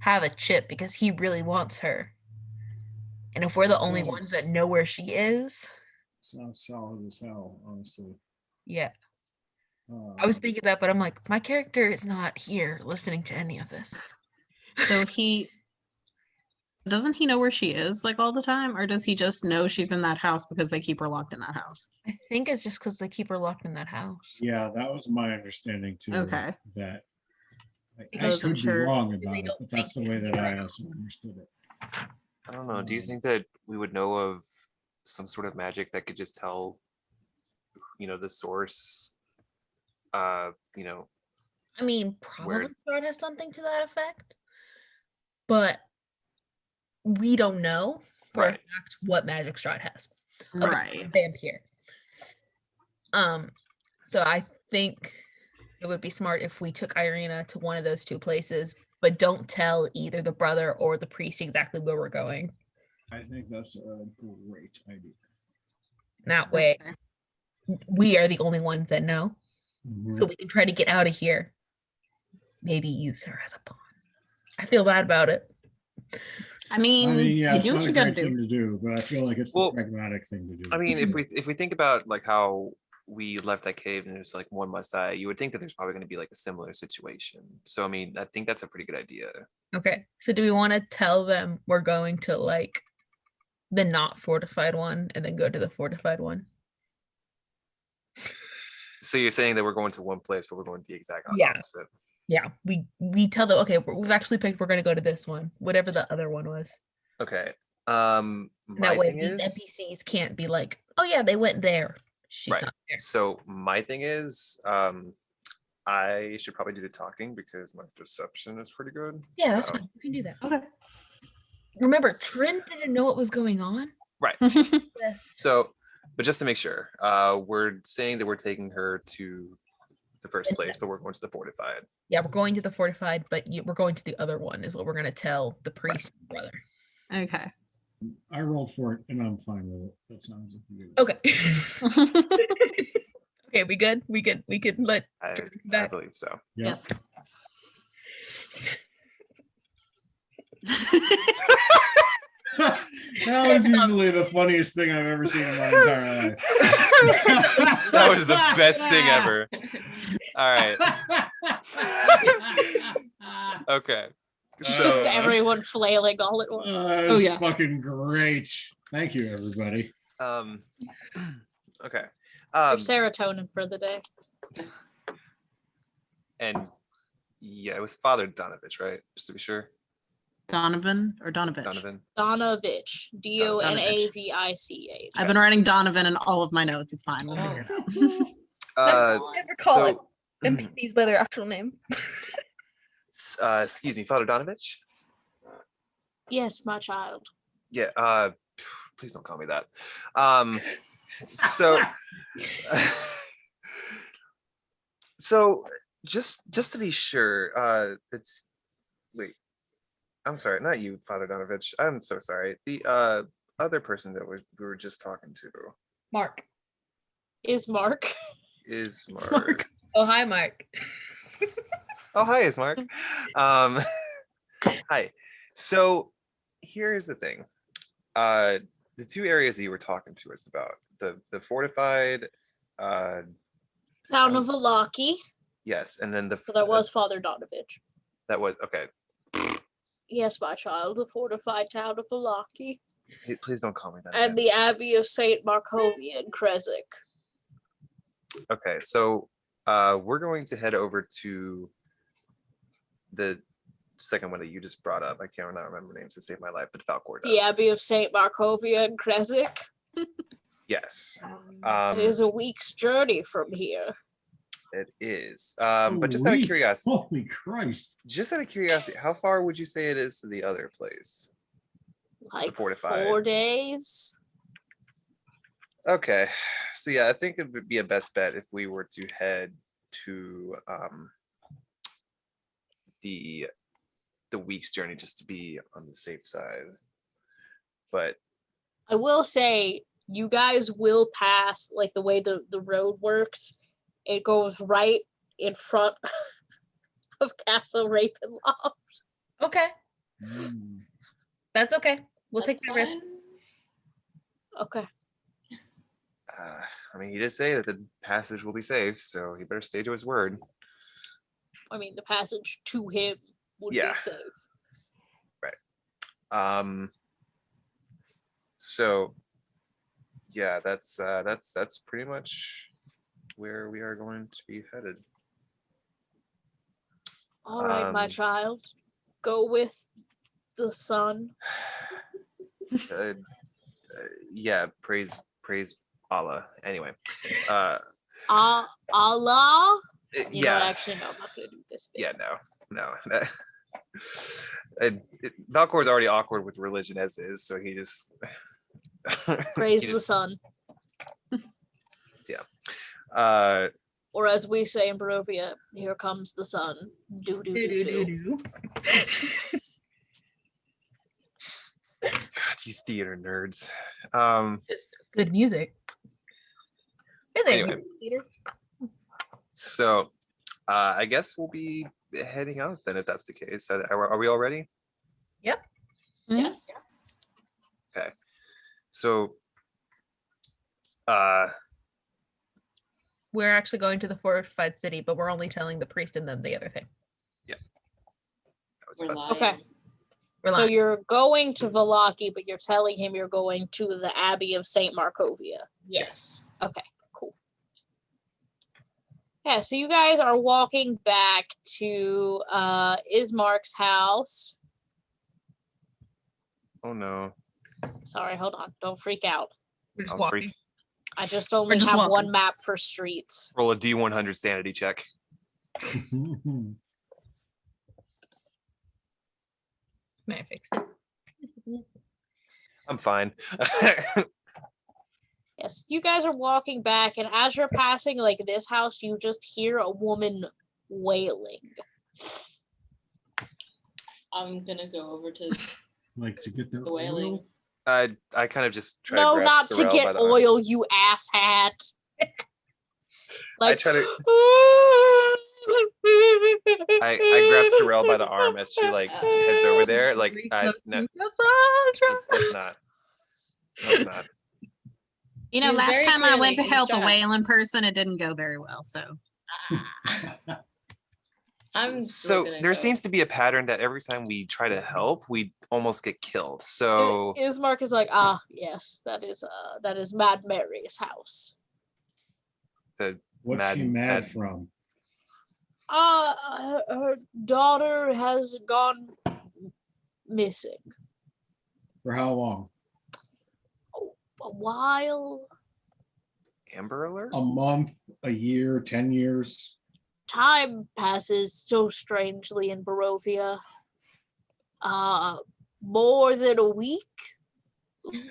have a chip because he really wants her. And if we're the only ones that know where she is. Sounds solid as hell, honestly. Yeah. I was thinking that, but I'm like, my character is not here listening to any of this. So doesn't he know where she is like all the time, or does he just know she's in that house because they keep her locked in that house? I think it's just because they keep her locked in that house. Yeah, that was my understanding too. Okay. That I Because could be sure. wrong They about it, don't but that's the think way that I you're also understood it. I don't know. Do you think that we would know of some sort of magic that could just tell, the source? I mean, probably Strahd has something to that effect, but we don't know for a Right. fact what magic Strahd has. Okay, Right. vampire. So I think it would be smart if we took Irina to one of those two places, but don't tell either the brother or the priest exactly where we're going. I think that's a great idea. That way, Okay. we are the only ones that know, Mhm. so we can try to get out of here. Maybe use her as a pawn. I feel bad about it. I mean, yeah, you it's do not what a you gotta great thing do. to do, but I feel like it's the Well, pragmatic thing to do. I mean, if we think about like how we left that cave and there's like one must die, you would think that there's probably going to be like a similar situation. So I mean, I think that's a pretty good idea. Okay, so do we want to tell them we're going to like the not fortified one and then go to the fortified one? So you're saying that we're going to one place, but we're going to the exact Yeah. opposite. Yeah, we tell them, okay, we've actually picked, we're going to go to this one, whatever the other one was. Okay. And My that way thing these is, NPCs can't be like, oh yeah, they went there. She's right. not there. So my thing is, I should probably do the talking because my perception is pretty good. Yeah, that's So- fine. We can do that. Okay. Remember, Trin didn't know what was going on. Right. Yes. So, but just to make sure, we're saying that we're taking her to the first place, but we're going to the fortified. Yeah, we're going to the fortified, but we're going to the other one is what we're going to tell the priest and brother. Okay. I rolled for it and I'm fine with it. That sounds like a good. Okay. Okay, we good? We could let I Jordan come back. believe so. Yeah. Yes. That was easily the funniest thing I've ever seen in my entire life. That was the best thing ever. All right. Okay. Just So everyone flailing all at once. That Oh, was yeah. fucking great. Thank you, everybody. okay. Your serotonin for the day. And yeah, it was Father Donovich, right? Just to be sure. Donovan or Donovich? Donovan. Donavich. Donavich. I've been writing Donovan in all of my notes. It's fine. We'll figure it out. Never call so, NPCs by their actual name. excuse me, Father Donovich. Yes, my child. Yeah, please don't call me that. So so just to be sure, it's wait, I'm sorry, not you, Father Donovich. I'm so sorry. The other person that we were just talking to Mark. Is Mark. is It's Mark. Mark. Oh, hi, Mark. Oh, hi, it's Mark. Hi. So here's the thing. The two areas that you were talking to us about, the fortified Town of Valaki. yes, and then the So that was Father Donovich. that was okay. Yes, my child. The fortified town of Valaki. Hey, please don't call me that. And again. the Abbey of Saint Markovia in Kresik. Okay, so we're going to head over to the second one that you just brought up. I can't remember names to save my life, but Falcor does. The Abbey of Saint Markovia in Kresik. Yes. It is a week's journey from here. It is. But just out of Weak. curiosity, Holy Christ. just out of curiosity, how far would you say it is to the other place? Like fortified. 4 days. Okay, so yeah, I think it would be a best bet if we were to head to the week's journey just to be on the safe side. But I will say, you guys will pass, like the way the road works, it goes right in front of Castle Ravenloft. Okay, Mm. that's okay. We'll take That's the risk. fine. Okay. I mean, he did say that the passage will be safe, so he better stay to his word. I mean, the passage to him would Yeah. be safe. So yeah, that's pretty much where we are going to be headed. All right, my Um, child. Go with the sun. Yeah, praise Allah. Anyway, Allah? You know what? yeah, Actually, no, I'm not going to do this bit. yeah, no. Valcor is already awkward with religion as is, so he just Praise he the just- sun. Uh, Or as we say in Barovia, here comes the sun. Do do do do. God, you theater nerds. Just good music. Hey there, Anyway. Peter. So I guess we'll be heading out then if that's the case. Are we all ready? Yep. Yes. So We're actually going to the fortified city, but we're only telling the priest and them the other thing. that was We're fun. lying. Okay. We're So lying. you're going to Valaki, but you're telling him you're going to the Abbey of Saint Markovia. Yes. Okay, cool. Yeah, so you guys are walking back to Ismark's house. Oh no. Sorry, hold on. Don't freak out. We're just I'm walking. freak- I just only just have walking. one map for streets. Roll a D100 sanity check. May I fix it? I'm fine. Yes, you guys are walking back, and as you're passing like this house, you just hear a woman wailing. I'm gonna go over to Like to get the the wailing. oil? I kind of just try to No, grab not to Sorrel by get the arm. oil, you asshat. I try to I grab Sorrel by the arm as she like heads over there. Like, no, let's not. Let's not. You know, She's last very time I went to clearly help a distressed. whale in person, it didn't go very well. So I'm So gonna there go. seems to be a pattern that every time we try to help, we almost get killed. So Ismark is like, ah, yes, that is Mad Mary's house. the What's she mad from? Her daughter has gone missing. For how long? A while. Amber Alert. A month, a year, 10 years? Time passes so strangely in Barovia. More than a week?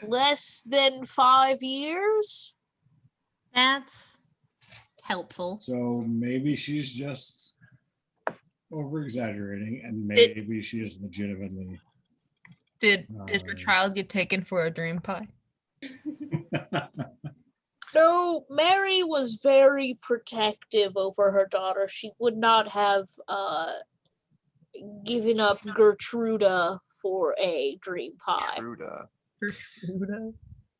Less than 5 years? that's helpful. So maybe she's just over exaggerating, and maybe she is legitimately. Did her child get taken for a dream pie? No, Mary was very protective over her daughter. She would not have given up Gertruda for a dream pie. Truda.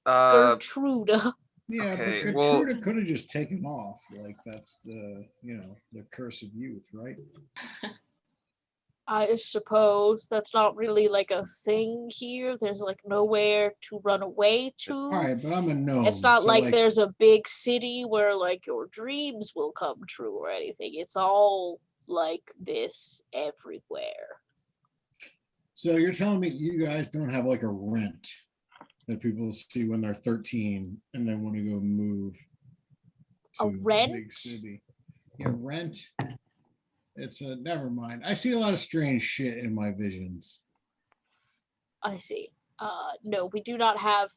Gertruda. Yeah, Okay, but well- Gertruda could have just taken off. Like that's the the curse of youth, right? I suppose that's not really like a thing here. There's like nowhere to run away to. All right, but I'm a gnome. It's not so, like there's a big city where like your dreams will come true or anything. It's all like this everywhere. So you're telling me you guys don't have like a rent that people see when they're 13 and they want to go move A to the rent? big city? Yeah, rent. It's a never mind. I see a lot of strange shit in my visions. I see. No, we do not have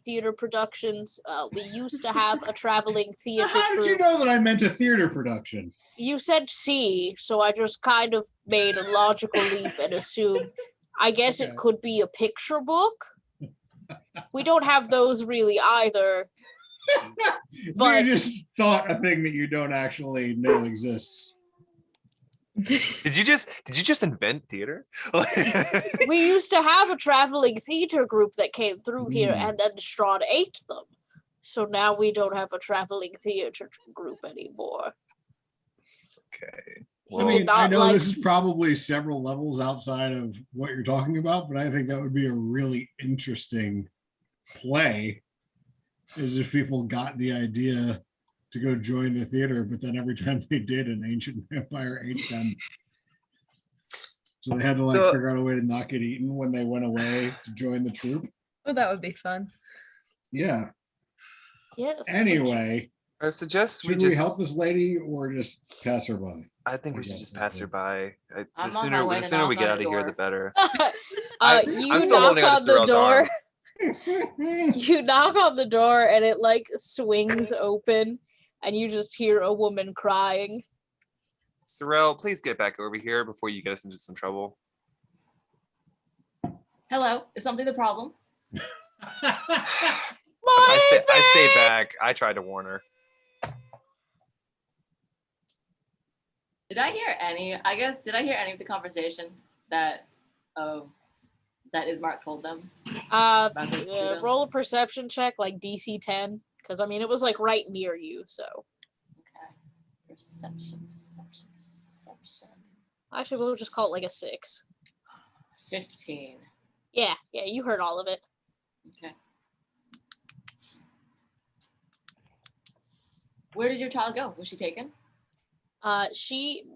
theater productions. We used to have a traveling theater How did you troupe. know that I meant a theater production? You said C, so I just kind of made a logical leap and assumed. I guess Okay. it could be a picture book. We don't have those really either. So But- you just thought a thing that you don't actually know exists. Did you just invent theater? We used to have a traveling theater group that came through here, Hmm. and then Strahd ate them. So now we don't have a traveling theater group anymore. Okay. He I Well, did mean, I not know like. this is probably several levels outside of what you're talking about, but I think that would be a really interesting play. Is if people got the idea to go join the theater, but then every time they did, an ancient vampire ate them. So they had to So- figure out a way to not get eaten when they went away to join the troop. Oh, that would be fun. Yeah. Yes. Anyway, I suggest we should we just help this lady or just pass her by? I think we I should guess just is pass the- her by. I'm The on my way to sooner we knock get on out the of here, door. the better. You I'm still knock holding on to on the Sorrel's door. arm. You knock on the door, and it like swings open, and you just hear a woman crying. Sorrel, please get back over here before you get us into some trouble. Hello, is something the problem? I stay back. I tried to warn her. Did I hear any? I guess did I hear any of the conversation that that Ismark told them? About the Pluto? Roll a perception check, like DC 10, because I mean it was like right near you. So Okay. Perception. actually, we'll just call it like a 6. 15. Yeah, you heard all of it. Okay. Where did your child go? Was she taken?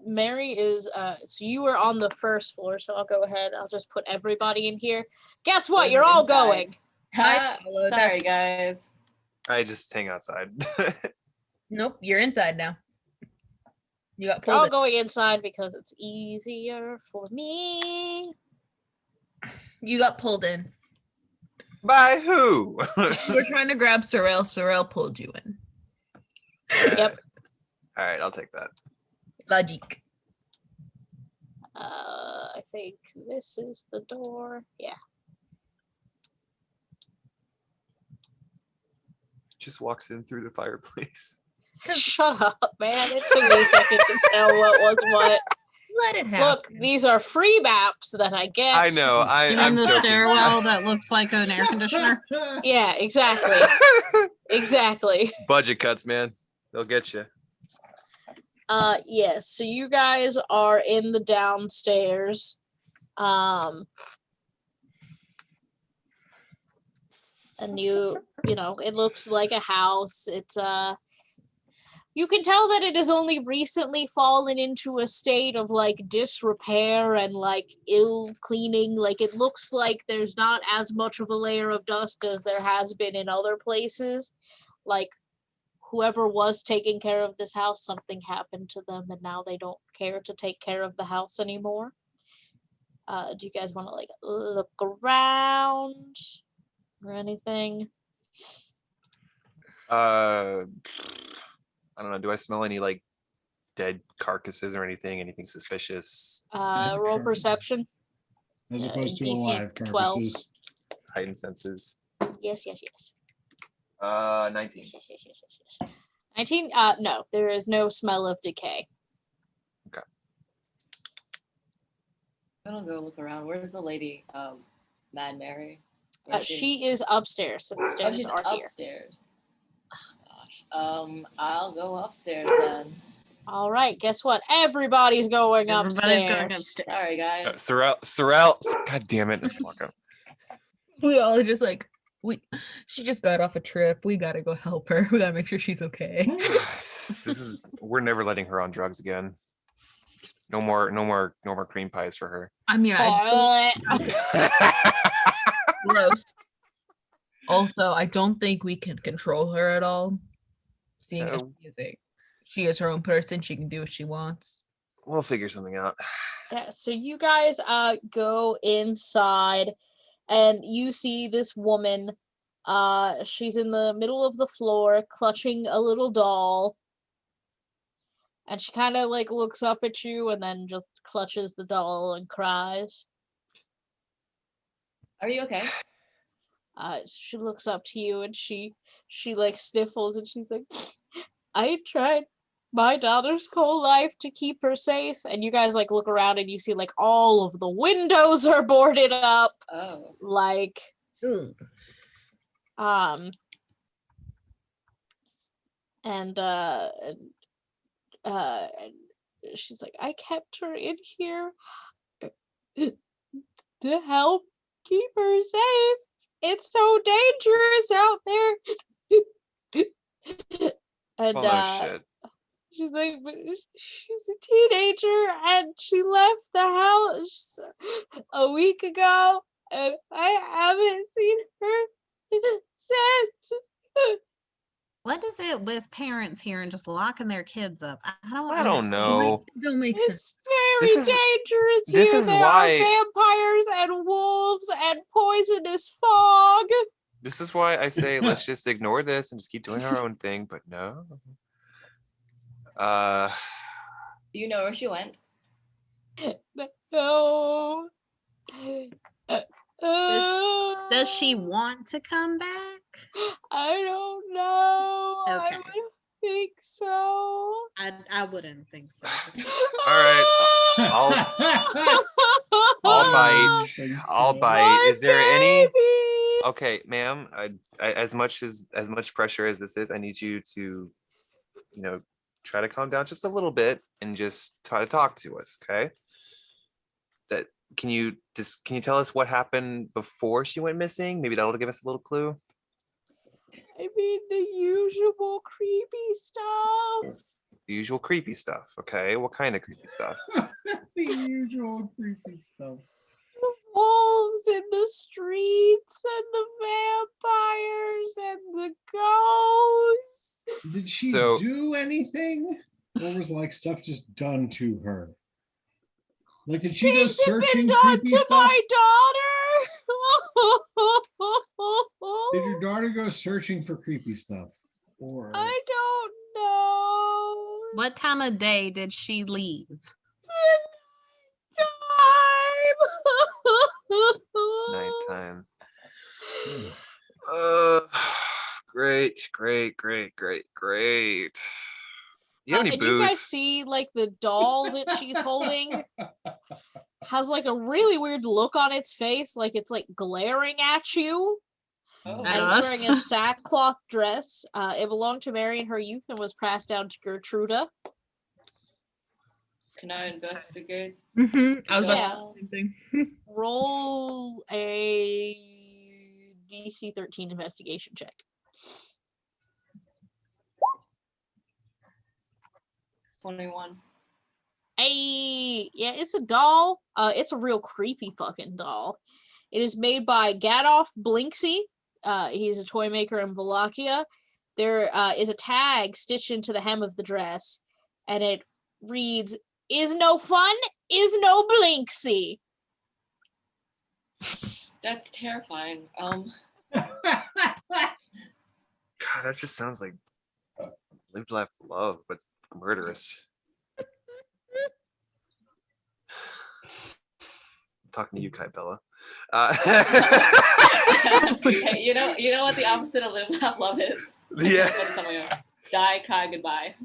Mary is, so you were on the first floor, so I'll go ahead. I'll just put everybody in here. Guess what? Where's You're the all inside? going. I followed. Sorry, guys. I just hang outside. Nope, you're inside now. You got You're all pulled. going inside because it's easier for me. You got pulled in. By who? You were trying to grab Sorrel. Sorrel pulled you in. Yep. All right, I'll take that. Logic. I think this is the door. Yeah. Just walks in through the fireplace. Shut up, man. It took me a second to tell what was what. Let it happen. Look, these are free maps that I get. I know. You mean I'm the joking. stairwell that looks like an air conditioner? Yeah, exactly. Exactly. Budget cuts, man. They'll get you. Yes. So you guys are in the downstairs. And you know, it looks like a house. It's you can tell that it has only recently fallen into a state of like disrepair and like ill cleaning. Like it looks like there's not as much of a layer of dust as there has been in other places. Like whoever was taking care of this house, something happened to them and now they don't care to take care of the house anymore. Do you guys want to like look around or anything? I don't know. Do I smell any like dead carcasses or anything? Anything suspicious? Roll perception. As opposed to DC alive 12. carcasses. Heightened senses. Yes. 19. Yes. 19? No, there is no smell of decay. Okay. I'm gonna go look around. Where's the lady, Mad Mary? She is upstairs, so the Oh, stairs she's are here. upstairs. Oh, gosh. I'll go upstairs then. All right, guess what? Everybody's going Everybody's upstairs. going upstairs. Sorry, guys. Sorrel. God damn it. Let's walk up. We all are just like, she just got off a trip. We gotta go help her. We gotta make sure she's okay. We're never letting her on drugs again. No more cream pies for her. I mean, gross. Also, I don't think we can control her at all. Seeing as she is her own person, she can do what she wants. We'll figure something out. Yeah, so you guys go inside and you see this woman. She's in the middle of the floor clutching a little doll. And she kind of like looks up at you and then just clutches the doll and cries. Are you okay? She looks up to you and she like sniffles and she's like, I tried my daughter's whole life to keep her safe. And you guys like look around and you see like all of the windows are boarded up. Oh. Like, and she's like, I kept her in here to help keep her safe. It's so dangerous out there. And shit. she's like, she's a teenager and she left the house a week ago and I haven't seen her since. What is it with parents here and just locking their kids up? I don't understand. Know. Don't make sense. It's very dangerous here. This is there why are vampires and wolves and poisonous fog. This is why I say let's just ignore this and just keep doing our own thing. But no. Do you know where she went? No. Does she want to come back? I don't know. Okay. I would think so. I wouldn't think so. All right. I'll bite. I'll bite. Is there any? Okay, ma'am. As much pressure as this is, I need you to, try to calm down just a little bit and just try to talk to us. Okay. Can you tell us what happened before she went missing? Maybe that'll give us a little clue. I mean the usual creepy stuff. The usual creepy stuff. Okay. What kind of creepy stuff? The usual creepy stuff. The wolves in the streets and the vampires and the ghosts. Did she do anything? Or was like stuff just done to her? Like, did she go searching creepy stuff? My daughter. Did your daughter go searching for creepy stuff? Or I don't know. What time of day did she leave? Nighttime. Great. You have any and you guys booze? see like the doll that she's holding has like a really weird look on its face, like it's like glaring at you. Oh. At And it's us? wearing a sackcloth dress. It belonged to Mary in her youth and was passed down to Gertruda. Can I investigate? Mm-hmm. I was about Yeah. to say the same thing. Roll a DC 13 investigation check. 21. Hey, yeah, it's a doll. It's a real creepy fucking doll. It is made by Gadolf Blinksy. He's a toy maker in Wallachia. There is a tag stitched into the hem of the dress, and it reads, "Is no fun, is no Blinksy." That's terrifying. God, that just sounds like live, laugh, love, but murderous. I'm talking to you, Kai Bella. Hey, you know what the opposite of live, laugh, love is? Yeah. Die, cry, goodbye.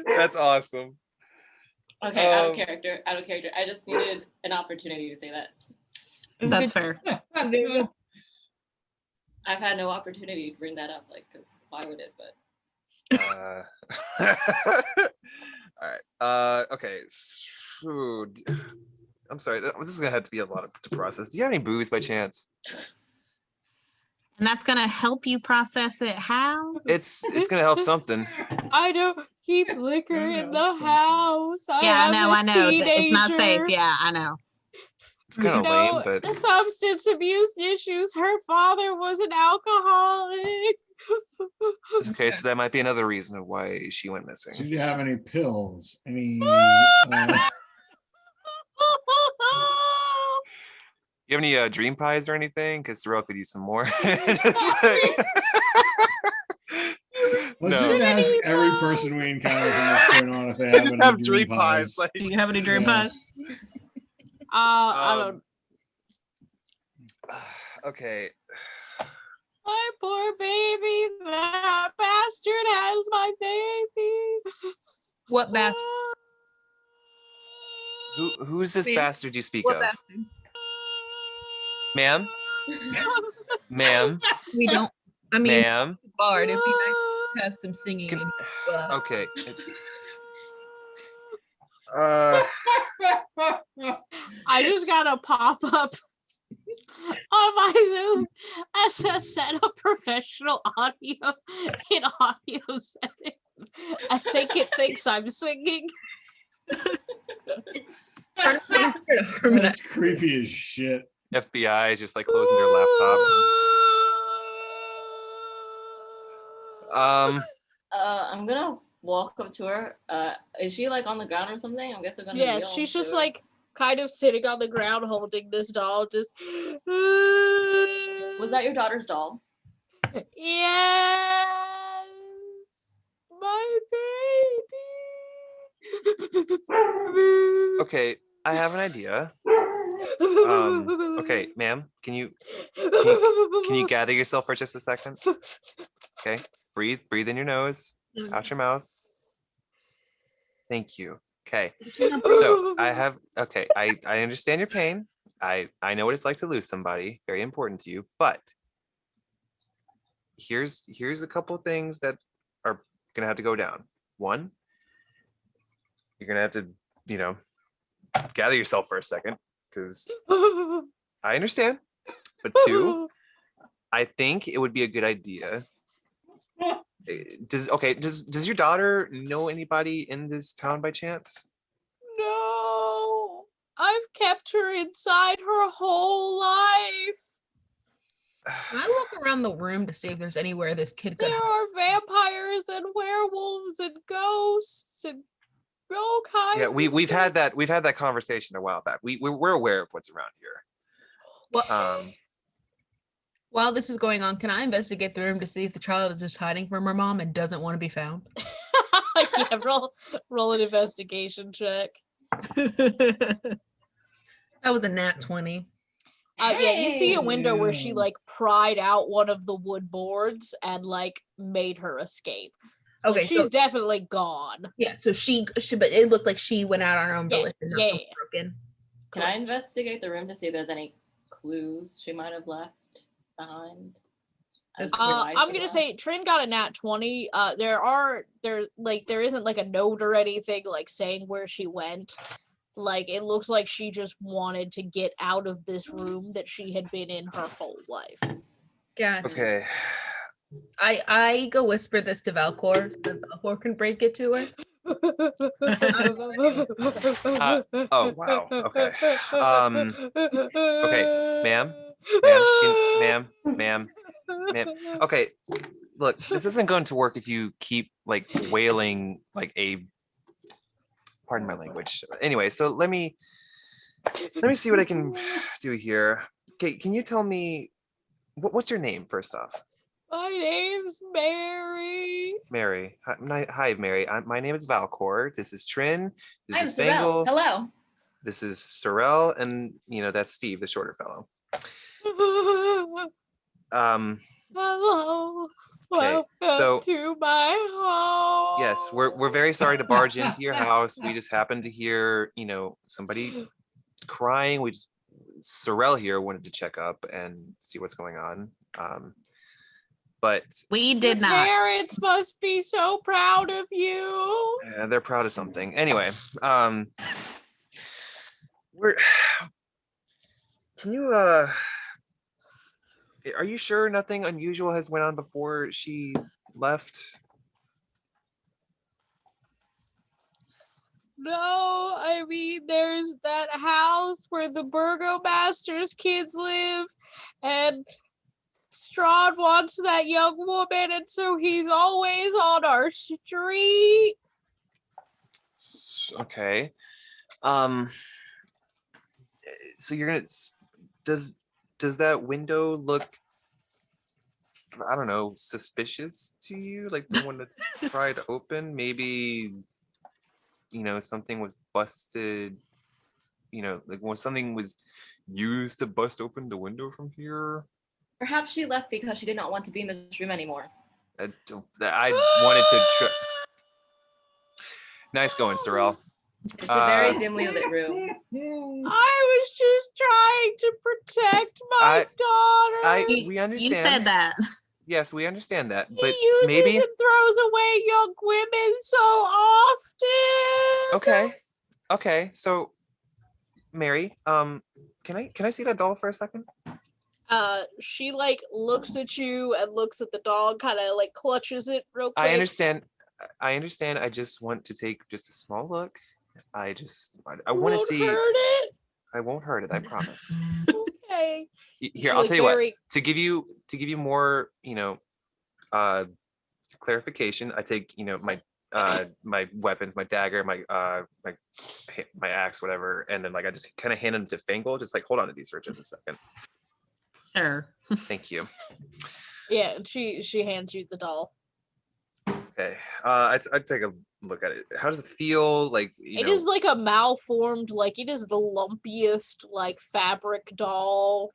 That's awesome. Okay, out of character. I just needed an opportunity to say that. That's fair. I've had no opportunity to bring that up, like, because why would it? But all right. Okay. So, I'm sorry. This is gonna have to be a lot to process. Do you have any booze by chance? And that's gonna help you process it. How? It's gonna help something. I don't keep liquor in the house. Yeah, I know. It's not safe. Teenager. Yeah, I know. It's kind You of know, lame, but the substance abuse issues. Her father was an alcoholic. okay. So that might be another reason of why she went missing. Do you have any pills? Any? You have any dream pies or anything? Because Sorrel could use some more. Let's No. just ask every person we encounter from this point on if they have Just any have dream dream pies. pies. Like, Do you have any dream Yeah. pies? I don't. okay. My poor baby. That bastard has my baby. What bastard? Who's this Ma'am? bastard you speak What of? bastard? Ma'am? Ma'am? We don't. I mean, Ma'am? bard. It'd be nice to have some singing. Can- in but Okay. I just got a pop up on my Zoom that says set up professional audio in audio settings. I think it thinks I'm singing. That's creepy as shit. FBI is just like closing their laptop. I'm gonna walk up to her. Is she like on the ground or something? I guess I'm gonna. Yeah, kneel she's to just her. like kind of sitting on the ground holding this doll. Just. Was that your daughter's doll? Yes, my baby. Okay, I have an idea. Okay, ma'am, can you gather yourself for just a second? Okay, breathe in your nose, out your mouth. Thank you. Okay, so I understand your pain. I know what it's like to lose somebody very important to you, but here's a couple of things that are gonna have to go down. One, you're gonna have to, gather yourself for a second, because I understand. But two, I think it would be a good idea. Does your daughter know anybody in this town by chance? No, I've kept her inside her whole life. Can I look around the room to see if there's anywhere this kid could There are vampires and werewolves and ghosts and all kinds. Yeah, of we've had that things. conversation a while back. We're aware of what's around here. Well, while this is going on, can I investigate the room to see if the child is just hiding from her mom and doesn't want to be found? Yeah, roll an investigation check. That was a nat 20. Yeah, you see a Hey! window where she like pried out one of the wood boards and like made her escape. So, Okay, like, she's so definitely gone. yeah, so she, but it looked like she went out on her own Yeah, volition, not yeah. someone broke in. Can I investigate the room to see if there's any clues she might have left behind? as to why I'm she gonna left? say Trin got a nat 20. There isn't like a note or anything like saying where she went. Like it looks like she just wanted to get out of this room that she had been in her whole life. Gosh. Okay. I go whisper this to Valcor so that Valcor can break it to her. Oh wow. Okay. Okay, ma'am. Okay, look, this isn't going to work if you keep like wailing like a. Pardon my language. Anyway, so let me see what I can do here. Okay, can you tell me what's your name first off? My name's Mary. Mary. Hi, Mary. My name is Valcor. This is Trin. This I'm is Sorrel. Bangle. Hello. This is Sorrel, and that's Steve, the shorter fellow. Hello. Okay, Welcome so to my home. yes, we're very sorry to barge into your house. We just happened to hear, somebody crying. Sorrel here wanted to check up and see what's going on. But We did Your not. parents must be so proud of you. they're proud of something. Anyway, can you are you sure nothing unusual has went on before she left? No, I mean, there's that house where the burgomaster's kids live, and Strahd wants that young woman, and so he's always on our street. Okay. So you're gonna does that window look, I don't know, suspicious to you? Like the one that's tried open? Maybe something was busted, like when something was used to bust open the window from here. Perhaps she left because she did not want to be in this room anymore. I wanted to try. Nice going, Sorrel. It's a very dimly lit room. I was just trying to protect my daughter. We understand. You said that. Yes, we understand that. He But uses maybe. and throws away young women so often. Okay. So, Mary, can I see that doll for a second? She like looks at you and looks at the dog, kind of like clutches it real quick. I understand. I just want to take just a small look. I want to see. Hurt it. I won't hurt it. I promise. Okay. Here, I'll tell you what. To give you more, clarification. I take, my my weapons, my dagger, my axe, whatever, and then like I just kind of hand them to Fangle, just like hold on to these for just a second. Sure. Thank you. Yeah, she hands you the doll. Okay. I'd take a look at it. How does it feel? Like it is like a malformed, like it is the lumpiest like fabric doll.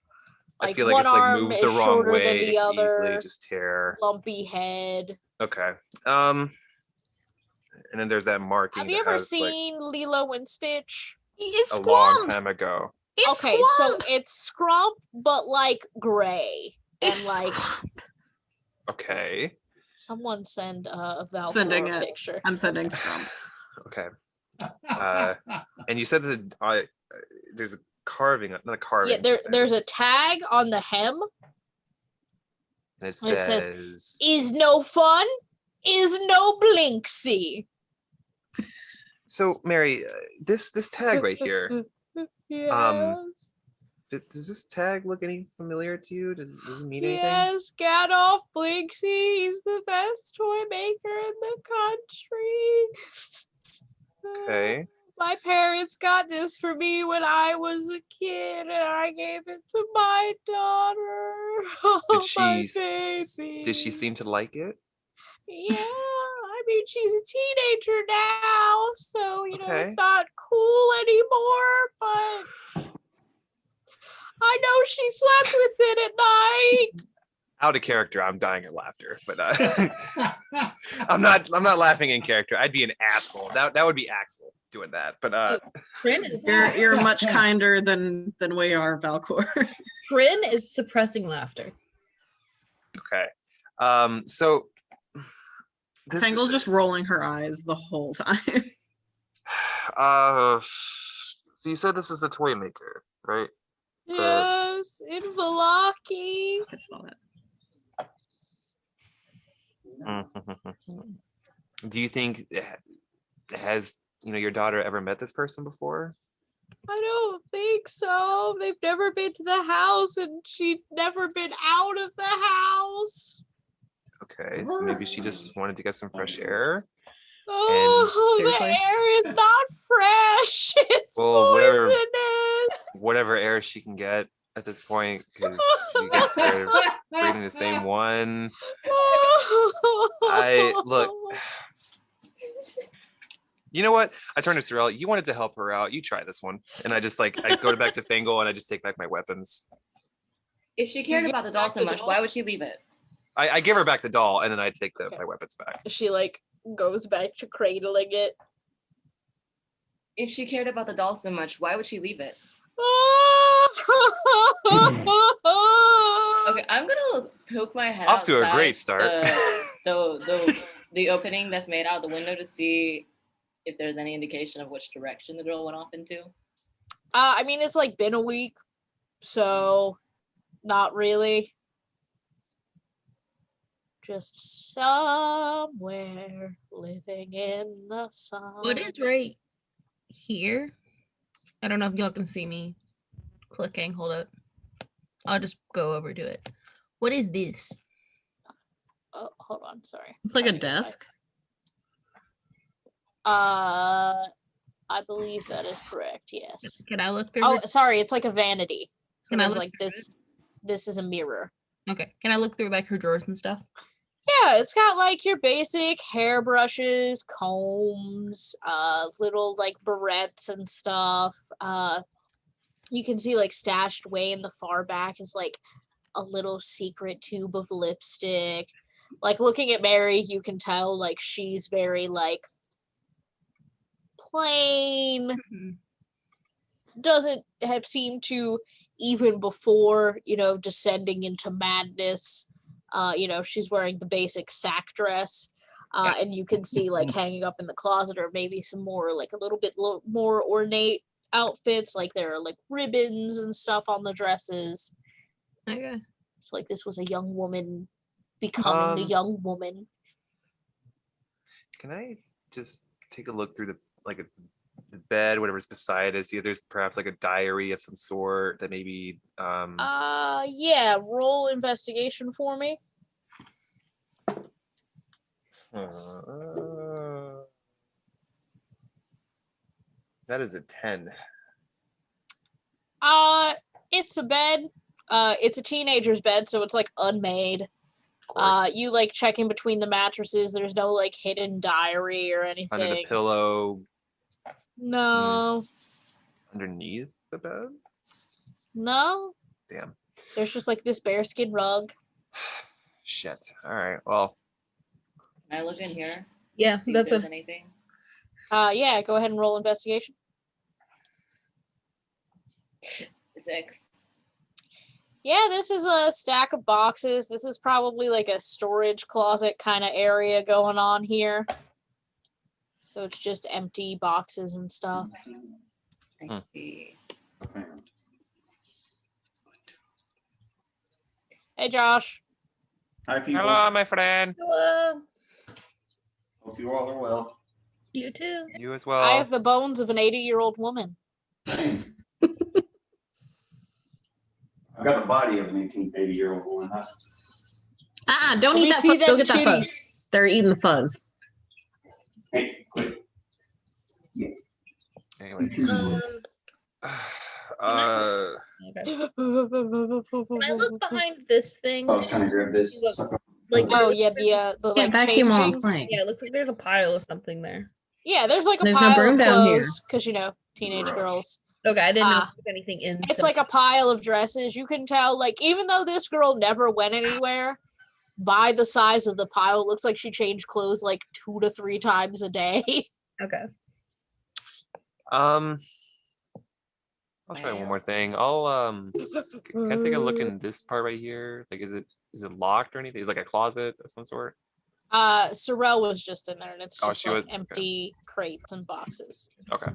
Like I feel like one if like arm moved is the wrong shorter way, than the it other. could easily just tear. Lumpy head. Okay. And then there's that marking. Have you ever seen Lilo and Stitch? It's a long time ago. It's okay, Squump. so it's Scrump, but like gray. It's and like Squump. Okay. Someone send a Valkyrie Sending it. picture. I'm sending Scrump. Okay. And you said that there's a carving, not a carving. Yeah, there's a tag on the hem. And it says, "Is no fun, is no blinksy." So, Mary, this tag right here. Yes. Does this tag look any familiar to you? Does it mean anything? Yes, Gadolf Blinksy. He's the best toy maker in the country. Okay. My parents got this for me when I was a kid, and I gave it to my daughter. Oh, my baby. Did she seem to like it? Yeah, I mean, she's a teenager now, so, it's not cool anymore, but I know she slept with it at night. Out of character, I'm dying of laughter, but I'm not laughing in character. I'd be an asshole. That would be Axel doing that. But Trin is You're much kinder than we are, Valcor. Trin is suppressing laughter. okay. So this Tangle's just rolling her eyes the whole time. so you said this is the toy maker, right? Yes, in Velaki. I saw that. Do you think has your daughter ever met this person before? I don't think so. They've never been to the house, and she'd never been out of the house. Okay, so maybe she just wanted to get some fresh air. Oh, the seriously? air is not fresh. It's Well, poisonous. Whatever air she can get at this point, because she gets tired of breathing the same one. Look. You know what? I turned to Sorrel. You wanted to help her out. You try this one. And I just I go back to Fangle and I just take back my weapons. If she cared about the doll so much, why would she leave it? I give her back the doll and then I take my weapons back. She goes back to cradling it. If she cared about the doll so much, why would she leave it? Okay, I'm gonna poke my head Off to a outside great start. The opening that's made out of the window to see if there's any indication of which direction the girl went off into. I mean, it's been a week, so not really. Just somewhere living in the sun. What is right here? I don't know if y'all can see me clicking. Hold up. I'll just go over to it. What is this? Oh, hold on, sorry. It's like a desk. I believe that is correct. Yes. Can I look through? Oh, sorry, it's like a vanity. So Can I there's look this. This is a mirror. Okay. Can I look through her drawers and stuff? Yeah, it's got your basic hairbrushes, combs, little barrettes and stuff. You can see stashed way in the far back is a little secret tube of lipstick. Looking at Mary, you can tell she's very plain. Mm-hmm. Doesn't have seemed to, even before descending into madness. She's wearing the basic sack dress, and you can see hanging up in the closet or maybe some more a little bit more ornate outfits. There are ribbons and stuff on the dresses. Okay. It's this was a young woman becoming a young woman. Can I just take a look through the bed, whatever's beside it, see if there's perhaps a diary of some sort that maybe yeah, roll investigation for me. That is a 10. It's a bed. It's a teenager's bed, so it's unmade. Of course. You checking between the mattresses. There's no hidden diary or anything. Under the pillow. No. Underneath the bed? No. Damn. There's just this bearskin rug. Shit. All right. Well. Can I look in here? Yeah, See if there's anything. Yeah, go ahead and roll investigation. 6. Yeah, this is a stack of boxes. This is probably a storage closet kind of area going on here. So it's just empty boxes and stuff. I see. Hey, Josh. Hi, people. Hello, my friend. Hello. Hope you all are well. You too. You as well. I have the bones of an 80-year-old woman. Same. I've got the body of an 80-year-old woman. Don't Let eat me that see fuzz. Go them get that titties. fuzz. They're eating the fuzz. Hey, quit. Yes. Anyway. Okay. Can I look behind this thing? I was trying to grab this. Look, suck up. Oh yeah, the Yeah, vacuum while I'm changing. playing. Yeah, it looks like there's a pile of something there. Yeah, there's a There's no pile broom of down here. clothes because teenage girls. Okay, I didn't know Ah. if there was anything in. It's like a pile of dresses. You can tell, like, even though this girl never went anywhere, by the size of the pile, it looks like she changed clothes like 2 to 3 times a day. Okay. I'll try one more thing. Can I take a look in this part right here? Like, is it locked or anything? Is it like a closet of some sort? Sorrel was just in there, and it's Oh, just she like was- okay. empty crates and boxes. Okay.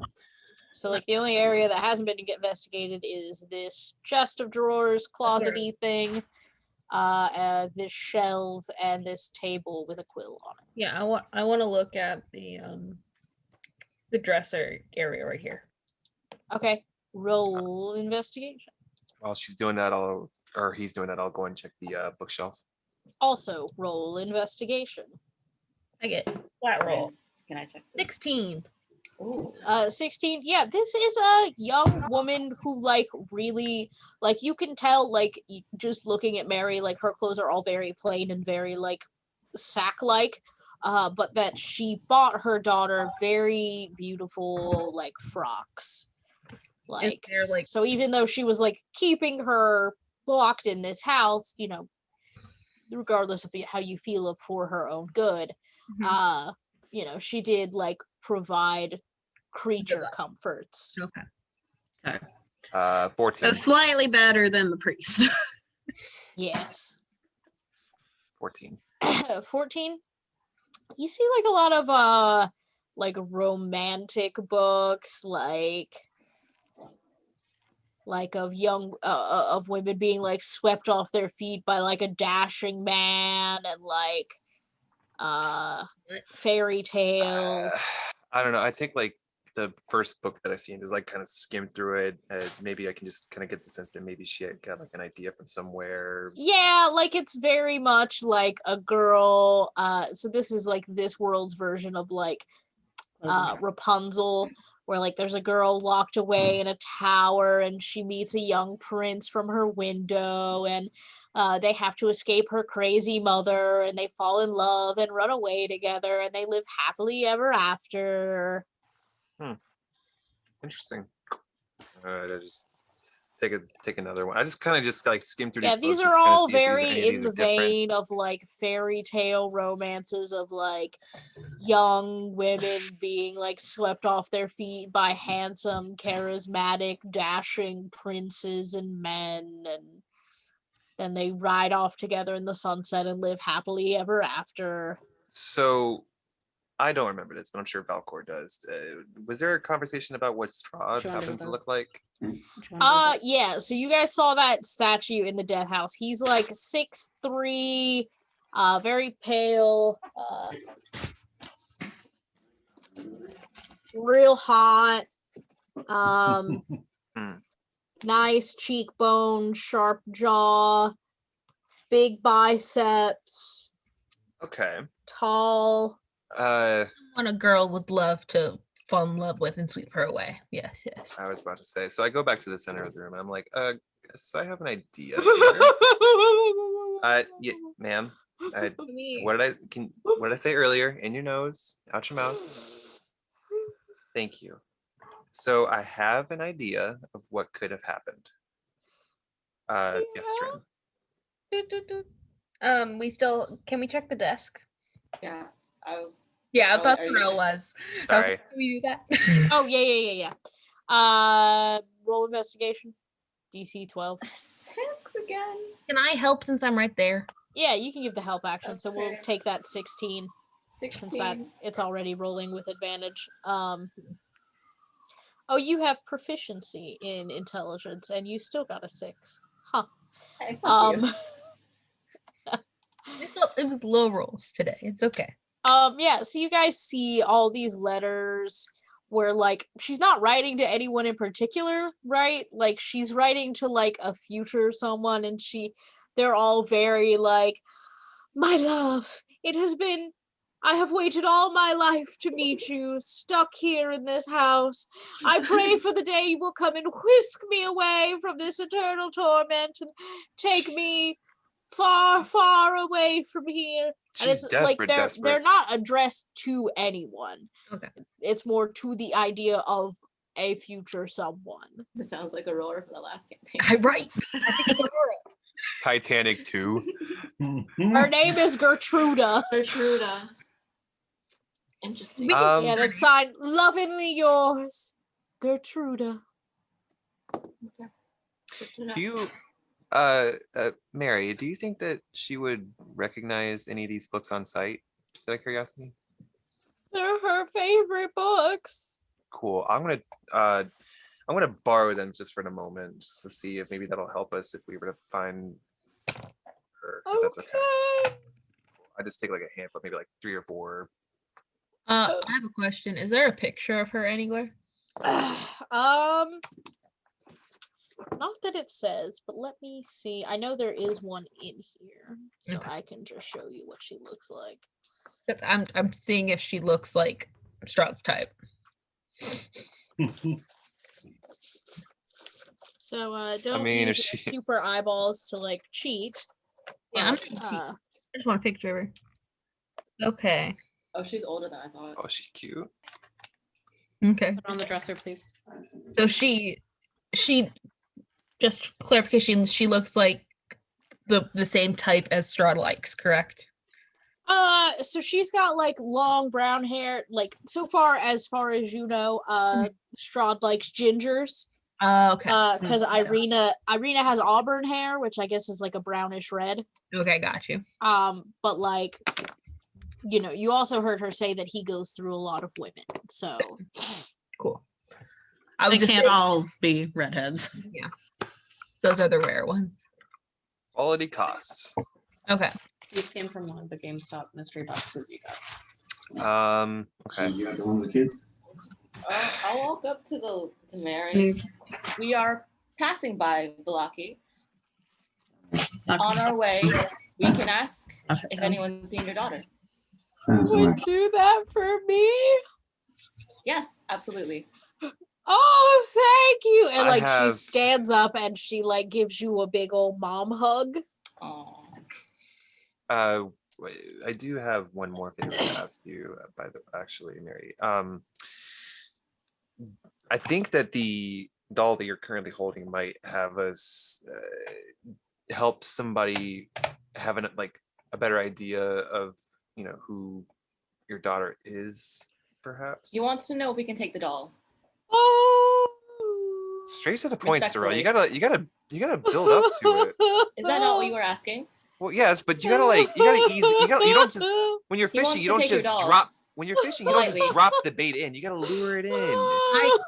So like the only area that hasn't been investigated is this chest of drawers, closet-y thing, this shelf, and this table with a quill on it. Yeah, I want to look at the dresser area right here. Okay, roll investigation. While he's doing that, I'll go and check the bookshelf. Also, roll investigation. I get flat roll. Can I check this? 16. Ooh. 16. Yeah, this is a young woman who like really like you can tell like just looking at Mary, like her clothes are all very plain and very like sack-like, but that she bought her daughter very beautiful like frocks. Like they're, like- so even though she was like keeping her locked in this house, you know, regardless of how you feel for her own good, Mhm. you know, she did like provide creature comforts. Okay. 14. So slightly better than the priest. Yes. 14. 14. You see like a lot of like romantic books, like of young of women being like swept off their feet by like a dashing man, and like fairy tales. I don't know. I take like the first book that I've seen, is like kind of skim through it, and maybe I can just kind of get the sense that maybe she had got like an idea from somewhere. Yeah, like it's very much like a girl. So this is like this world's version of like Rapunzel, where like there's a girl locked away in a tower and she meets a young prince from her window, and they have to escape her crazy mother, and they fall in love and run away together, and they live happily ever after. Interesting. I just take another one. I just kind of just like skim through Yeah, these these books are just to kinda all see if very any of in these the are different. vein of like fairy tale romances of like young women being like swept off their feet by handsome, charismatic, dashing princes and men, and then they ride off together in the sunset and live happily ever after. So I don't remember this, but I'm sure Valcor does. Was there a conversation about what Strahd Which one happens of to those? look like? Which one was it? Yeah, so you guys saw that statue in the death house. He's like 6'3", very pale, real hot, nice cheekbone, sharp jaw, big biceps, Okay. tall. One a girl would love to fall in love with and sweep her away. Yes, yes. I was about to say. So I go back to the center of the room and I'm like, so I have an idea here. Yeah, ma'am. What did I say earlier? In your nose, out your mouth. Thank you. So I have an idea of what could have happened. Yes, Trin. Doot, doot, doot. Can we check the desk? Yeah, I was. Yeah, I Oh, thought are you- Sorrel was. Sorry. Can we do that? Oh, yeah. Roll investigation. DC 12. 6 again. Can I help since I'm right there? Yeah, you can give the help action, so we'll Okay. take that 16 since that 16. it's already rolling with advantage. Oh, you have proficiency in intelligence, and you still got a 6. Huh. Hey, fuck you. It was low rolls today. It's okay. Yeah, so you guys see all these letters where like she's not writing to anyone in particular, right? Like she's writing to like a future someone, and they're all very like, my love, I have waited all my life to meet you, stuck here in this house. I pray for the day you will come and whisk me away from this eternal torment and take me far, far away from here. And She's it's desperate, like they're desperate. not addressed to anyone. Okay. It's more to the idea of a future someone. This sounds like Aurora for the last campaign. Right. Titanic 2. Her name is Gertruda. Gertruda. Interesting. And it's signed lovingly yours, Gertruda. Do you, Mary, do you think that she would recognize any of these books on sight? Just out of curiosity. They're her favorite books. Cool. I'm gonna borrow them just for a moment, just to see if maybe that'll help us if we were to find her. If that's okay. I just take like a handful, maybe like 3 or 4. I have a question. Is there a picture of her anywhere? Not that it says, but let me see. I know there is one in here, so Okay. I can just show you what she looks like. I'm seeing if she looks like Strahd's type. So don't mean, if use your she- super eyeballs to like cheat. Yeah, but, I just want a picture of her. Okay. Oh, she's older than I thought. Oh, she's cute. Okay. Put on the dresser, please. So she just clarification, she looks like the same type as Strahd likes, correct? So she's got like long brown hair. Like so far as you know, Strahd likes gingers. Okay. Because Irina has auburn hair, which I guess is like a brownish red. Okay, got you. But like, you know, you also heard her say that he goes through a lot of women. So Cool. They can't all be redheads. Those are the rare ones. Quality costs. Okay. These came from one of the GameStop mystery boxes you got. Okay. You got the one with the kids? I'll walk up to Mary. We are passing by Velaki. On our way, we can ask if anyone's seen your daughter. That's all would right. do that for me. Yes, absolutely. Oh, thank you. And I like she have- stands up and she like gives you a big old mom hug. Oh, I do have one more favor to ask you. Actually, Mary. I think that the doll that you're currently holding might have us help somebody have like a better idea of who your daughter is, perhaps. he wants to know if we can take the doll. Oh. Straight to the point, Cyril. You Respectfully. gotta build up to it. Is that not what you were asking? Well, yes, but you gotta ease. You don't just when you're He fishing. wants You to don't take your just doll. drop. When you're fishing, you don't just Politely. drop the bait in. You gotta lure it in. I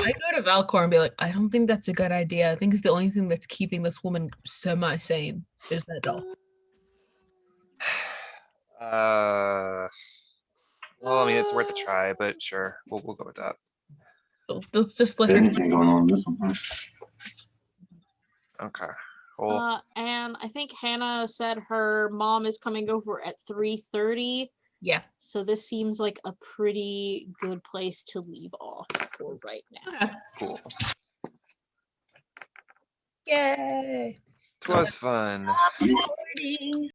go to Valcor and be like, I don't think that's a good idea. I think it's the only thing that's keeping this woman semi-sane is that doll. Well, I mean, it's worth a try, but sure, we'll go with that. So let's just let There's her. anything going on in this one, huh? Okay. Cool. And I think Hannah said her mom is coming over at 3:30. Yeah. So this seems like a pretty good place to leave off for right now. Cool. Yay. It was fun.